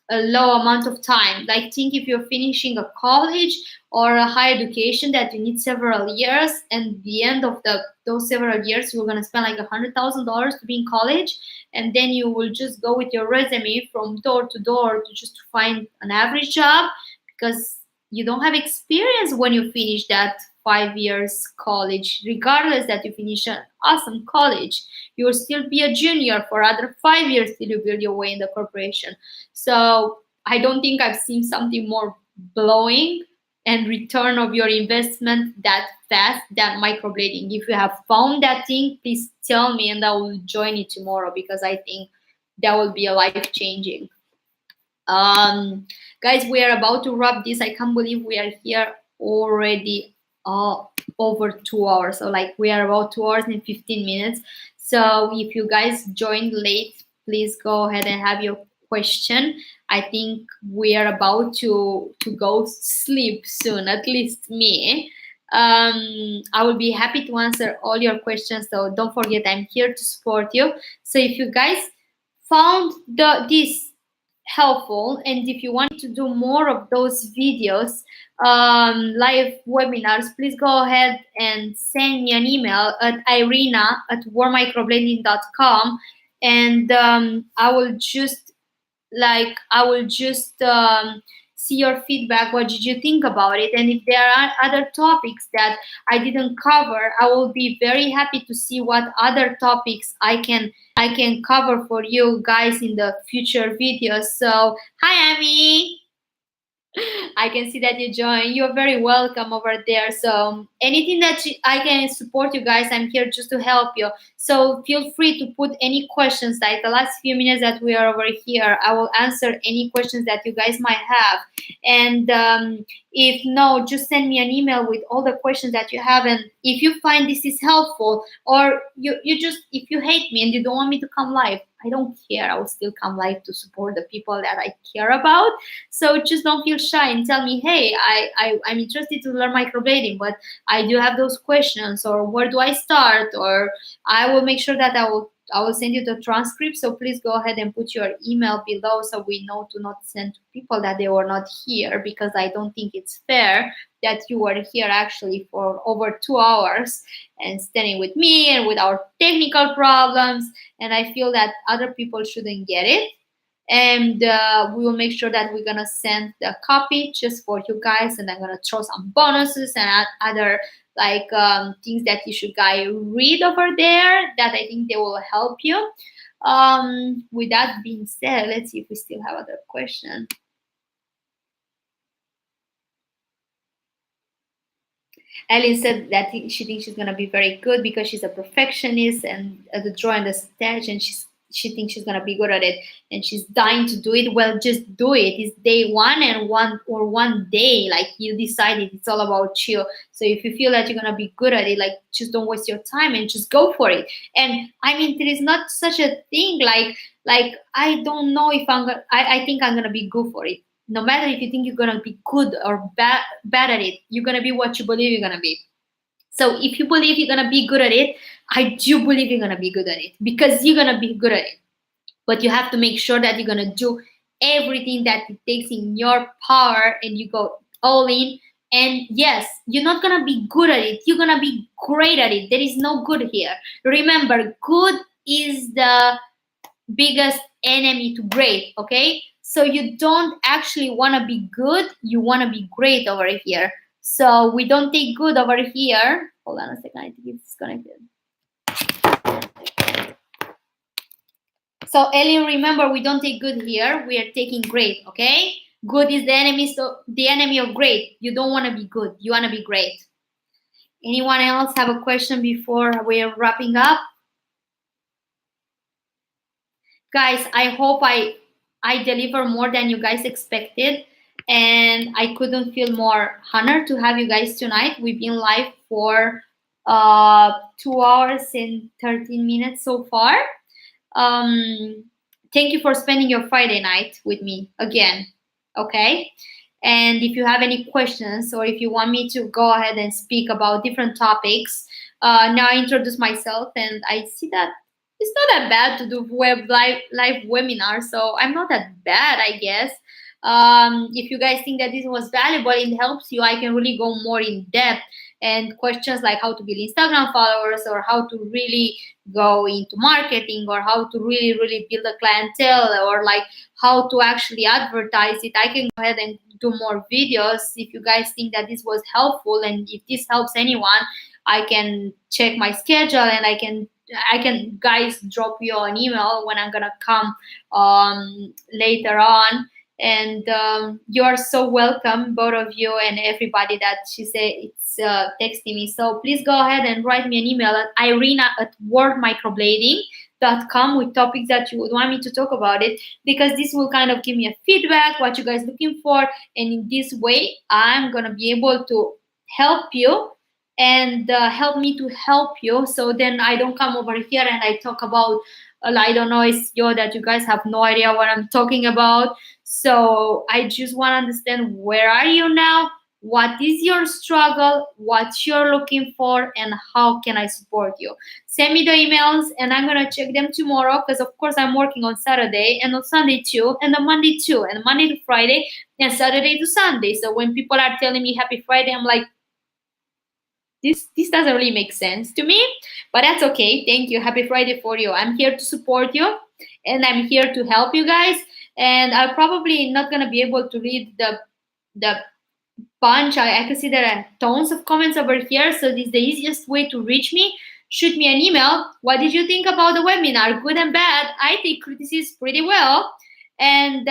a low amount of time. Like, think if you're finishing a college or a higher education that you need several years, and the end of those several years you're gonna spend like $100,000 to be in college, and then you will just go with your resume from door to door to just find an average job because you don't have experience when you finish that 5 years college. Regardless that you finish an awesome college, you will still be a junior for other 5 years till you build your way in the corporation. So I don't think I've seen something more blowing and return of your investment that fast than microblading. If you have found that thing, please tell me and I will join it tomorrow, because I think that will be a life changing. Guys, we are about to wrap this. I can't believe we are here already over 2 hours. So like we are about 2 hours and 15 minutes. So if you guys joined late, please go ahead and have your question. I think we are about to go sleep soon, at least me. I will be happy to answer all your questions. So don't forget, I'm here to support you. So if you guys found this helpful, and if you want to do more of those videos, live webinars, please go ahead and send me an email at irina@warmicroblading.com, and I will just see your feedback. What did you think about it? And if there are other topics that I didn't cover, I will be very happy to see what other topics I can cover for you guys in the future videos. So hi Amy, I can see that you joined. You're very welcome over there. So anything that I can support you guys, I'm here just to help you. So feel free to put any questions. Like the last few minutes that we are over here, I will answer any questions that you guys might have. And if no, just send me an email with all the questions that you have. And if you find this is helpful, or you just, if you hate me and you don't want me to come live, I don't care. I will still come live to support the people that I care about. So just don't feel shy and tell me, hey, I'm interested to learn microblading, but I do have those questions, or where do I start? Or I will make sure that I will send you the transcript. So please go ahead and put your email below so we know to not send to people that they were not here, because I don't think it's fair that you were here actually for over 2 hours and standing with me and with our technical problems. And I feel that other people shouldn't get it. And we will make sure that we're gonna send the copy just for you guys, and I'm gonna throw some bonuses and other like things that you should guys read over there that I think they will help you. With that being said, let's see if we still have other questions. Ellen said that she thinks she's gonna be very good because she's a perfectionist and the draw and the stage, and she thinks she's gonna be good at it, and she's dying to do it. Well, just do it. It's day one, and one day, like you decided, it's all about you. So if you feel that you're gonna be good at it, like just don't waste your time and just go for it. And I mean, there is not such a thing like I don't know if I think I'm gonna be good for it. No matter if you think you're gonna be good or bad at it, you're gonna be what you believe you're gonna be. So if you believe you're gonna be good at it, I do believe you're gonna be good at it, because you're gonna be good at it. But you have to make sure that you're gonna do everything that it takes in your power, and you go all in. And yes, you're not gonna be good at it, you're gonna be great at it. There is no good here. Remember, good is the biggest enemy to great. Okay, so you don't actually want to be good, you want to be great over here. So we don't take good over here. Hold on a second, I think it's disconnected. So Ellie, remember, we don't take good here, we are taking great. Okay, good is the enemy, so the enemy of great. You don't want to be good, you want to be great. Anyone else have a question before we're wrapping up? Guys, I hope I deliver more than you guys expected, and I couldn't feel more honored to have you guys tonight. We've been live for 2 hours and 13 minutes so far. Thank you for spending your Friday night with me again. Okay, and if you have any questions, or if you want me to go ahead and speak about different topics, now I introduce myself, and I see that it's not that bad to do live webinars, so I'm not that bad, I guess. If you guys think that this was valuable, it helps you, I can really go more in depth, and questions like how to build Instagram followers, or how to really go into marketing, or how to really build a clientele, or like how to actually advertise it, I can go ahead and do more videos. If you guys think that this was helpful, and if this helps anyone, I can check my schedule, and I can guys drop you an email when I'm gonna come later on. And you are so welcome, both of you and everybody that she said it's texting me. So please go ahead and write me an email at irina@wordmicroblading.com with topics that you would want me to talk about it, because this will kind of give me a feedback what you guys looking for, and in this way I'm gonna be able to help you and help me to help you. So then I don't come over here and I talk about I don't know, it's that you guys have no idea what I'm talking about. So I just want to understand, where are you now, what is your struggle, what you're looking for, and how can I support you. Send me the emails, and I'm gonna check them tomorrow, because of course I'm working on Saturday and on Sunday too, and on Monday too, and Monday to Friday, and Saturday to Sunday. So when people are telling me happy Friday, I'm like, this doesn't really make sense to me, but that's okay. Thank you. Happy Friday for you. I'm here to support you, and I'm here to help you guys. And I'm probably not gonna be able to read the bunch. I can see there are tons of comments over here, so this is the easiest way to reach me. Shoot me an email. What did you think about the webinar? Good and bad. I take criticism pretty well. And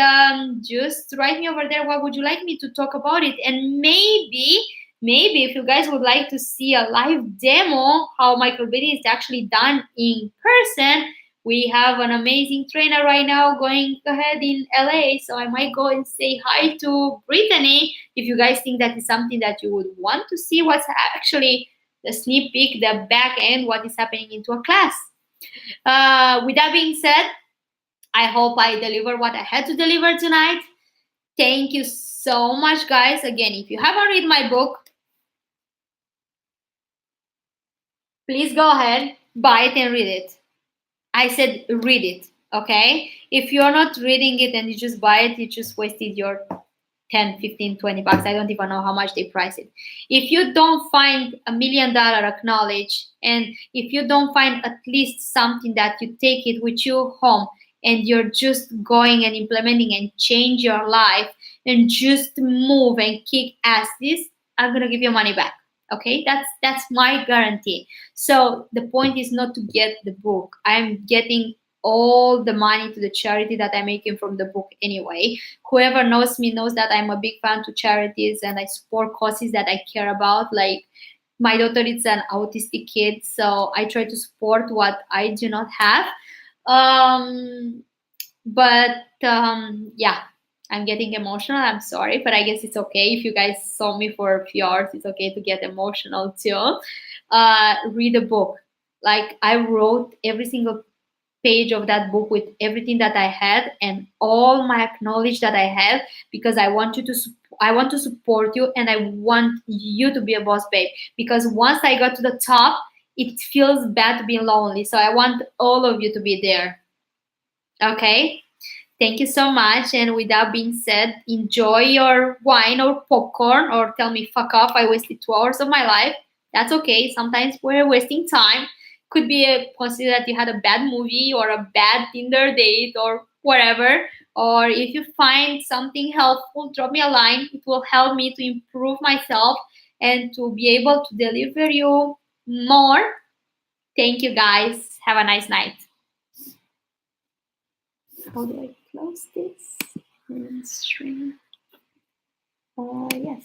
just write me over there, what would you like me to talk about it. And maybe if you guys would like to see a live demo how microblading is actually done in person, we have an amazing trainer right now going ahead in LA, so I might go and say hi to Brittany. If you guys think that is something that you would want to see, what's actually the sneak peek, the back end, what is happening into a class. With that being said, I hope I deliver what I had to deliver tonight. Thank you so much, guys. Again, if you haven't read my book, please go ahead, buy it and read it. I said read it, okay? If you're not reading it and you just buy it, you just wasted your 10, 15, 20 bucks. I don't even know how much they price it. If you don't find $1 million acknowledged, and if you don't find at least something that you take it with you home, and you're just going and implementing and change your life and just move and kick ass, I'm gonna give you money back. Okay, that's my guarantee. So the point is not to get the book. I'm getting all the money to the charity that I'm making from the book anyway. Whoever knows me knows that I'm a big fan to charities, and I support causes that I care about. Like my daughter is an autistic kid, so I try to support what I do not have. Yeah, I'm getting emotional. I'm sorry, but I guess it's okay. If you guys saw me for a few hours, it's okay to get emotional too. Read a book. Like I wrote every single page of that book with everything that I had and all my acknowledge that I had, because I want I want to support you, and I want you to be a boss babe. Because once I got to the top, it feels bad to be lonely. So I want all of you to be there. Okay? Thank you so much. And with that being said, enjoy your wine or popcorn, or tell me, fuck off, I wasted 2 hours of my life. That's okay. Sometimes we're wasting time. Could be a consider that you had a bad movie or a bad Tinder date or whatever. Or if you find something helpful, drop me a line. It will help me to improve myself and to be able to deliver you more. Thank you guys. Have a nice night. How do I close this? Stream. Yes.